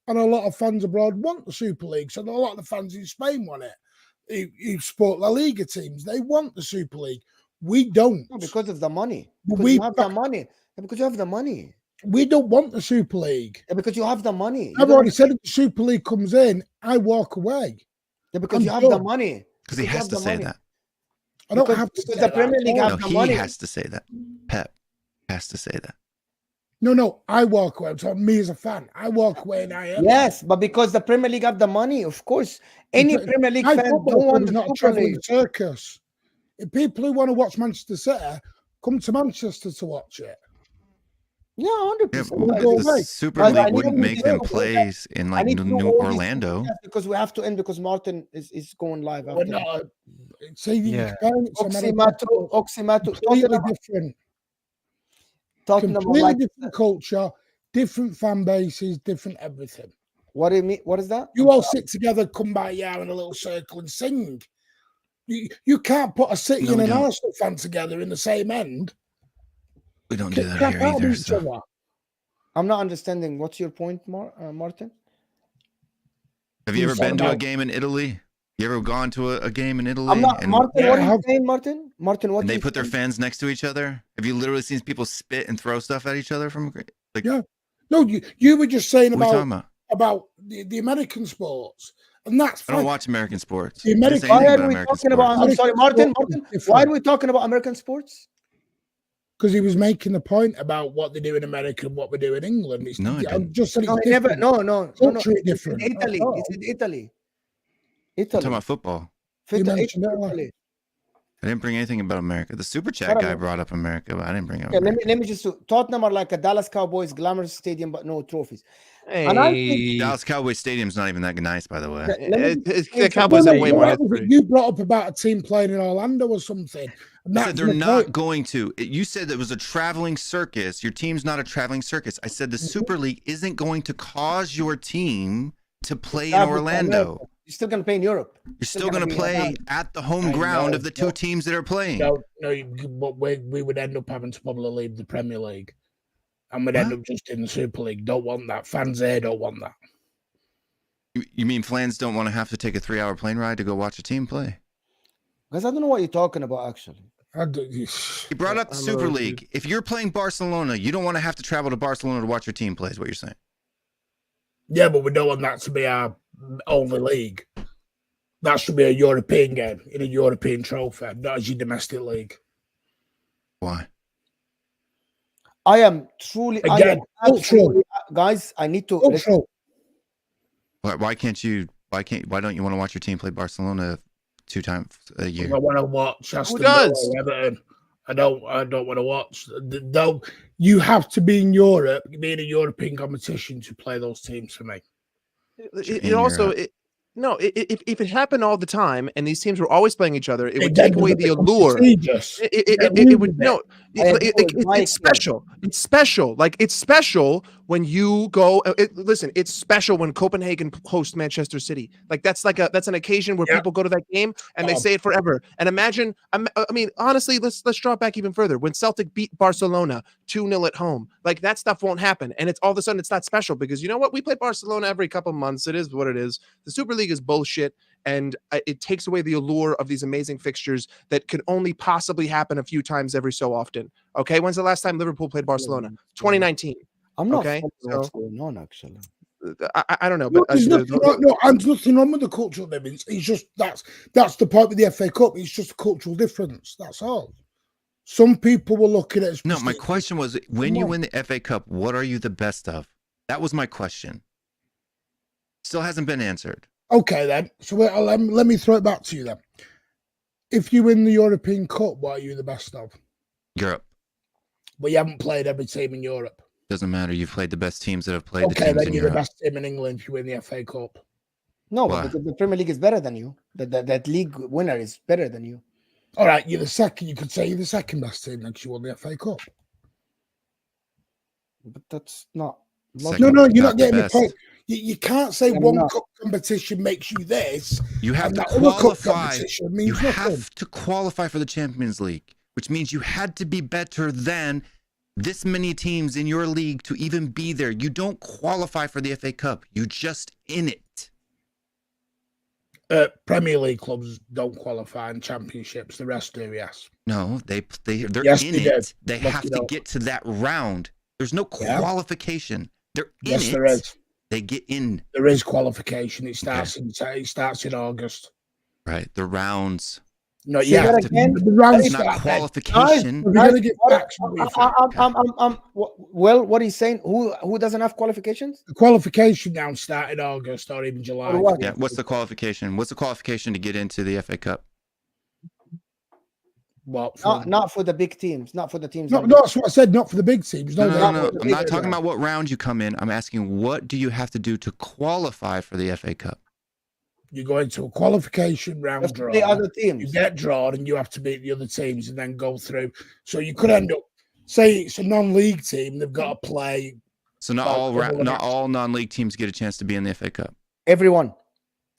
and a lot of fans abroad want the Super League. So a lot of the fans in Spain want it. You support La Liga teams; they want the Super League. We don't, because of the money. Because We you have the money. Because you have the money. we don't want the Super League. Because you have the money. I've already said if the Super League comes in, I walk away. Because I'm you have done. the money. Because he has to say that. I don't have to. Because say the Premier League that. have No, the money. he has to say that. Pep has to say that. No, I walk away. So me as a fan, I walk away and I am. Yes, but because the Premier League have the money, of course. Any Premier League fan don't want the not a Super traveling League. circus. If people who want to watch Manchester City come to Manchester to watch it. Yeah, 100%. The Super Guys, I League wouldn't need make to them do- plays in I like need to do New all these Orlando. things because we have to end because Martin is going live. We're After not. See, you're comparing it to Oxymato. completely different. Tottenham are Completely like, different culture, different fan bases, different everything. what do you mean? What is that? You all sit together, come by here in a little circle and sing. You can't put a City and an Arsenal fan together in the same end. We don't do that here either. So. I'm not understanding. What's your point, Martin? Have you ever been to a game in Italy? You ever gone to a game in Italy? I'm not, and, Martin, what are you saying, Martin? Martin, what? And they put their fans next to each other. Have you literally seen people spit and throw stuff at each other from? Like, yeah. No, you were just saying what are you talking about the American sports, and that's fine. I don't watch American sports. The American, why are we talking about? I'm sorry, Martin. Why are we talking about American sports? Because he was making the point about what they do in America and what we do in England. It's, no, I'm just saying no, it's different. No. It's different. In Italy. It's in Italy. I'm talking about football. Italy. I didn't bring anything about America. The super chat guy brought up America, but I didn't bring up. Let me just. Tottenham are like a Dallas Cowboys glamorous stadium, but no trophies. Hey. And I think Dallas Cowboys Stadium's not even that nice, by the way. The Cowboys have way more history. You brought up about a team playing in Orlando or something. I said they're not going to. You said it was a traveling circus. Your team's not a traveling circus. I said the Super League isn't going to cause your team to play in Orlando. You're still going to play in Europe. You're still going to play at the home ground of the two teams that are playing. No, but we would end up having to probably leave the Premier League. And we'd end up just in the Super League. Don't want that. Fans here don't want that. You mean fans don't want to have to take a 3-hour plane ride to go watch a team play? Because I don't know what you're talking about, actually. You brought up the Super League. If you're playing Barcelona, you don't want to have to travel to Barcelona to watch your team play, is what you're saying. Yeah, but we don't want that to be our only league. That should be a European game in a European trophy, not as your domestic league. Why? I am truly, guys, I need to. Why don't you want to watch your team play Barcelona 2 times a year? I want to watch Aston Who does? Villa, Everton. I don't want to watch. You have to be in Europe, be in a European competition to play those teams for me. If it happened all the time and these teams were always playing each other, it would take away the allure. It would no. It's special. It's special. Like it's special when you go. Listen, it's special when Copenhagen hosts Manchester City. Like that's an occasion where people go to that game and they say it forever. And imagine, I mean, honestly, let's drop back even further. When Celtic beat Barcelona 2-0 at home, like that stuff won't happen. And it's all of a sudden it's not special because you know what? We play Barcelona every couple of months. It is what it is. The Super League is bullshit. And it takes away the allure of these amazing fixtures that could only possibly happen a few times every so often. Okay, when's the last time Liverpool played Barcelona? 2019. I'm not okay. What's going on, actually. I don't know, but there's nothing wrong with the cultural difference. It's just that's the point with the FA Cup. It's just a cultural difference. That's all. Some people will look at it as no. My question was, when you win the FA Cup, what are you the best of? That was my question. Still hasn't been answered. Okay, then. So let me throw it back to you then. If you win the European Cup, what are you the best of? Europe. But you haven't played every team in Europe. Doesn't matter. You've played the best teams that have played the Okay, teams then in you're the Europe. best team in England if you win the FA Cup. No, Why? but because the Premier League is better than you. That league winner is better than you. All right, you're the second. You could say you're the second best team next you won the FA Cup. But that's not. Second, No, you're not the getting the best. point. You can't say I'm one not. cup competition makes you this. You have and to that other cup qualify. competition means You nothing. have to qualify for the Champions League, which means you had to be better than this many teams in your league to even be there. You don't qualify for the FA Cup. You're just in it. Premier League clubs don't qualify in championships. The rest do, yes. No, they're Yes, in they do. it. They Look have it to up. get to that round. There's no Yeah. qualification. They're in Yes, it. there is. They get in. There is qualification. It starts in August. Right. The rounds. Not Say yet. that again. The rounds It's not start then. qualification. We're going to get facts. Well, what he's saying, who doesn't have qualifications? The qualification rounds start in August or even July. Or what? Yeah. What's the qualification? What's the qualification to get into the FA Cup? What? Not for the big teams, not for the teams. No, that's what I said. Not for the big teams. No. no. I'm not talking about what round you come in. I'm asking what do you have to do to qualify for the FA Cup? You go into a qualification round draw. The other You teams. get drawn and you have to beat the other teams and then go through. So you could end up, say it's a non-league team, they've got to play. So not all non-league teams get a chance to be in the FA Cup. Everyone.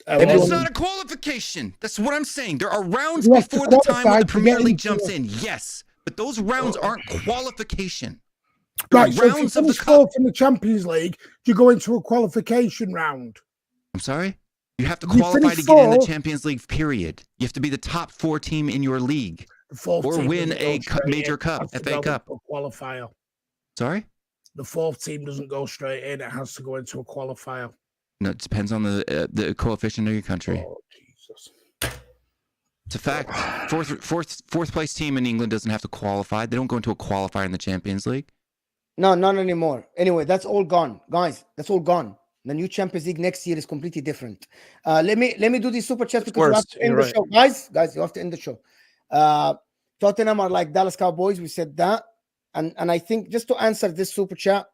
It's not a qualification. That's what I'm saying. There are rounds You have to before the time when qualify the to Premier get League into jumps it. in. Yes, but those rounds aren't qualification. They're Right, so if you rounds of the finish cup. fourth in the Champions League, you go into a qualification round. I'm sorry? You have to You qualify finish to get in the fourth. Champions League, period. You have to be the top 4 team in your league. The fourth Or team win doesn't a go straight major in. cup, It has to FA go Cup. into a qualifier. Sorry? The fourth team doesn't go straight in. It has to go into a qualifier. No, it depends on the coefficient of your country. Oh, Jesus. It's a fact. Fourth place team in England doesn't have to qualify. They don't go into a qualifier in the Champions League. No, not anymore. Anyway, that's all gone, guys. That's all gone. The new Champions League next year is completely different. Let me do these super chats because we have to end the show, guys. Guys, you have to end the show. Tottenham are like Dallas Cowboys. We said that, and I think just to answer this super chat,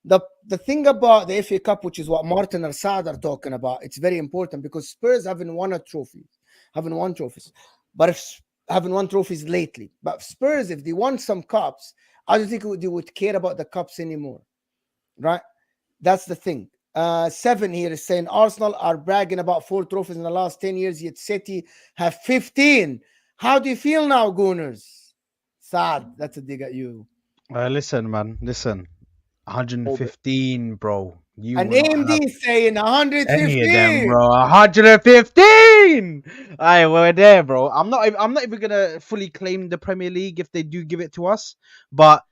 the thing about the FA Cup, which is what Martin or Saad are talking about, it's very important because Spurs haven't won trophies, but if haven't won trophies lately. But Spurs, if they won some cups, I don't think they would care about the cups anymore, right? That's the thing. 7 here is saying Arsenal are bragging about 4 trophies in the last 10 years, yet City have 15. How do you feel now, Gooners? Sad. That's a dig at you. Listen, man. Listen. 115, bro. You And will not AMD have saying 115. any of them, bro. 115. Aye, we're there, bro. I'm not even gonna fully claim the Premier League if they do give it to us, but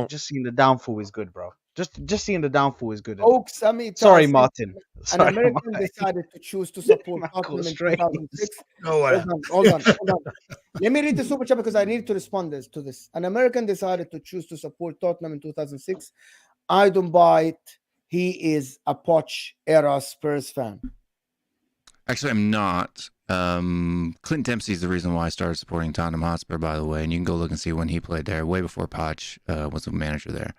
just seeing the downfall is good, bro. Just seeing the downfall is good. Oaks, I mean, Sorry, Martin. An American decided to choose to support Tottenham in 2006. Hold on. Let me read the super chat because I need to respond to this. An American decided to choose to support Tottenham in 2006. I don't buy it. He is a Poch era Spurs fan. Actually, I'm not. Clint Dempsey is the reason why I started supporting Tottenham Hotspur, by the way. And you can go look and see when he played there, way before Poch was the manager there.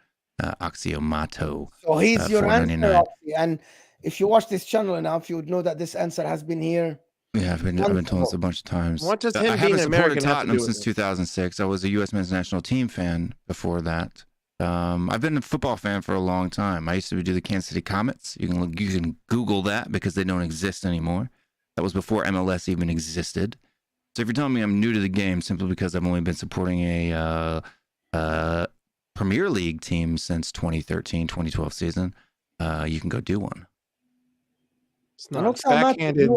Axiomato. So he's your answer. $4.99. And if you watch this channel enough, you would know that this answer has been here. Yeah, I've been told this a bunch of times. What does him I being haven't an supported American have to Tottenham do with since it? 2006. I was a U.S. men's national team fan before that. I've been a football fan for a long time. I used to do the Kansas City Comets. You can Google that because they don't exist anymore. That was before MLS even existed. So if you're telling me I'm new to the game simply because I've only been supporting a Premier League team since 2013, 2012 season, you can go do one. It's not. It's backhanded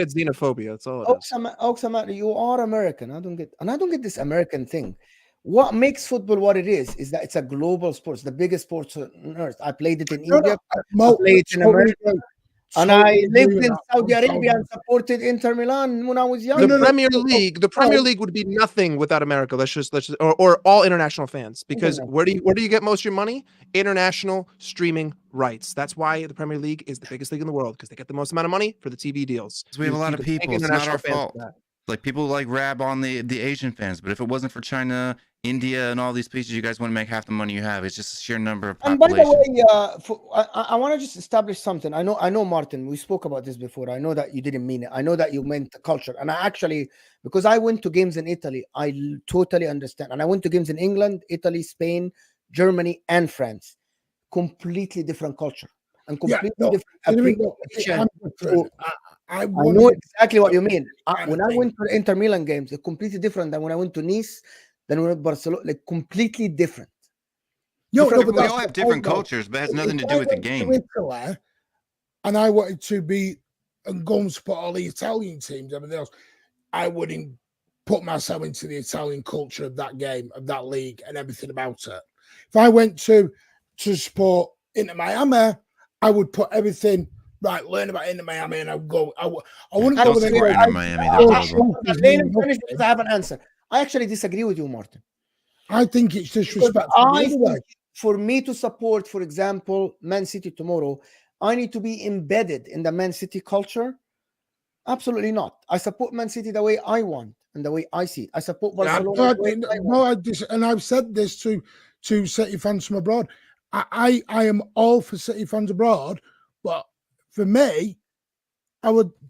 xenophobia. That's all it is. Oxamat, you are American. I don't get this American thing. What makes football what it is that it's a global sport. It's the biggest sport on earth. I played it in Egypt. I played it in America. And I lived in Saudi Arabia and supported Inter Milan when I was young. The Premier League would be nothing without America. Let's just or all international fans, because where do you get most of your money? International streaming rights. That's why the Premier League is the biggest league in the world, because they get the most amount of money for the TV deals. Because we have a lot of people. It's not our fault. Like people like rab on the Asian fans, but if it wasn't for China, India, and all these places, you guys wouldn't make half the money you have. It's just a sheer number of And by population. the way, I want to just establish something. I know, Martin. We spoke about this before. I know that you didn't mean it. I know that you meant the culture. And I actually, because I went to games in Italy, I totally understand. And I went to games in England, Italy, Spain, Germany, and France. Completely different culture and completely different appreciation. I know exactly what you mean. When I went to the Inter Milan games, they're completely different than when I went to Nice, then when I went to Barcelona. Like completely different. We all have different cultures, but it has nothing to do with the game. Italy, and I wanted to be and go and support all the Italian teams, everything else, I wouldn't put myself into the Italian culture of that game, of that league, and everything about it. If I went to support Inter Miami, I would put everything right, learn about Inter Miami, and I would go. I wouldn't go with Inter Miami. I have an answer. I actually disagree with you, Martin. I think it's disrespectful. For me to support, for example, Man City tomorrow, I need to be embedded in the Man City culture. Absolutely not. I support Man City the way I want and the way I see it. I support Barcelona. And I've said this to City fans from abroad. I am all for City fans abroad, but for me,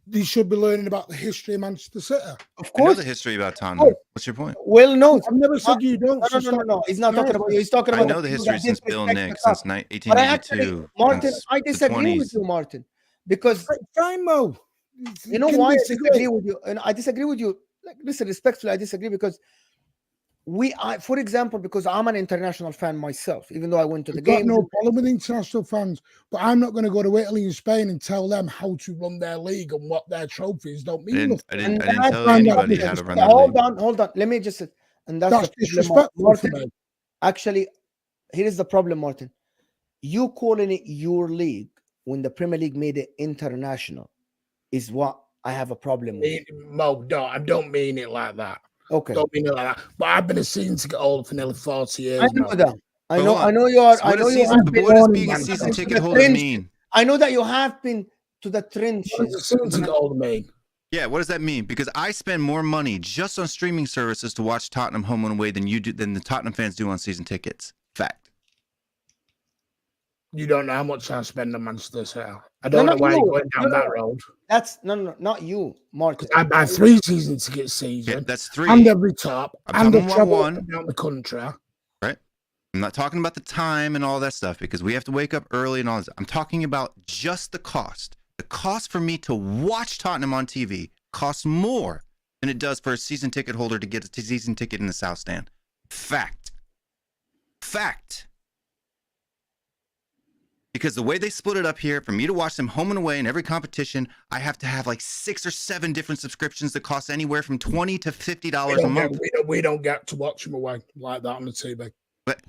they should be learning about the history of Manchester City. Of course, I know the history about Tottenham. What's your point? Well, no, I've never said you don't. No. He's not talking about you. He's talking about. I know the history since Bill Nick, since 1882. Martin, I disagree with you, Martin, because you know why I disagree with you, and I disagree with you. Like, listen, respectfully, I disagree because for example, because I'm an international fan myself, even though I went to the game. No problem with international fans, but I'm not going to go to Italy and Spain and tell them how to run their league and what their trophies don't mean. I didn't tell anybody how to run their league. Hold on. Let me just, and that's disrespectful for me. Actually, here is the problem, Martin. You calling it your league when the Premier League made it international is what I have a problem with. Mo, I don't mean it like that. Okay. Don't mean it like that. But I've been a season ticket holder for nearly 40 years. I know that. I know you are. What does being a season ticket holder mean? I know that you have been to the trenches. What does a season ticket holder mean? Yeah, what does that mean? Because I spend more money just on streaming services to watch Tottenham home and away than the Tottenham fans do on season tickets. Fact. You don't know how much I spend on Manchester City. I don't know why you're going down that road. That's no, not you, Martin. I buy 3 season tickets season. Yeah, that's 3. And every top. I'm and the travel down the country. Right. I'm not talking about the time and all that stuff because we have to wake up early and all this. I'm talking about just the cost. The cost for me to watch Tottenham on TV costs more than it does for a season ticket holder to get a season ticket in the South Stand. Fact. Because the way they split it up here, for me to watch them home and away in every competition, I have to have like 6 or 7 different subscriptions that cost anywhere from $20 to $50 a month. We don't get to watch them away like that on the TV. But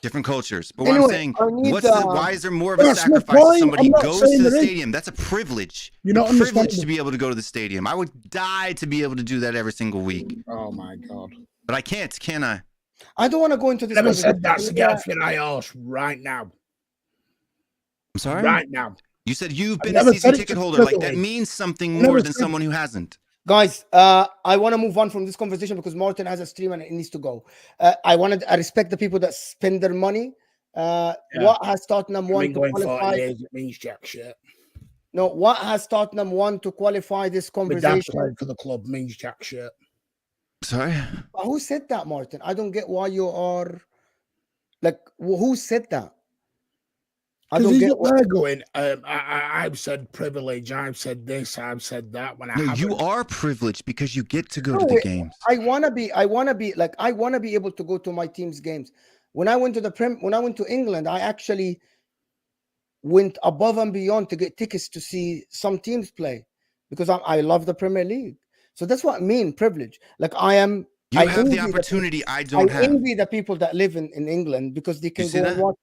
different cultures. But what I'm saying, why is there more of a sacrifice if somebody goes to the stadium? That's a privilege. You're not privileged to be able to go to the stadium. I would die to be able to do that every single week. Oh my God. But I can't, can I? I don't want to go into this. Never said that to get off your ass right now. I'm sorry? Right now. You said you've been a season ticket holder. Like that means something more than someone who hasn't. Guys, I want to move on from this conversation because Martin has a stream and it needs to go. I respect the people that spend their money. What has Tottenham won to qualify? It means jack shit. No, what has Tottenham won to qualify this conversation? For the club means jack shit. Sorry? Who said that, Martin? I don't get why you are like, who said that? I don't get where they're going. I've said privilege. I've said this. I've said that. You are privileged because you get to go to the games. I want to be able to go to my team's games. When I went to England, I actually went above and beyond to get tickets to see some teams play because I love the Premier League. So that's what I mean, privilege. Like I have the opportunity I don't have. I envy the people that live in England because they can go and watch.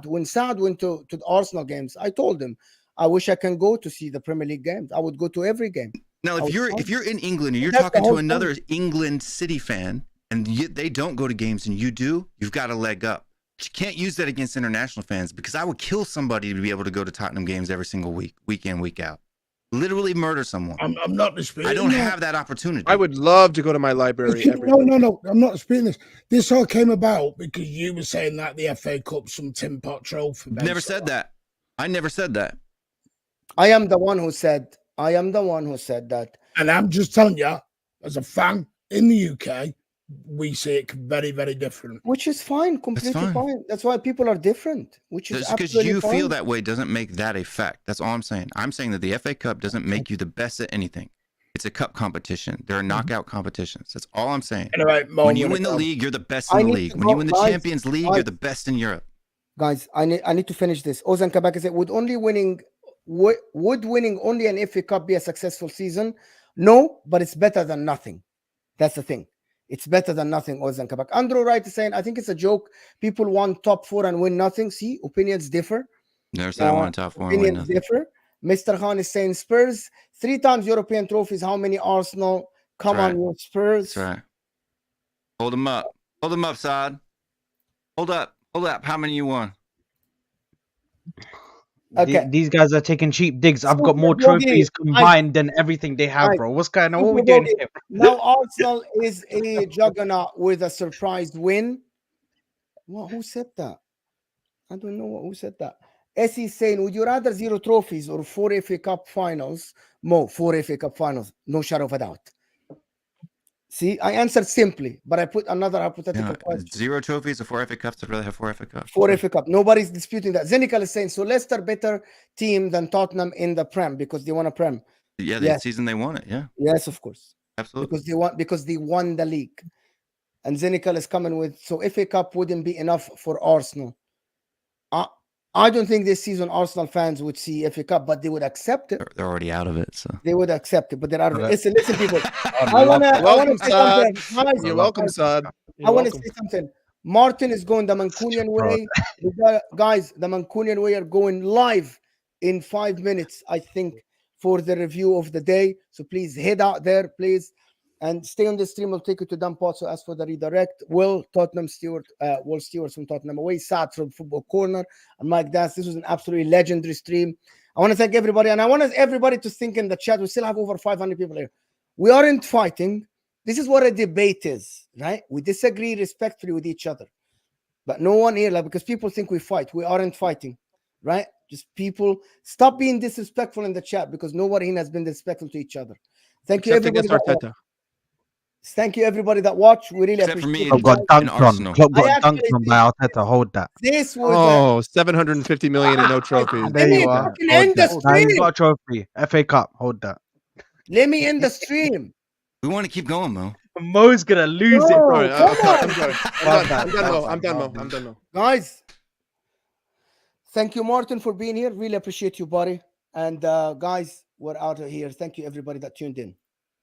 When Sad went to the Arsenal games, I told him, I wish I can go to see the Premier League games. I would go to every game. Now, if you're in England and you're talking to another England City fan and they don't go to games and you do, you've got a leg up. But you can't use that against international fans because I would kill somebody to be able to go to Tottenham games every single week, week in, week out. Literally murder someone. I'm not disputing. I don't that. have that opportunity. I would love to go to my library. No. I'm not disputing this. This all came about because you were saying that the FA Cup's some tin pot trophy. Never said that. I never said that. I am the one who said that. And I'm just telling you, as a fan in the UK, we see it very, very different. Which is fine, completely fine. That's why people are different. Which is just because you feel that way doesn't make that a fact. That's all I'm saying. I'm saying that the FA Cup doesn't make you the best at anything. It's a cup competition. There are knockout competitions. That's all I'm saying. Anyway, when you win the league, you're the best in the league. When you win the Champions League, you're the best in Europe. Guys, I need to finish this. Ozan Kabak said, would winning only an FA Cup be a successful season? No, but it's better than nothing. That's the thing. It's better than nothing, Ozan Kabak. Andrew Wright is saying, I think it's a joke. People want top 4 and win nothing. See, opinions differ. Never said I want top 4 and win Opinions nothing. differ. Mr. Khan is saying Spurs, 3 times European trophies. How many Arsenal? Come That's on, you Spurs. That's right. Hold them up. Hold them up, Saad. Hold up. Hold up. How many you won? Okay. These guys are taking cheap digs. I've got more Super trophies Yogi. combined than everything they have, bro. What's going on? What are we doing here? Now Arsenal is a juggernaut with a surprise win. Well, who said that? I don't know who said that. Essie is saying, would you rather 0 trophies or 4 FA Cup finals? Mo, 4 FA Cup finals. No shadow of a doubt. See, I answered simply, but I put another hypothetical question. 0 trophies or 4 FA Cups? I'd rather have 4 FA Cups. 4 FA Cup. Nobody's disputing that. Zenikal is saying, so Leicester better team than Tottenham in the Prem because they won a Prem. Yeah, the season they won it. Yeah. Yes, of course. Absolutely. Because they won the league. And Zenikal is coming with, so FA Cup wouldn't be enough for Arsenal. I don't think this season Arsenal fans would see FA Cup, but they would accept it. They're already out of it, so they would accept it. But there are listen, people. Welcome, Saad. You're welcome, Saad. I want to say something. Martin is going the Mancunian way. Guys, the Mancunian way are going live in 5 minutes, I think, for the review of the day. So please head out there, please, and stay on the stream. We'll take you to Dumpot. So as for the redirect, Will Stewart from Tottenham away, Saad from Football Corner, and Mike Dance. This was an absolutely legendary stream. I want to thank everybody, and I want everybody to think in the chat. We still have over 500 people here. We aren't fighting. This is what a debate is, right? We disagree respectfully with each other, but no one here, because people think we fight. We aren't fighting, right? Just people stop being disrespectful in the chat because nobody here has been disrespectful to each other. Thank you, everybody. Thank you, everybody that watched. We really appreciate it. Club got dunked on by Arteta. Hold that. This was 750 million and no trophies. There you are. End the stream. You got a trophy. FA Cup. Hold that. Let me end the stream. We want to keep going, Mo. Mo's gonna lose it, bro. I'm done, Mo. Guys, thank you, Martin, for being here. Really appreciate you, buddy. And guys, we're out of here. Thank you, everybody that tuned in.